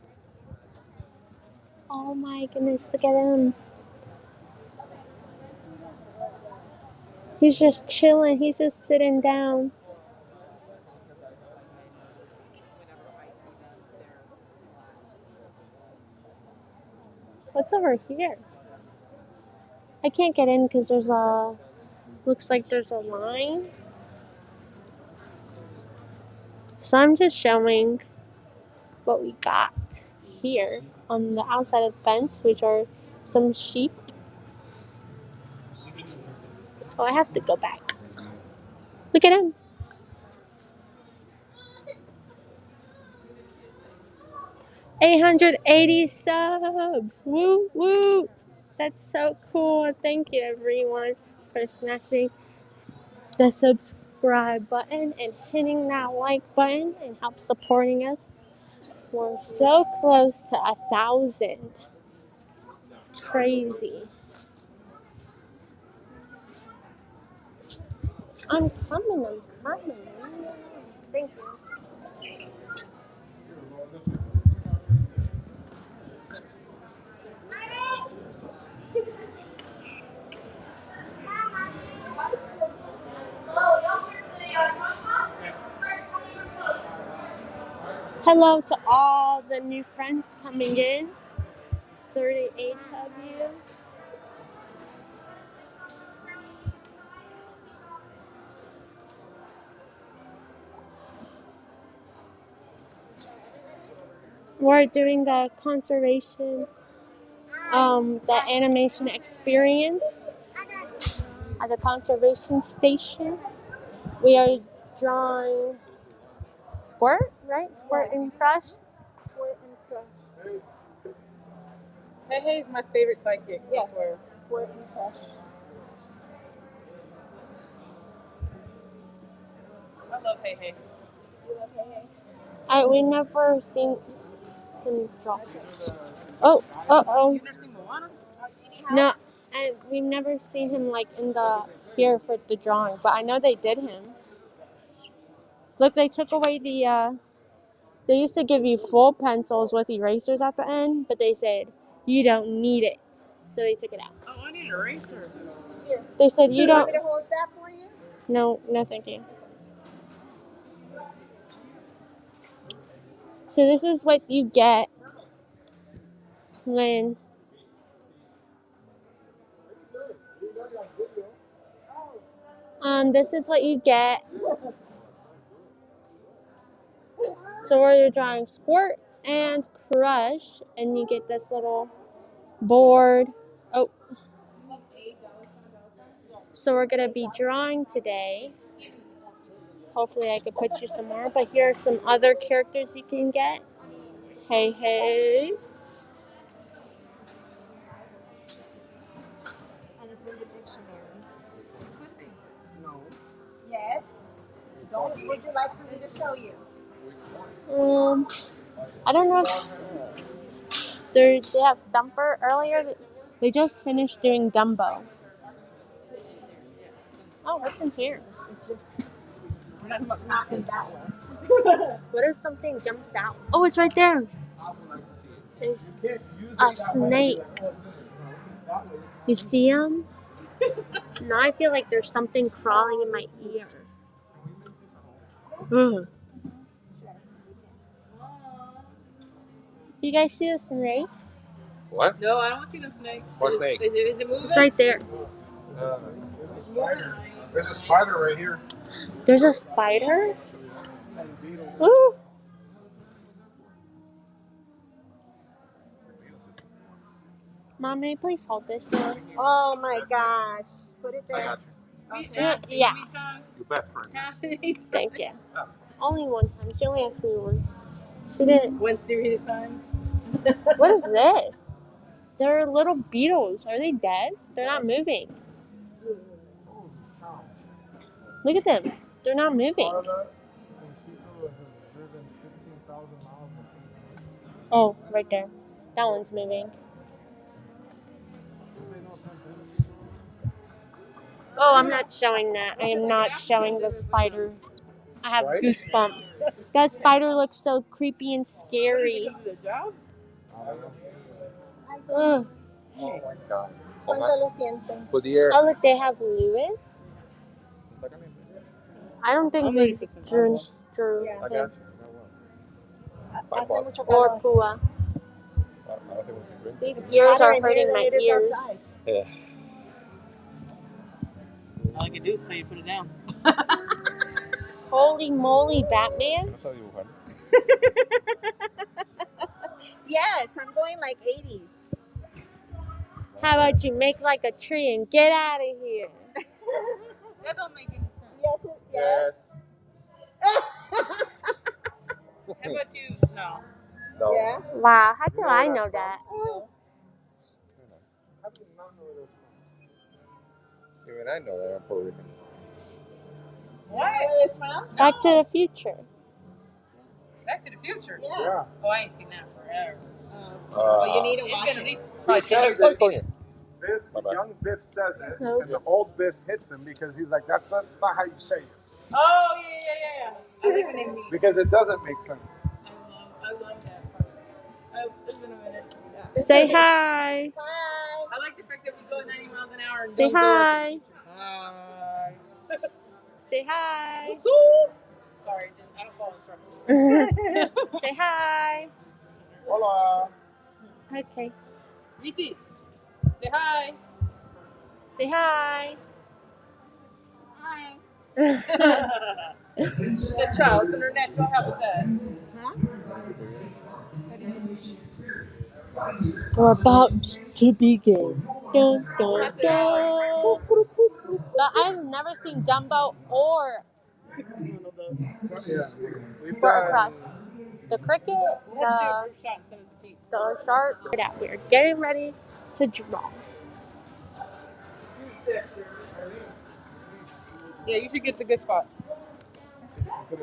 Oh my goodness, look at him. He's just chilling. He's just sitting down. What's over here? I can't get in because there's a... Looks like there's a line. So I'm just showing what we got here on the outside of the fence, which are some sheep. Oh, I have to go back. Look at him. $880 subs. Woo woo. That's so cool. Thank you everyone for smashing the subscribe button and hitting that like button and help supporting us. We're so close to 1,000. Crazy. I'm coming. Thank you. Hello to all the new friends coming in. 38 of you. We're doing the conservation, the animation experience at the conservation station. We are drawing Squirt, right? Squirt and Crush. Squirt and Crush. Hey, Hey's my favorite sidekick. Yes. I swear. Squirt and Crush. I love Hey Hey. You love Hey Hey? We've never seen him draw. Oh. You've never seen Moana? No, and we've never seen him like in the here for the drawing, but I know they did him. Look, they took away the. They used to give you full pencils with erasers at the end, but they said you don't need it, so they took it out. Oh, I need an eraser. Here. They said you You don't. want me to hold that for you? No, thank you. So this is what you get when this is what you get. So we're drawing Squirt and Crush, and you get this little board. Oh. So we're gonna be drawing today. Hopefully I could put you some more, but here are some other characters you can get. Hey Hey. And it's in the dictionary. No. Yes. Would you like for me to show you? I don't know if they have Dumper earlier. They just finished doing Dumbo. Oh, what's in here? It's just not in that way. What if something jumps out? Oh, it's right there. It's a snake. You see him? Now I feel like there's something crawling in my ear. Ugh. You guys see the snake? What? No, I don't see the snake. What snake? Is it moving? It's right there. There's a spider right here. There's a spider? Ooh. Mom, may I please hold this one? Oh my gosh. Put it I there. got you. Yeah. Your best friend. Thank you. Only one time. She only asked me once. She didn't. One series of time. What is this? They're little beetles. Are they dead? They're not moving. Look at them. They're not moving. Oh, right there. That one's moving. Oh, I'm not showing that. I am not showing the spider. I have goosebumps. That spider looks so creepy and scary. Ugh. Oh my god. ¿Cuánto lo sienten? Put the air. Oh, look, they have Lewis. I don't think we drew Yeah. I got him. you. Hace mucho Or calor. Pua. I don't think we can drink. These It's ears hotter are in here hurting than my it is ears. outside. Yeah. All I can do is tell you to put it down. Holy moly, Batman. Yes, I'm going like 80s. How about you make like a tree and get out of here? That don't make any sense. Yes, yes. How about you? No. No. Yeah. Wow, how do I know that? Even I know that I'm Puerto Rican. What? Where it's from? Back to the Future. Back to the Future? Yeah. Oh, I ain't seen that forever. Well, you need to It's watch been at it. least He probably 10 says years. it. Young Biff says it, Nope. and the old Biff hits him because he's like, that's not how you say it. Oh, yeah. I think it me. Because it doesn't make sense. I love that part. It's been a minute. Say hi. Bye. I like the fact that we go 90 miles an hour and Say don't go hi. Bye. Say hi. Sorry, I don't follow instructions. Say hi. Hola. Okay. Reese, say hi. Say hi. Hi. Good child. It's her natural habitat. We're about to begin. Dun, dun, dun. But I've never seen Dumbo or We've Sport Across. The cricket, the shark. We're getting ready to draw. Yeah, you should get the good spot.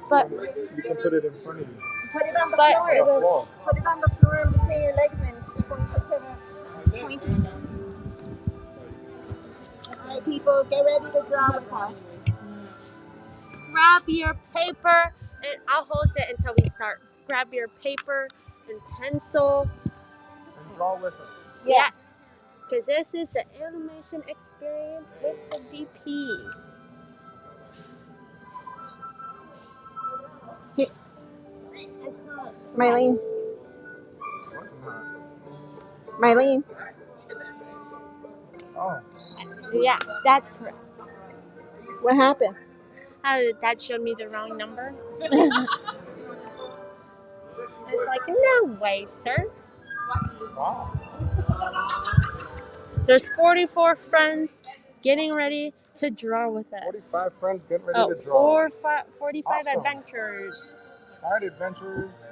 But you can put it in front of you. Put it on the But floor. it was- Put it on the floor in between your legs and point it to the All right, people, get ready to draw with us. grab your paper, and I'll hold it until we start. Grab your paper and pencil. And draw with us. Yes, because this is the animation experience with the VPs. It's not. Mileen. What's not? Mileen. Oh. Yeah, that's correct. What happened? Dad showed me the wrong number. It's like, no way, sir. Wow. There's 44 friends getting ready to draw with us. 45 friends getting ready to draw. 45 Awesome. adventurers. All right, adventurers.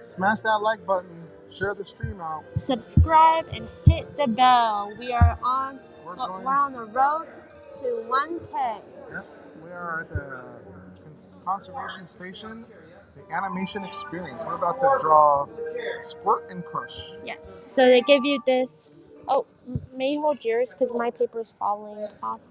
Smash that like button. Share the stream out. Subscribe and hit the bell. We're on the road to 1K. Yep. We are at the conservation station, the animation experience. We're about to draw Squirt and Crush. Yes. So they give you this. Oh, may you hold yours because my paper is falling off.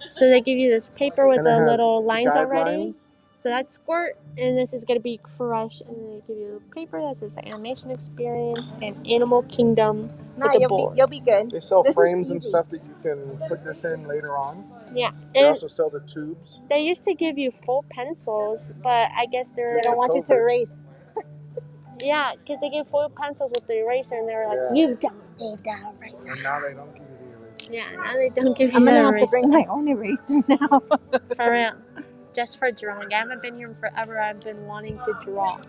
So they give you this paper with And it the has little lines already. guidelines. So that's Squirt, and this is going to be Crush. And then they give you a paper that says the animation experience and Animal Kingdom with the board. You'll be good. They sell frames and stuff that you can put this in later on. Yeah. They And also sell the tubes. they used to give you full pencils, but I guess They don't want you to erase. Yeah, because they give full pencils with the eraser, and they were like, Yeah. you don't need the eraser. And now they don't give you the eraser. Yeah, now they don't give you I'm the going to eraser. have to bring my own eraser now. For real. Just for drawing. I haven't been here in forever. I've been wanting to draw.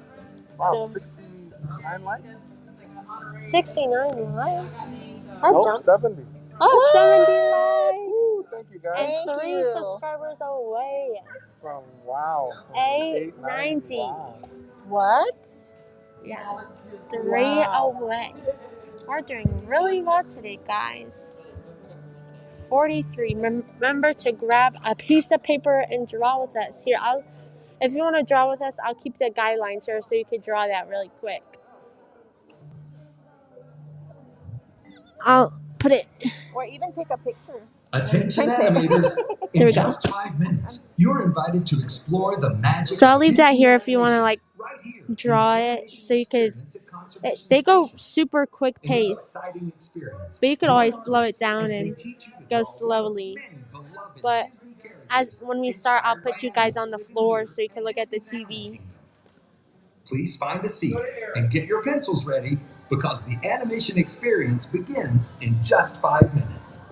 Wow, So, 69 likes? 69 likes? Nope, 70. Oh, 70 likes. Ooh, thank you guys. And 3 subscribers away. From 890. Wow. What? Yeah. 3 away. We're doing really well today, guys. 43. Remember to grab a piece of paper and draw with us. Here, if you want to draw with us, I'll keep the guidelines here so you can draw that really quick. I'll put it. Or even take a picture. Attention animators, in just 5 minutes, you're invited to explore the magic. So I'll leave that here if you want to like draw it so you could. They go super quick pace, but you could always slow it down and go slowly. But when we start, I'll put you guys on the floor so you can look at the TV. Please find a seat and get your pencils ready because the animation experience begins in just 5 minutes.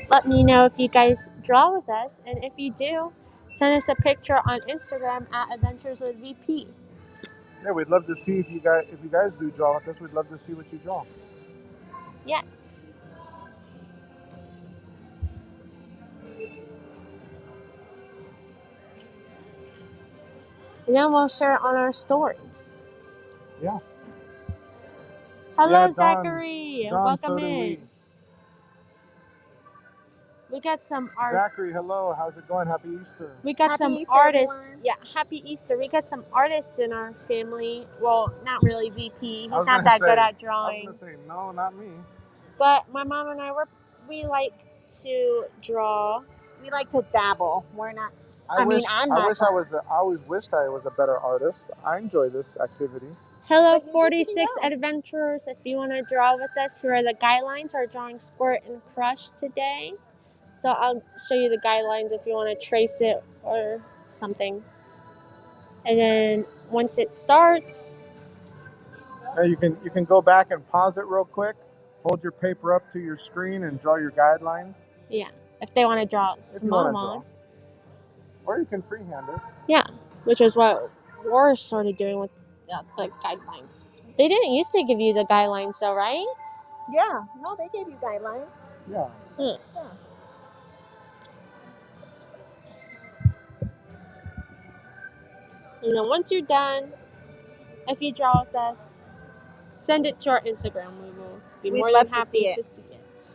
Let me know if you guys draw with us, and if you do, send us a picture on Instagram at adventureswithvp. Yeah, we'd love to see if you guys do draw with us. We'd love to see what you draw. Yes. And then we'll share it on our story. Yeah. Hello, Yeah, Don, Zachary. Don, Welcome so in. We got some art. Zachary, hello. How's it going? Happy Easter. We got Happy some Easter, artists. everyone. Yeah, happy Easter. We got some artists in our family. Well, not really VP. I He's was not gonna that say- good at I was drawing. gonna say no, not me. But my mom and I we like to draw. We like to dabble. We're not. I always wished I was a better artist. I enjoy this activity. Hello, But you did 46 pretty adventurers. If you want to draw with us, here are the guidelines for drawing Squirt and Crush today. So I'll show you the guidelines if you want to trace it or something. And then once it starts, Now you can go back and pause it real quick. Hold your paper up to your screen and draw your guidelines. yeah, if they want to draw If you want to small, draw, or you can freehand it. yeah, which is what we're sort of doing with the guidelines. They didn't used to give you the guidelines, though, right? Yeah. No, they gave you guidelines. Yeah. Yeah. And then once you're done, if you draw with us, send it to our Instagram. We will be We'd more love than to happy see it. to see it.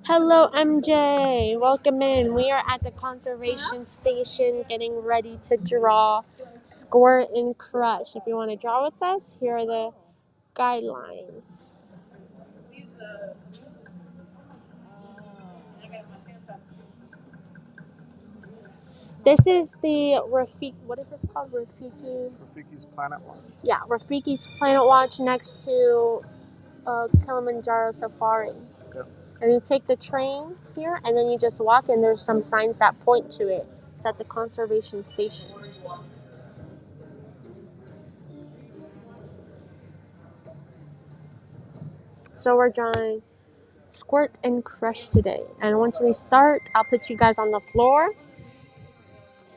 Hello, MJ. Welcome in. We are at the conservation station getting ready to draw Squirt and Crush. If you want to draw with us, here are the guidelines. This is the Rafiki. What is this called? Rafiki. Rafiki's Planet Watch. Yeah, Rafiki's Planet Watch next to Kilimanjaro Safari. Yep. And you take the train here, and then you just walk, and there's some signs that point to it. It's at the conservation station. So we're drawing Squirt and Crush today. And once we start, I'll put you guys on the floor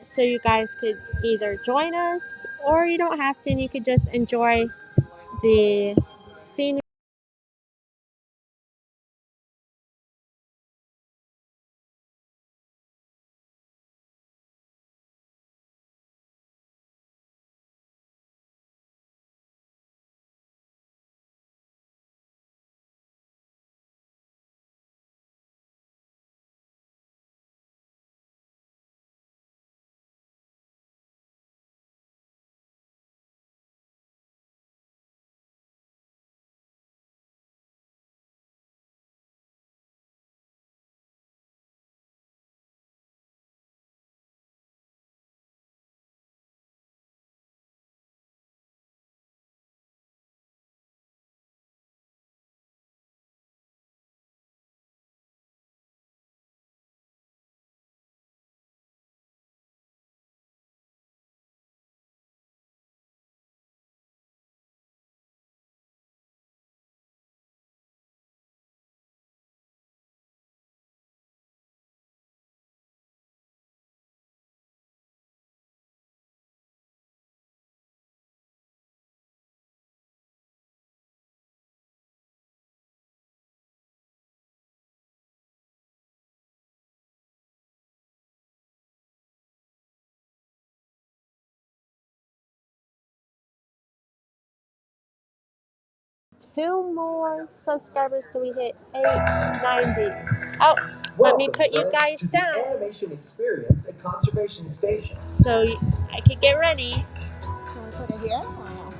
so you guys could either join us or you don't have to, and you could just enjoy the scenery. Two more subscribers till we hit 890. Oh, let me put you guys to down the animation experience at Conservation Station. so I could get ready. Can we put it here? Or no?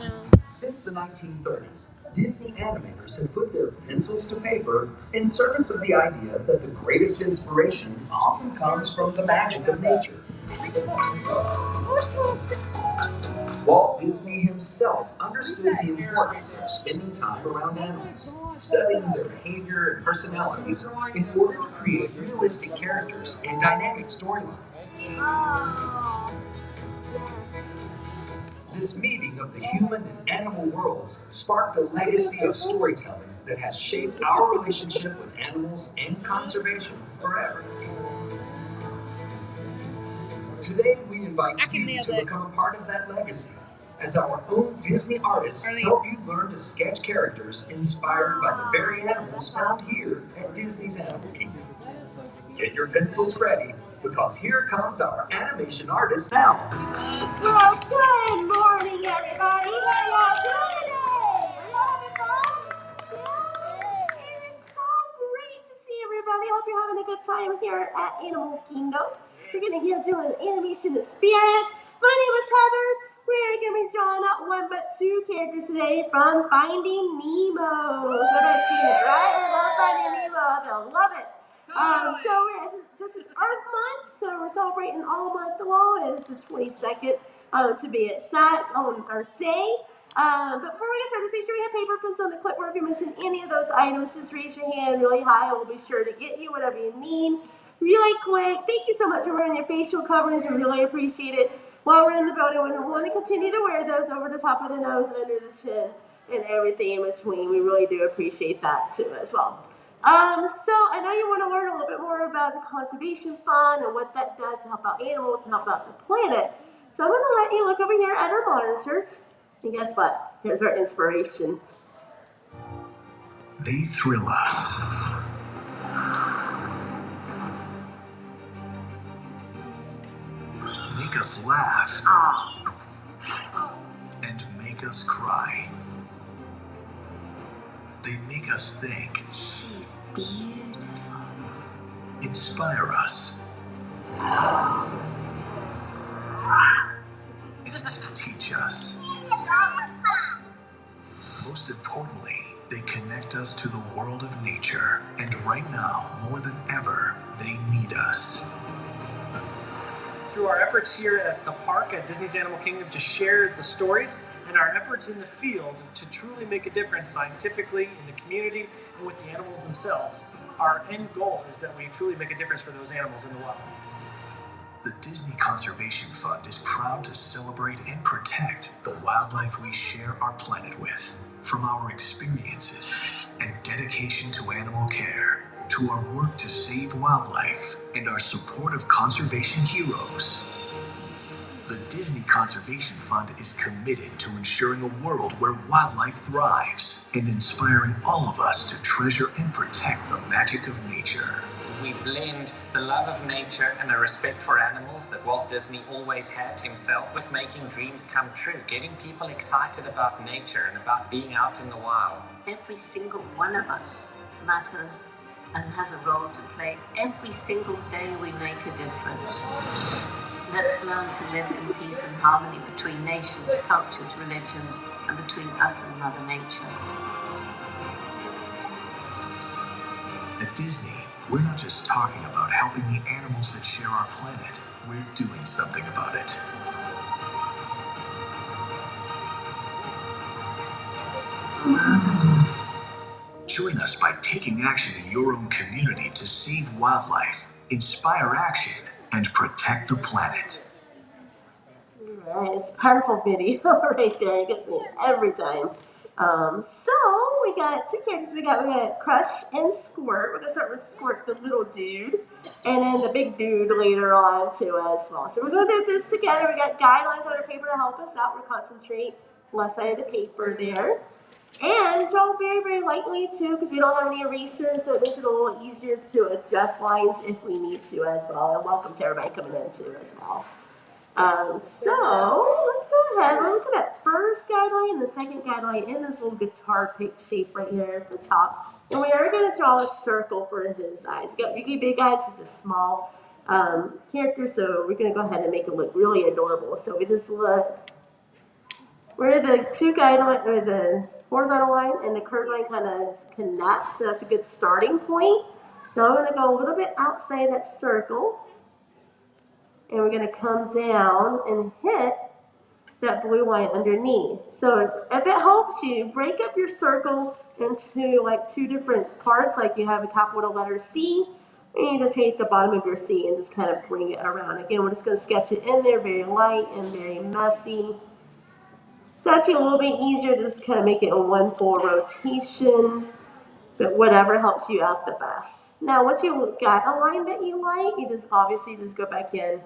No. Since the 1930s, Disney animators have put their pencils to paper in service of the idea that the greatest inspiration often comes from the magic of nature. Walt Disney himself understood the importance of spending time around animals, studying their behavior and personalities in order to create realistic characters and dynamic storylines. This meeting of the human and animal worlds sparked a legacy of storytelling that has shaped our relationship with animals and conservation forever. Today, we invite you to become a part of that legacy as our own Disney artists help you learn to sketch characters inspired by the very animals found here at Disney's Animal Kingdom. Get your pencils ready, because here comes our animation artist now. Well, good morning, everybody. How y'all doing today? Are y'all having fun? Yeah. It is so great to see everybody. Hope you're having a good time here at Animal Kingdom. We're going to be doing an animation experience. My name is Heather. We're going to be drawing out one but two characters today from Finding Nemo. Everybody's seen it, right? I love Finding Nemo. I love it. This is Earth Month, so we're celebrating all month long. It's the 22nd to be exact on Earth Day. But before we get started, just make sure you have paper, pencil, and a clipboard. If you're missing any of those items, just raise your hand really high, and we'll be sure to get you whatever you need. Really quick, thank you so much for wearing your facial coverings. We really appreciate it. While we're in the building, we want to continue to wear those over the top of the nose, under the chin, and everything in between. We really do appreciate that too as well. So I know you want to learn a little bit more about the conservation fund and what that does to help out animals and help out the planet. So I'm going to let you look over here at our monitors. And guess what? Here's our inspiration. They thrill us. Make us laugh. And make us cry. They make us think. She's beautiful. Inspire us. And teach us. Most importantly, they connect us to the world of nature. And right now, more than ever, they need us. Through our efforts here at the park at Disney's Animal Kingdom to share the stories and our efforts in the field to truly make a difference scientifically in the community and with the animals themselves, our end goal is that we truly make a difference for those animals in the wild. The Disney Conservation Fund is proud to celebrate and protect the wildlife we share our planet with. From our experiences and dedication to animal care, to our work to save wildlife and our support of conservation heroes, the Disney Conservation Fund is committed to ensuring a world where wildlife thrives and inspiring all of us to treasure and protect the magic of nature. We blend the love of nature and a respect for animals that Walt Disney always had himself with making dreams come true, getting people excited about nature and about being out in the wild. Every single one of us matters and has a role to play. Every single day we make a difference. Let's learn to live in peace and harmony between nations, cultures, religions, and between us and Mother Nature. At Disney, we're not just talking about helping the animals that share our planet. We're doing something about it. Join us by taking action in your own community to save wildlife, inspire action, and protect the planet. All right, it's a powerful video right there. It gets me every time. So we got two characters. We got Crush and Squirt. We're gonna start with Squirt, the little dude, and then the big dude later on too as well. So we're gonna do this together. We got guidelines on our paper to help us out. We're concentrate left side of the paper there, and draw very, very lightly too, because we don't have any erasers, so it makes it a little easier to adjust lines if we need to as well. And welcome to everybody coming in too as well. So let's go ahead. We're looking at first guideline and the second guideline in this little guitar shape right here at the top. And we are going to draw a circle for his eyes. You got really big eyes with a small character, so we're going to go ahead and make it look really adorable. So we just look where the two guideline, or the horizontal line and the curved line kind of connect. So that's a good starting point. Now I'm going to go a little bit outside that circle. And we're going to come down and hit that blue line underneath. So if it helps you, break up your circle into like two different parts, like you have a capital letter C, and you just take the bottom of your C and just kind of bring it around. Again, we're just going to sketch it in there, very light and very messy. It's actually a little bit easier to just kind of make it in one full rotation, but whatever helps you out the best. Now, once you got a line that you like, you just obviously just go back in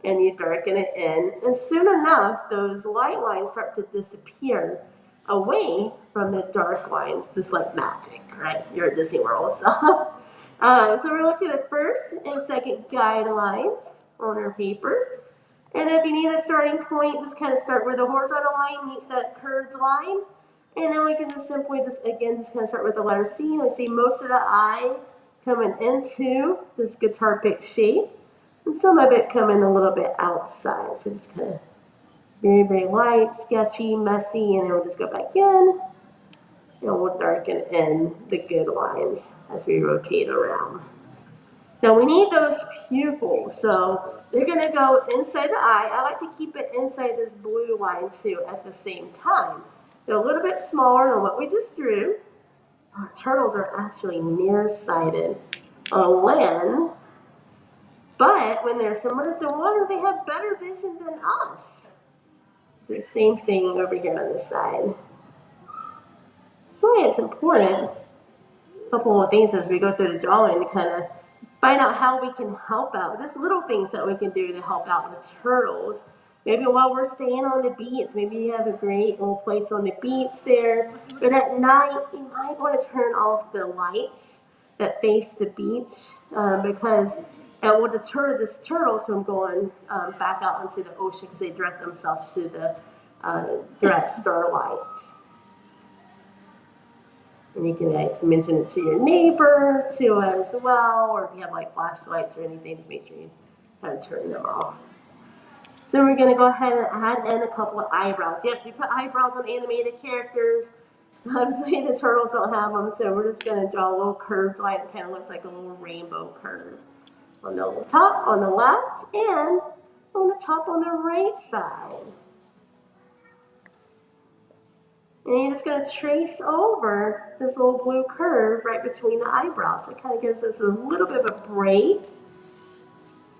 and you darken it in. And soon enough, those light lines start to disappear away from the dark lines, just like magic, right? You're at Disney World, so. So we're looking at first and second guidelines on our paper. And if you need a starting point, just kind of start where the horizontal line meets that curved line. And then we can just simply kind of start with the letter C. And we see most of the I coming into this guitar pick shape. And some of it coming a little bit outside. So it's kind of very, very light, sketchy, messy. And then we'll just go back in. And we'll darken in the good lines as we rotate around. Now we need those pupils, so they're going to go inside the eye. I like to keep it inside this blue line too at the same time. They're a little bit smaller than what we just drew. Our turtles are actually nearsighted on land, but when they're submerged in water, they have better vision than us. The same thing over here on this side. That's why it's important. A couple of things as we go through the drawing to kind of find out how we can help out. There's little things that we can do to help out the turtles. Maybe while we're staying on the beach, maybe you have a great little place on the beach there. But at night, you might want to turn off the lights that face the beach because it will deter the turtles from going back out into the ocean because they direct themselves to the direct starlight. And you can mention it to your neighbors too as well, or if you have like flashlights or anything, just make sure you kind of turn them off. So we're going to go ahead and add in a couple of eyebrows. Yes, we put eyebrows on animated characters. Obviously the turtles don't have them, so we're just going to draw a little curved line that kind of looks like a little rainbow curve on the top, on the left, and on the top on the right side. And you're just going to trace over this little blue curve right between the eyebrows. So it kind of gives us a little bit of a break.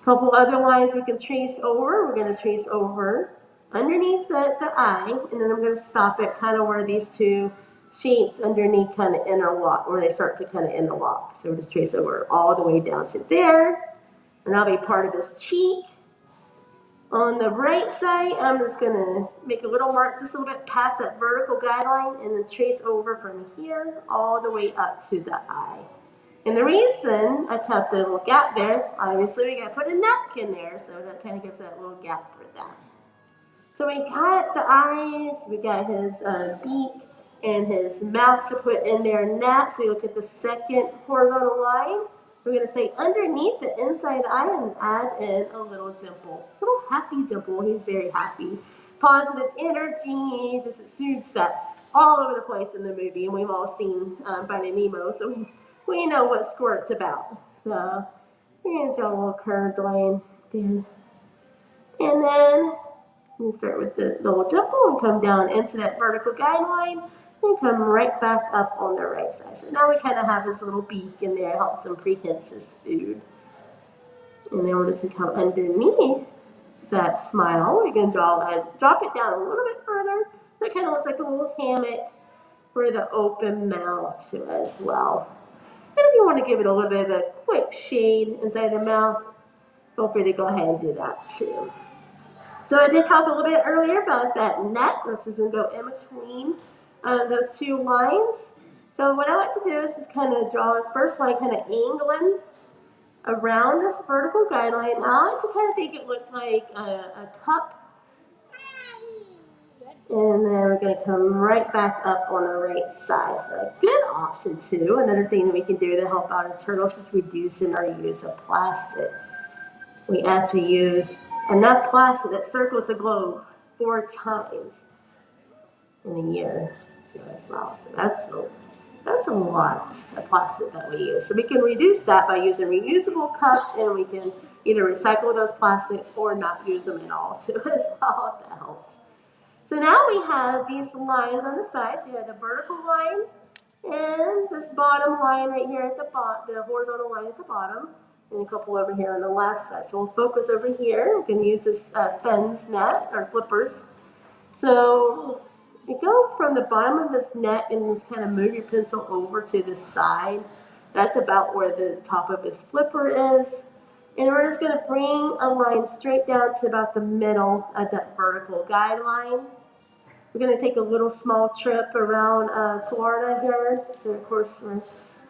A couple other lines we can trace over. We're going to trace over underneath the eye, and then I'm going to stop it kind of where these two shapes underneath kind of interlock, where they start to kind of interlock. So we'll just trace over all the way down to there, and that'll be part of this cheek. On the right side, I'm just going to make a little mark just a little bit past that vertical guideline and then trace over from here all the way up to the eye. And the reason I kept the little gap there, obviously we got to put a neck in there, so that kind of gives that little gap for that. So we got the eyes, we got his beak and his mouth to put in there next. So we look at the second horizontal line. We're going to say underneath the inside of the eye and add in a little dimple. A little happy dimple. He's very happy. Positive energy, just exudes that all over the place in the movie. And we've all seen Finding Nemo, so we know what Squirt's about. So we're going to draw a little curved line there. And then we start with the little dimple and come down into that vertical guideline. And come right back up on the right side. So now we kind of have this little beak in there, helps him prehence his food. And then we're just going to come underneath that smile. We're going to drop it down a little bit further. So it kind of looks like a little hammock for the open mouth too as well. And if you want to give it a little bit of a quick shade inside the mouth, feel free to go ahead and do that too. So I did talk a little bit earlier about that neck. This is going to go in between those two lines. So what I like to do is just kind of draw a first line kind of angling around this vertical guideline. Now I like to kind of think it looks like a cup. And then we're going to come right back up on the right side. So a good option too. Another thing that we can do to help out our turtles is reducing our use of plastic. We actually use enough plastic that circles the globe 4 times in a year as well. So that's a lot of plastic that we use. So we can reduce that by using reusable cups, and we can either recycle those plastics or not use them at all too as well, if that helps. So now we have these lines on the side. So you have the vertical line and this bottom line right here at the bottom, the horizontal line at the bottom, and a couple over here on the left side. So we'll focus over here. We can use this fins net or flippers. So you go from the bottom of this net and just kind of move your pencil over to the side. That's about where the top of this flipper is. And we're just going to bring a line straight down to about the middle of that vertical guideline. We're going to take a little small trip around Florida here. So, of course, we're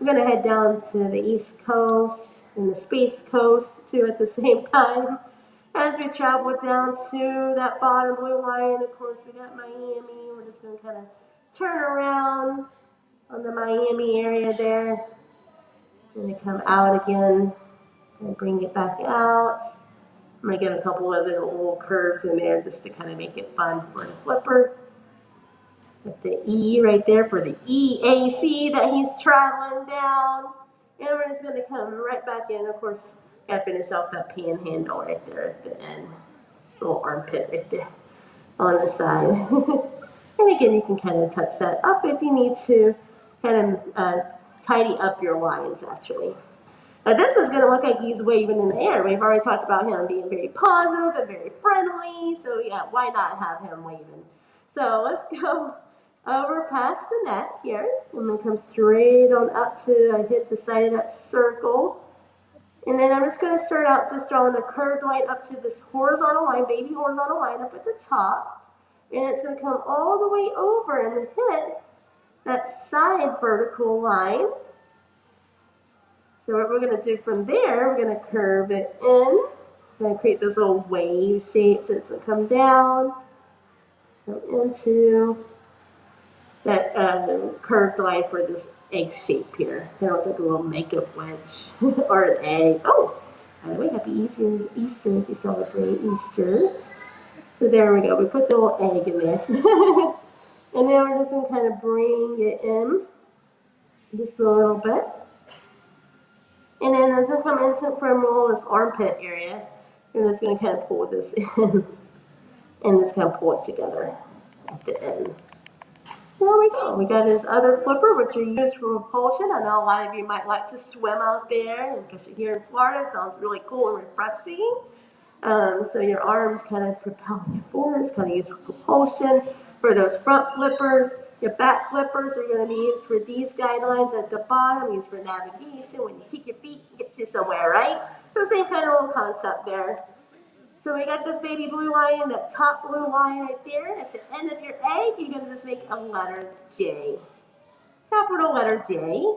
going to head down to the East Coast and the Space Coast, too, at the same time. As we travel down to that bottom blue line, of course, we got Miami. We're just going to kind of turn around on the Miami area there. Going to come out again and bring it back out. I'm going to get a couple of little curves in there just to kind of make it fun for the flipper. With the E right there for the EAC that he's traveling down. And we're just going to come right back in. Of course, got to finish off that panhandle right there at the end. This little armpit right there on the side. And again, you can kind of touch that up if you need to. Kind of tidy up your lines, actually. Now this one's going to look like he's waving in the air. We've already talked about him being very positive and very friendly. So yeah, why not have him waving? So let's go over past the neck here. And then come straight on up to, I hit the side of that circle. And then I'm just going to start out just drawing a curved line up to this horizontal line, baby horizontal line up at the top. And it's going to come all the way over and hit that side vertical line. So what we're going to do from there, we're going to curve it in. We're going to create this little wave shape so it's going to come down, go into that curved line for this egg shape here. Kind of looks like a little makeup wedge or an egg. Oh, by the way, happy Easter if you celebrate Easter. So there we go. We put the little egg in there. And then we're just going to kind of bring it in just a little bit. And then it's going to come into from this armpit area. And it's going to kind of pull this in. And it's going to pull it together at the end. There we go. We got his other flipper, which we use for propulsion. I know a lot of you might like to swim out there, especially here in Florida. It sounds really cool and refreshing. So your arms kind of propelling you forward. It's kind of used for propulsion. For those front flippers, your back flippers are going to be used for these guidelines at the bottom, used for navigation. When you kick your feet, it gets you somewhere, right? So same kind of little concept there. So we got this baby blue line, that top blue line right there. At the end of your egg, you're going to just make a letter J. Capital letter J.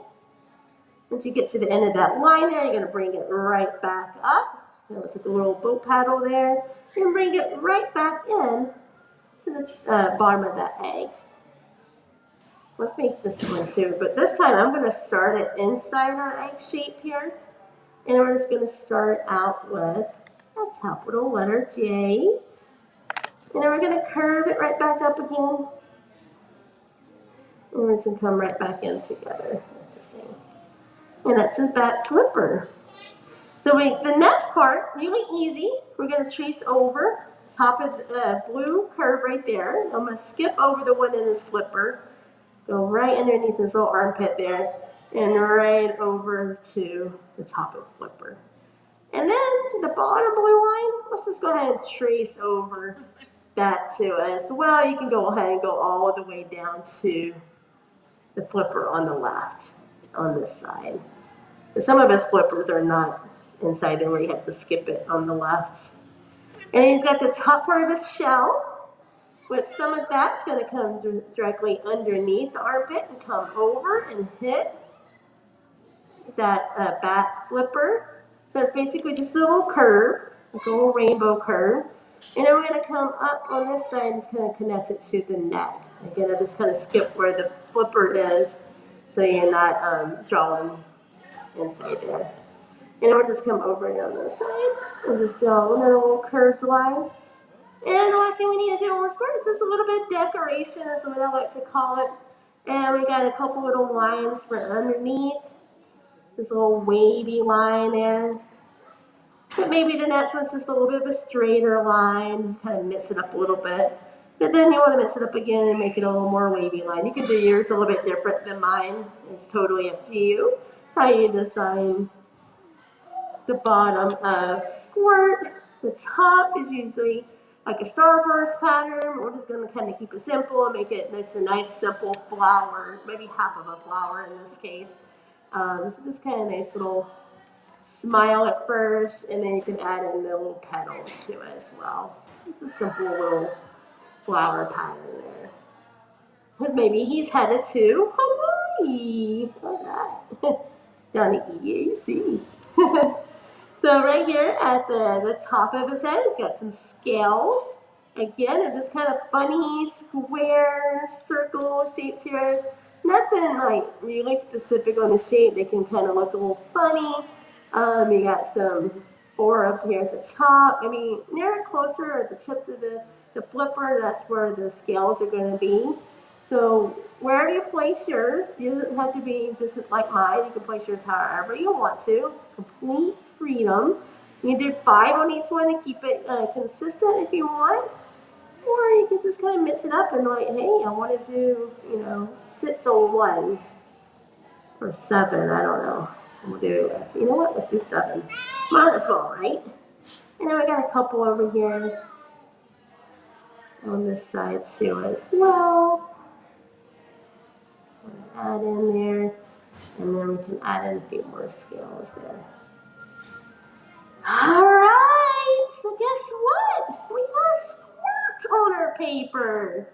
Once you get to the end of that line there, you're going to bring it right back up. It looks like a little boat paddle there. And bring it right back in to the bottom of that egg. Let's make this one too. But this time, I'm going to start it inside our egg shape here. And we're just going to start out with a capital letter J. And then we're going to curve it right back up again. And we're just going to come right back in together. And that's his back flipper. So the next part, really easy. We're going to trace over top of the blue curve right there. I'm going to skip over the one in this flipper. Go right underneath this little armpit there. And right over to the top of the flipper. And then the bottom blue line, let's just go ahead and trace over that too as well. You can go ahead and go all the way down to the flipper on the left on this side. But some of his flippers are not inside there where you have to skip it on the left. And he's got the top part of his shell, which some of that's going to come directly underneath the armpit and come over and hit that back flipper. So it's basically just a little curve, like a little rainbow curve. And then we're going to come up on this side and just kind of connect it to the neck. Again, I just kind of skip where the flipper is so you're not drawing inside there. And then we'll just come over here on this side and just draw another little curved line. And the last thing we need to do on the square is just a little bit of decoration, that's what I like to call it. And we got a couple little lines for underneath. This little wavy line there. But maybe the next one's just a little bit of a straighter line, kind of mix it up a little bit. But then you want to mix it up again and make it a little more wavy line. You can do yours a little bit different than mine. It's totally up to you how you design the bottom of squirt. The top is usually like a starburst pattern. We're just going to kind of keep it simple and make it a nice simple flower, maybe half of a flower in this case. So just kind of nice little smile at first, and then you can add in the little petals to it as well. It's a simple little flower pattern there. Because maybe he's headed to Hawaii. Look at that. Down to EAC. So right here at the top of his head, he's got some scales. Again, they're just kind of funny, square, circle shapes here. Nothing like really specific on the shape. They can kind of look a little funny. You got some ore up here at the top. I mean, near closer at the tips of the flipper, that's where the scales are going to be. So wherever you place yours, you don't have to be just like mine. You can place yours however you want to. Complete freedom. You can do 5 on each one to keep it consistent if you want. Or you can just kind of mix it up and like, hey, I want to do, 6 on one. Or 7, I don't know. We'll do, you know what, let's do 7. Might as well, right? And then we got a couple over here on this side too as well. Add in there, and then we can add in a few more scales there. All right, so guess what? We have squirts on our paper.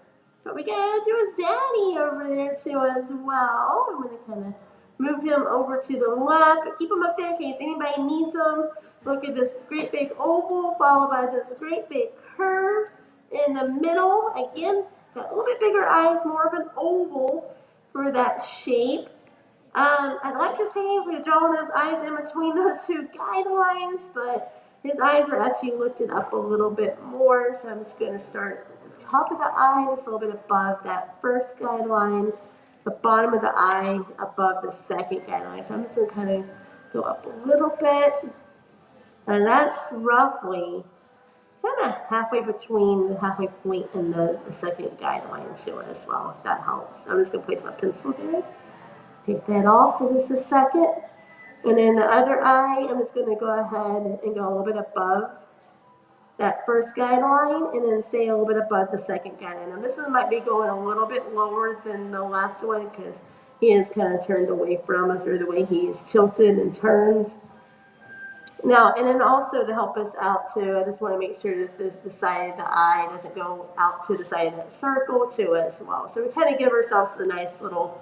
But we gotta do his daddy over there too as well. I'm gonna kind of move him over to the left, but keep him up there in case anybody needs him. Look at this great big oval followed by this great big curve in the middle. Again, got a little bit bigger eyes, more of an oval for that shape. I'd like to say we're drawing those eyes in between those 2 guidelines, but his eyes are actually lifted up a little bit more, so I'm just going to start at the top of the eye, just a little bit above that first guideline, the bottom of the eye above the second guideline. So I'm just going to kind of go up a little bit, and that's roughly kind of halfway between the halfway point and the second guideline to it as well, if that helps. I'm just going to place my pencil here. Take that off for just a second. And then the other eye, I'm just going to go ahead and go a little bit above that first guideline and then stay a little bit above the second guideline. And this one might be going a little bit lower than the last one because he is kind of turned away from us, or the way he is tilted and turned. Now, and then also to help us out too, I just want to make sure that the side of the eye doesn't go out to the side of that circle too as well. So we kind of give ourselves a nice little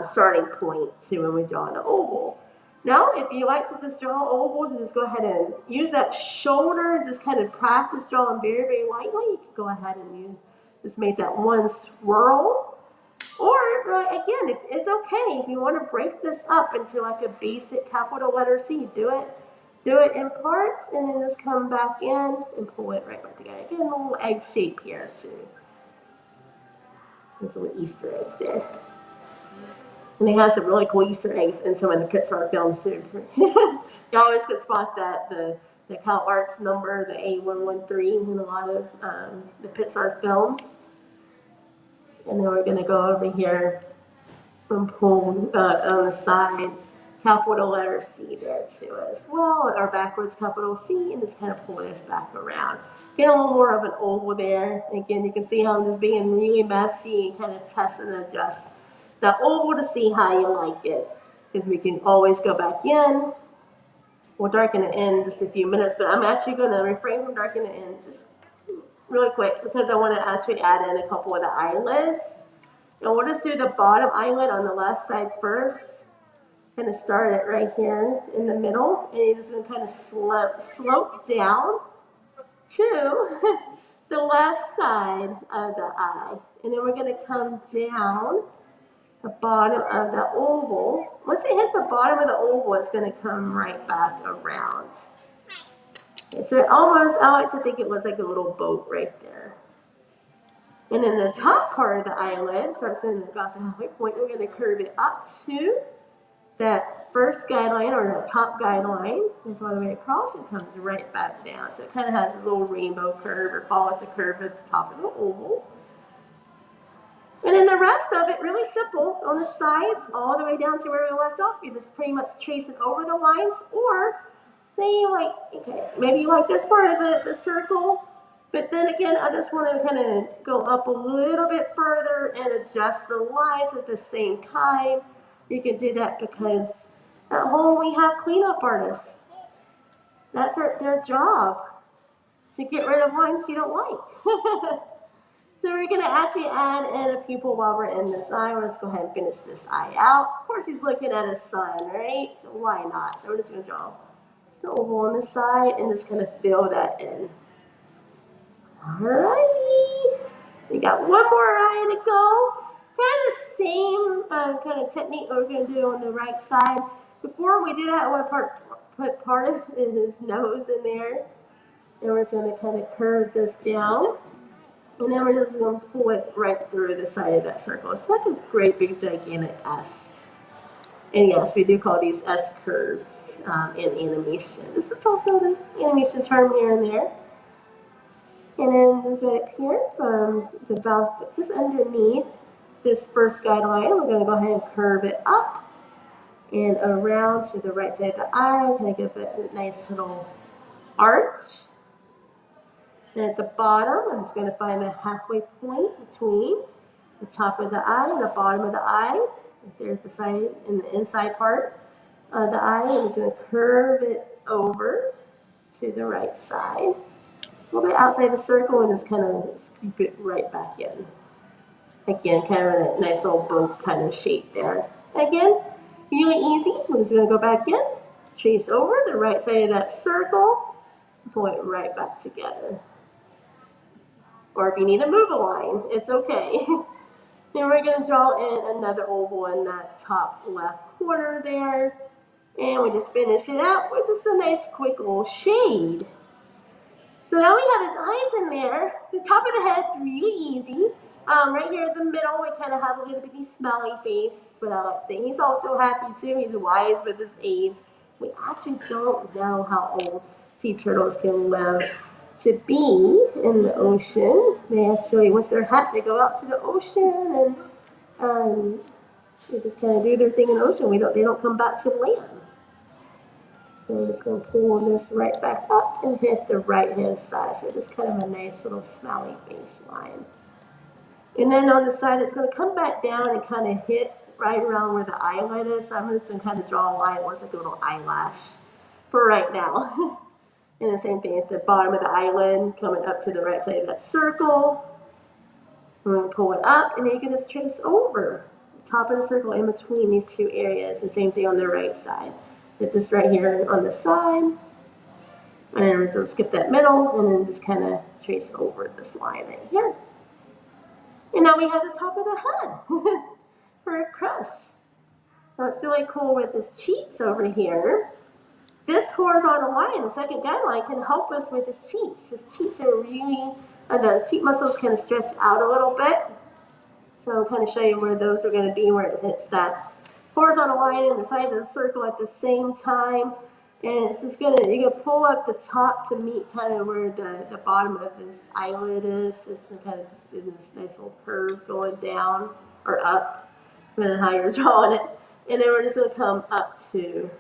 starting point too when we draw the oval. Now, if you like to just draw ovals, just go ahead and use that shoulder, just kind of practice drawing very, very lightly. You can go ahead and you just make that one swirl. Or, again, it's okay. If you want to break this up into like a basic capital letter C, do it. Do it in parts, and then just come back in and pull it right back together. Get a little egg shape here, too. There's little Easter eggs there. And they have some really cool Easter eggs in some of the Pixar films, too. You always could spot that, the Cal Arts number, the A113, in a lot of the Pixar films. And then we're going to go over here and pull on the side. Capital letter C there too as well, or backwards capital C, and just kind of pull this back around. Get a little more of an oval there. Again, you can see how I'm just being really messy and kind of test and adjust the oval to see how you like it. Because we can always go back in. We'll darken it in just a few minutes, but I'm actually going to refrain from darkening it in just really quick because I want to actually add in a couple of the eyelids. And we'll just do the bottom eyelid on the left side first. Kind of start it right here in the middle, and you're just going to kind of slope down to the left side of the eye. And then we're going to come down the bottom of the oval. Once it hits the bottom of the oval, it's going to come right back around. Okay, so almost, I like to think it was like a little boat right there. And then the top part of the eyelid starts in about the halfway point. We're going to curve it up to that first guideline, or that top guideline, goes all the way across and comes right back down. So it kind of has this little rainbow curve, or follows the curve at the top of the oval. And then the rest of it, really simple. On the sides, all the way down to where we left off, you just pretty much trace it over the lines. Or say you like, okay, maybe you like this part of the circle, but then again, I just want to kind of go up a little bit further and adjust the lines at the same time. You can do that because at home we have cleanup artists. That's their job, to get rid of lines you don't like. So we're going to actually add in a pupil while we're in this eye. Let's go ahead and finish this eye out. Of course, he's looking at his son, right? So why not? So we're just going to draw the oval on the side and just kind of fill that in. Alrighty. We got one more eye to go. Kind of the same kind of technique that we're going to do on the right side. Before we do that, I want to put part of his nose in there. And we're just going to kind of curve this down. And then we're just going to pull it right through the side of that circle. It's like a great big gigantic S. And yes, we do call these S curves in animation. This is also the animation term here and there. And then just right up here, about just underneath this first guideline, we're going to go ahead and curve it up and around to the right side of the eye. Kind of give it a nice little arch. And at the bottom, I'm just going to find the halfway point between the top of the eye and the bottom of the eye. Right there at the side, in the inside part of the eye. I'm just going to curve it over to the right side. A little bit outside the circle and just kind of scoop it right back in. Again, kind of a nice little bow kind of shape there. Again, really easy. We're just going to go back in, trace over the right side of that circle, pull it right back together. Or if you need to move a line, it's okay. Then we're going to draw in another oval in that top left corner there. And we just finish it out with just a nice quick little shade. So now we have his eyes in there. The top of the head's really easy. Right here in the middle, we kind of have a little bitty smiley face without thing. He's also happy too. He's wise with his age. We actually don't know how old sea turtles can live to be in the ocean. They actually, once they're hatched, they go out to the ocean and they just kind of do their thing in the ocean. They don't come back to land. So I'm just going to pull this right back up and hit the right hand side. So just kind of a nice little smiley face line. And then on the side, it's going to come back down and kind of hit right around where the eyelid is. So I'm just going to kind of draw a line. It looks like a little eyelash for right now. And the same thing at the bottom of the eyelid, coming up to the right side of that circle. We're going to pull it up, and then you can just trace over the top of the circle in between these two areas. And same thing on the right side. Hit this right here on the side. And then we're going to skip that middle, and then just kind of trace over this line right here. And now we have the top of the head for a crush. Now what's really cool with his cheeks over here, this horizontal line, the second guideline, can help us with his cheeks. His cheeks are really, the cheek muscles kind of stretch out a little bit. So I'll kind of show you where those are going to be, where it hits that horizontal line in the side of the circle at the same time. And it's just going to, you can pull up the top to meet kind of where the bottom of his eyelid is. It's kind of just doing this nice little curve going down or up, depending on how you're drawing it. And then we're just going to come up to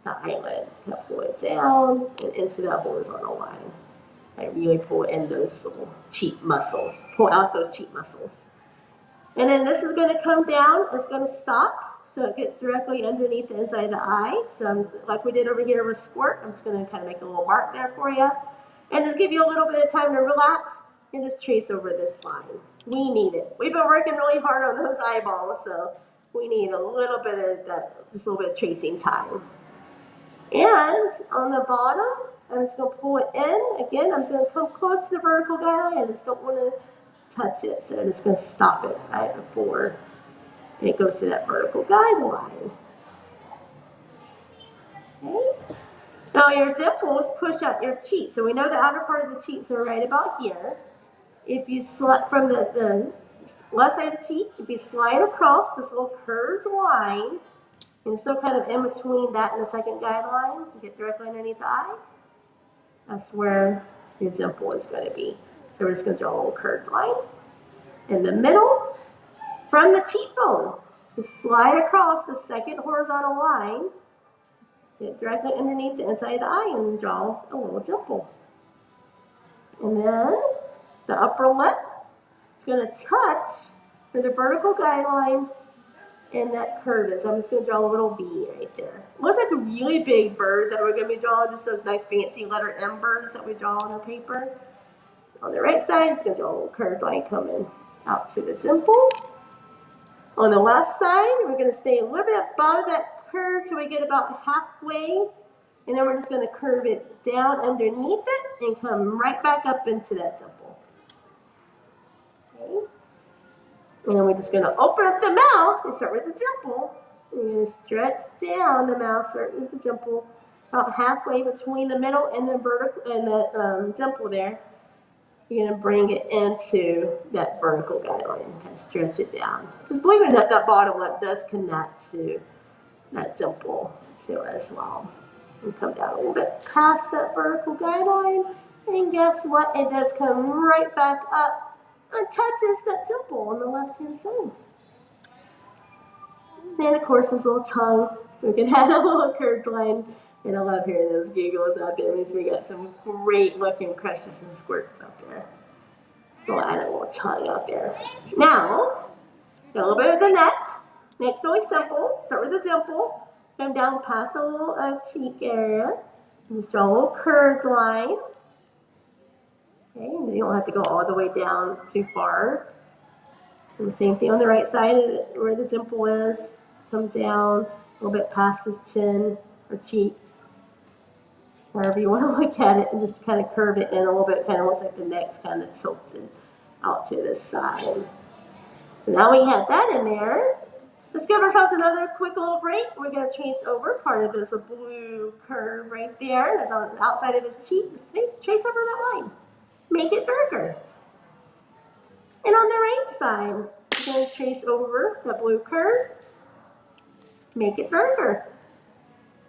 the eyelid. Just kind of pull it down and into that horizontal line. I really pull in those little cheek muscles, pull out those cheek muscles. And then this is going to come down, it's going to stop, so it gets directly underneath the inside of the eye. So I'm just, like we did over here with Squirt, I'm just going to kind of make a little mark there for you. And just give you a little bit of time to relax and just trace over this line. We need it. We've been working really hard on those eyeballs, so we need a little bit of that, just a little bit of tracing time. And on the bottom, I'm just going to pull it in. Again, I'm just going to come close to the vertical guideline. I just don't want to touch it, so I'm just going to stop it right before it goes to that vertical guideline. Okay. Now your dimples push out your cheeks. So we know the outer part of the cheeks are right about here. If you slide from the left side of the cheek, if you slide across this little curved line, and so kind of in between that and the second guideline, you get directly underneath the eye, that's where your dimple is going to be. So we're just going to draw a little curved line. In the middle, from the cheekbone, you slide across the second horizontal line, get directly underneath the inside of the eye, and draw a little dimple. And then the upper lip is going to touch for the vertical guideline and that curve is. I'm just going to draw a little V right there. It looks like a really big bird that we're going to be drawing, just those nice fancy letter M birds that we draw on our paper. On the right side, it's going to draw a little curved line coming out to the dimple. On the left side, we're going to stay a little bit above that curve till we get about halfway. And then we're just going to curve it down underneath it and come right back up into that dimple. Okay. And then we're just going to open up the mouth and start with the dimple. And you're going to stretch down the mouth, starting with the dimple, about halfway between the middle and the vertical and the dimple there. You're going to bring it into that vertical guideline and kind of stretch it down. Because believe it or not, that bottom lip does connect to that dimple too as well. And come down a little bit past that vertical guideline. And guess what? It does come right back up and touches that dimple on the left-hand side. And of course, his little tongue. We can have a little curved line. And I love hearing those giggles out there. It means we got some great looking crushes and squirts up there. We'll add a little tongue out there. Now, a little bit of the neck. Neck's always simple. Start with the dimple. Come down past the little cheek area. And just draw a little curved line. Okay, and you don't have to go all the way down too far. And the same thing on the right side where the dimple is. Come down a little bit past his chin or cheek. However you want to look at it, and just kind of curve it in a little bit. Kind of looks like the neck's kind of tilted out to this side. So now we have that in there. Let's give ourselves another quick little break. We're going to trace over part of this blue curve right there. That's on the outside of his cheek. Just trace over that line. Make it darker. And on the right side, we're going to trace over the blue curve. Make it darker.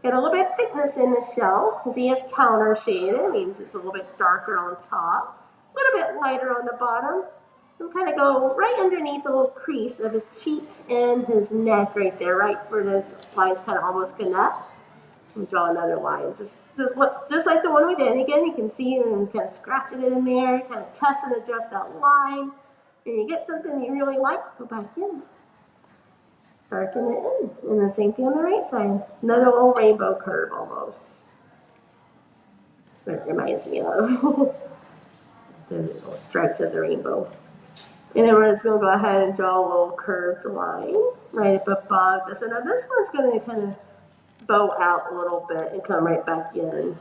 Get a little bit of thickness in the shell because he is counter shaded. It means it's a little bit darker on top, a little bit lighter on the bottom. And kind of go right underneath the little crease of his cheek and his neck right there, right where those lines kind of almost connect. And draw another line. Just looks just like the one we did. And again, you can see and kind of scratching it in there, kind of test and adjust that line. And you get something you really like, go back in. Darken it in. And the same thing on the right side. Another little rainbow curve almost. It reminds me of the little stripes of the rainbow. And then we're just going to go ahead and draw a little curved line right up above this. And now this one's going to kind of bow out a little bit and come right back in.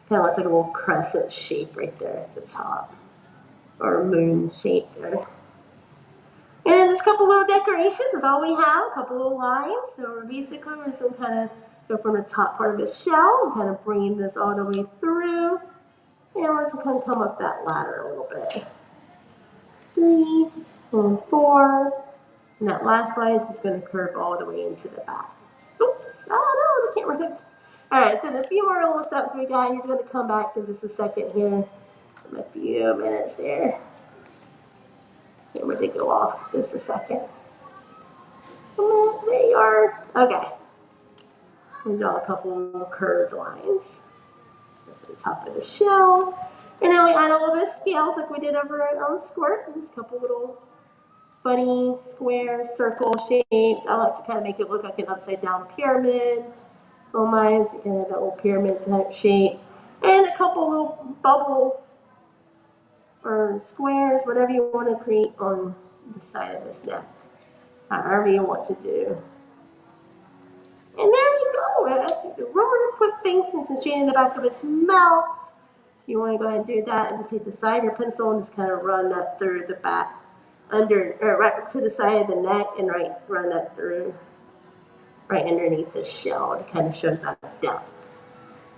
Kind of looks like a little crescent shape right there at the top. Or a moon shape there. And then this couple little decorations is all we have. A couple little lines. So we're basically just going to kind of go from the top part of his shell and kind of bring this all the way through. And we're just going to come up that ladder a little bit. 3 and 4. And that last line is going to curve all the way into the back. Oops. Oh no, the camera. Alright, so a few more little steps we got. He's going to come back in just a second here. In a few minutes there. Camera did go off just a second. There you are. Okay. We draw a couple little curved lines at the top of the shell. And then we add a little bit of scales like we did over on Squirt. Just a couple little funny square circle shapes. I like to kind of make it look like an upside down pyramid. Oh my, it's kind of that little pyramid type shape. And a couple little bubble or squares, whatever you want to create on the side of this neck. However you want to do. And there you go. Actually, one more quick thing, some shading in the back of his mouth. You want to go ahead and do that and just take the side of your pencil and just kind of run that through the back, right to the side of the neck, and run that through right underneath the shell to kind of show that depth.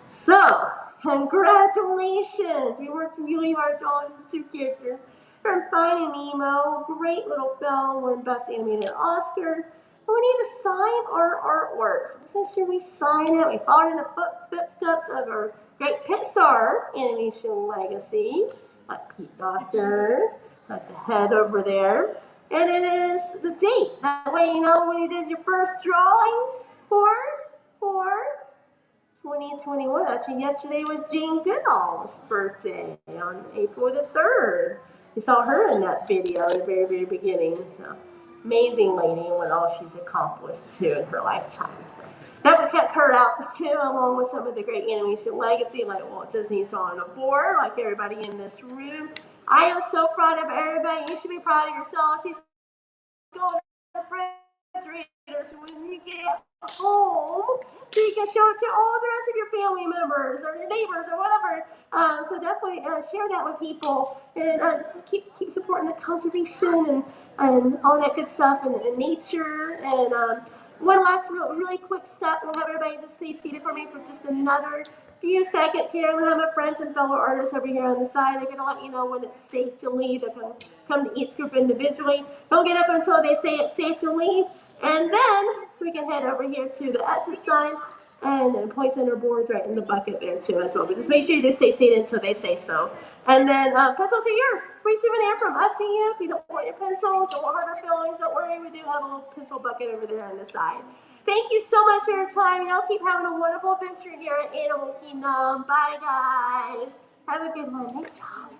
So, congratulations! We worked really hard drawing the 2 characters from Finding Nemo. Great little film, won Best Animated Oscar. And we need to sign our artwork. So let's make sure we sign it. We followed in the footsteps of our great Pixar animation legacy, like Pete Doctor, like the head over there. And it is the date. That way you know when you did your first drawing for 2021. Actually, yesterday was Jane Goodall's birthday on April the 3rd. We saw her in that video in the very, very beginning. So amazing lady and what all she's accomplished too in her lifetime. So definitely check her out too, along with some of the great animation legacy like Walt Disney's on board, like everybody in this room. I am so proud of everybody. You should be proud of yourself. These golden refrigerators when you get home, so you can show it to all the rest of your family members or your neighbors or whatever. So definitely share that with people and keep supporting the conservation and all that good stuff and nature. And one last really quick step. We'll have everybody just stay seated for me for just another few seconds here. I'm gonna have my friends and fellow artists over here on the side. They're gonna let you know when it's safe to leave. They're gonna come to each group individually. Don't get up until they say it's safe to leave. And then we can head over here to the exit sign and then point center boards right in the bucket there too as well. But just make sure you just stay seated until they say so. And then pencils are yours. Free souvenir from us to you. If you don't want your pencils, don't hurt our feelings, don't worry. We do have a little pencil bucket over there on the side. Thank you so much for your time. Y'all keep having a wonderful adventure here at Animal Kingdom. Bye, guys. Have a good one. Nice job.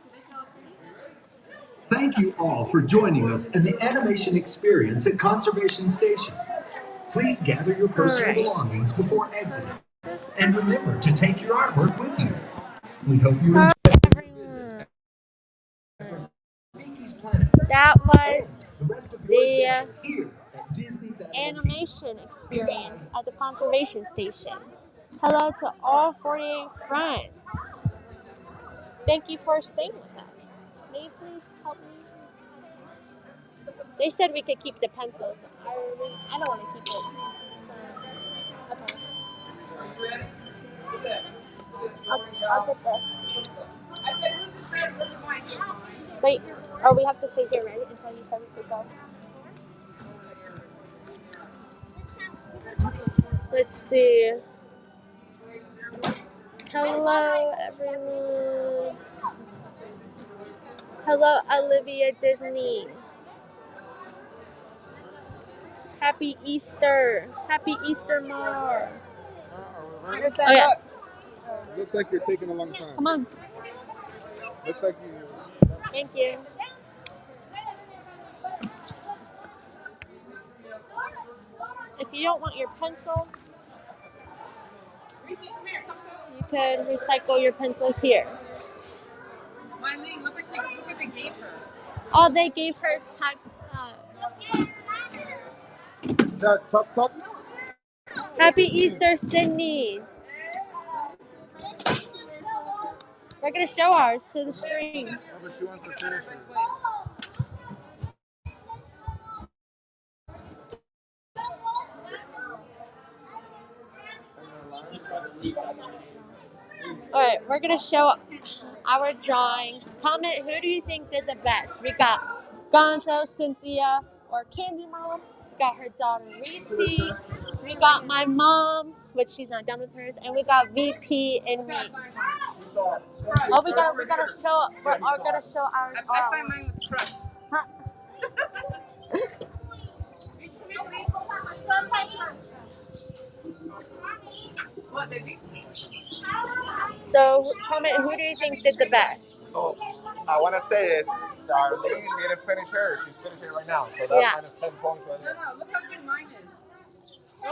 Thank you all for joining us in the animation experience at Conservation Station. Please gather your personal belongings before exiting. And remember to take your artwork with you. We hope you enjoy your visit. That was the Disney's animation experience at the conservation station. Hello to all 48 friends. Thank you for staying with us. May you please help me? They said we could keep the pencils. I don't want to keep it. Okay. I'll get this. Wait, oh, we have to stay here, right? Until you said we could go. Let's see. Hello, everyone. Hello, Olivia Disney. Happy Easter. Happy Easter, Mar. Oh, yes. Looks like you're taking a long time. Come on. Looks like you. Thank you. If you don't want your pencil, you can recycle your pencil here. Mileen, look what they gave her. Oh, they gave her Tuck. Happy Easter, Sydney. We're going to show ours to the stream. Oh, but she wants to finish it. Alright, we're going to show our drawings. Comment who do you think did the best. We got Gonzo, Cynthia, or Candymom. We got her daughter Reese. We got my mom, which she's not done with hers, and we got VP and me. Oh, we gotta show. We're all gonna show our. I signed mine with Crush. Huh? What, baby? So, comment who do you think did the best? So, I want to say is, Darlene didn't finish hers. She's finishing right now. So that's minus 10 points right there. No, look how good mine is.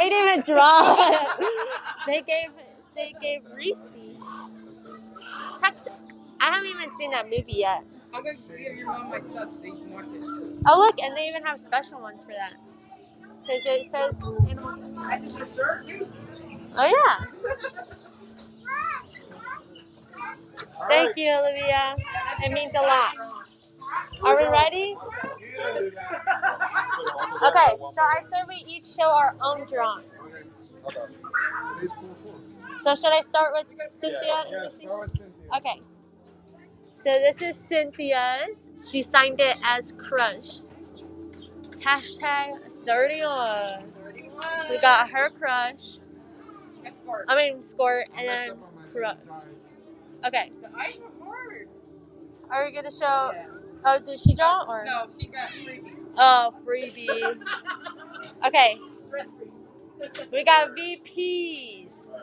We didn't even draw. They gave Reese. I haven't even seen that movie yet. I'm gonna give your mom my stuff so you can watch it. Oh look, and they even have special ones for that. Because it says animal. I think your shirt too. Oh yeah. Thank you, Olivia. It means a lot. Are we ready? Okay, so I said we each show our own drawing. So should I start with Cynthia? Yeah, start with Cynthia. Okay. So this is Cynthia's. She signed it as Crush. Hashtag 31. So we got her crush. Squirt, and then crush. Okay. The eyes are hard. Are we gonna show? Yeah. Oh, did she draw or? No, she got freebie. Oh, freebie. Okay. We got VPs.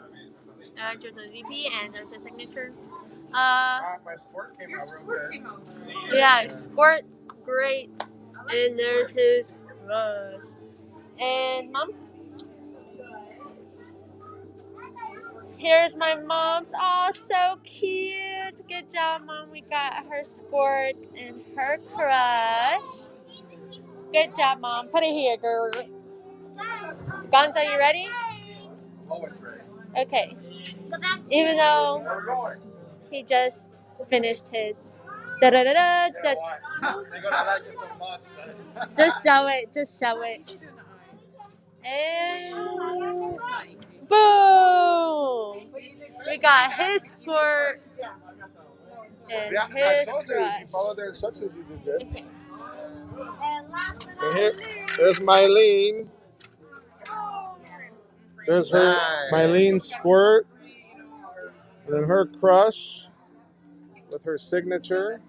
There's a VP and there's a signature. My squirt came out real good. Yeah, Squirt's great. And there's his crush. And Mom? Here's my mom's. Oh, so cute. Good job, Mom. We got her squirt and her crush. Good job, Mom. Put it here, girl. Gonzo, you ready? Always ready. Okay. Even though he just finished his da-da-da-da. They're gonna like it so much. Just show it. Just show it. And boom! We got his squirt and See, I his told you, if you crush. follow their instructions, you did good. Okay. And here, there's Mileen. There's her Mileen squirt. And then her crush with her signature.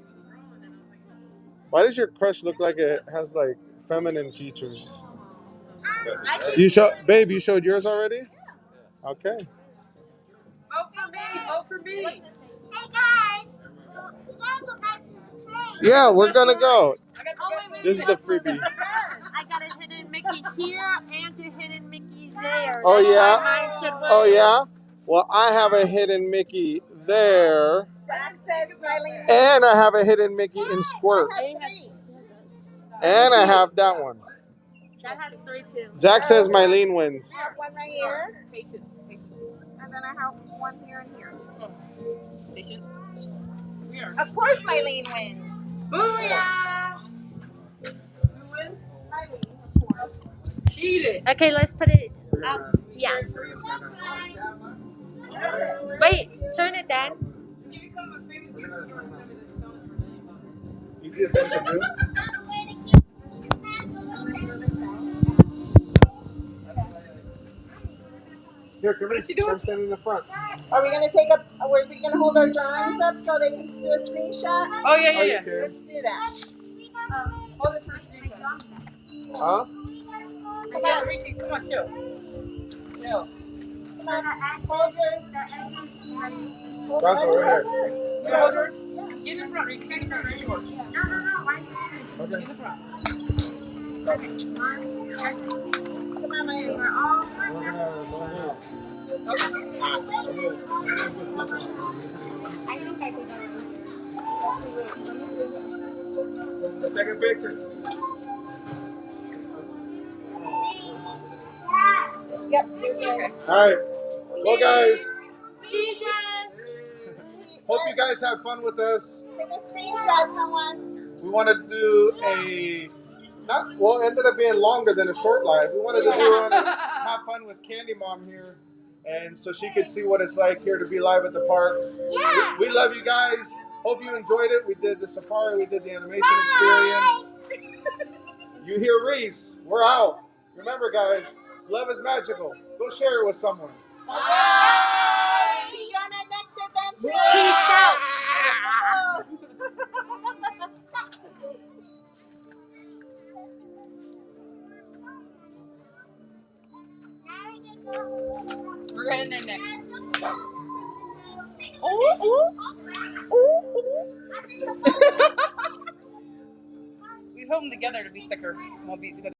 Why does your crush look like it has like feminine features? You babe, you showed yours already? Okay. Vote for me. Vote for me. Hey guys, we gotta go back to the train. Yeah, we're gonna go. Wait, This is the freebie. I got a hidden Mickey here and a hidden Mickey there. Oh That's yeah? why mine should work. Oh yeah? Well, I have a hidden Mickey there. And I have a hidden Mickey in squirt. And I have that one. That has 3 too. Zach says Mileen wins. I have one right here. And then I have one here and here. Of course Mileen wins. Booyah! Who wins? Mileen, of course. Cheated. Okay, let's put it up. Yeah. Wait, turn it then. If you become a famous YouTuber, Easiest thing to do. Here, come here. Come stand in the front. Are we gonna take up? Are we gonna hold our drawings up so they can do a screenshot? Oh yeah, Oh, you yeah. can. Let's do that. Hold it for a screenshot. Huh? Come on, Reese, come on, chill. Chill. So the edges. That's over here. You hold her. Get in the front, Reese. Get in the front, right? No. Why are you standing? Okay. In the front. Okay. 1, 2. Come on, Mileen. We're all. Okay. I think I did that. Let's see. Wait. Let me see. Let's take a picture. Yep. You're good. All right. Well, guys, Jesus! hope you guys have fun with us. Take a screenshot, someone. We wanted to do ended up being longer than a short live. We wanted to do one and have fun with Candymom here, and so she could see what it's like here to be live at the parks. Yeah. We love you guys. Hope you enjoyed it. We did the safari. We did the animation experience. You hear Reese. We're out. Remember, guys, love is magical. Go share it with someone. Bye. See you on our next adventure. Peace out. We're going there next. We hold them together to be thicker. We'll be together.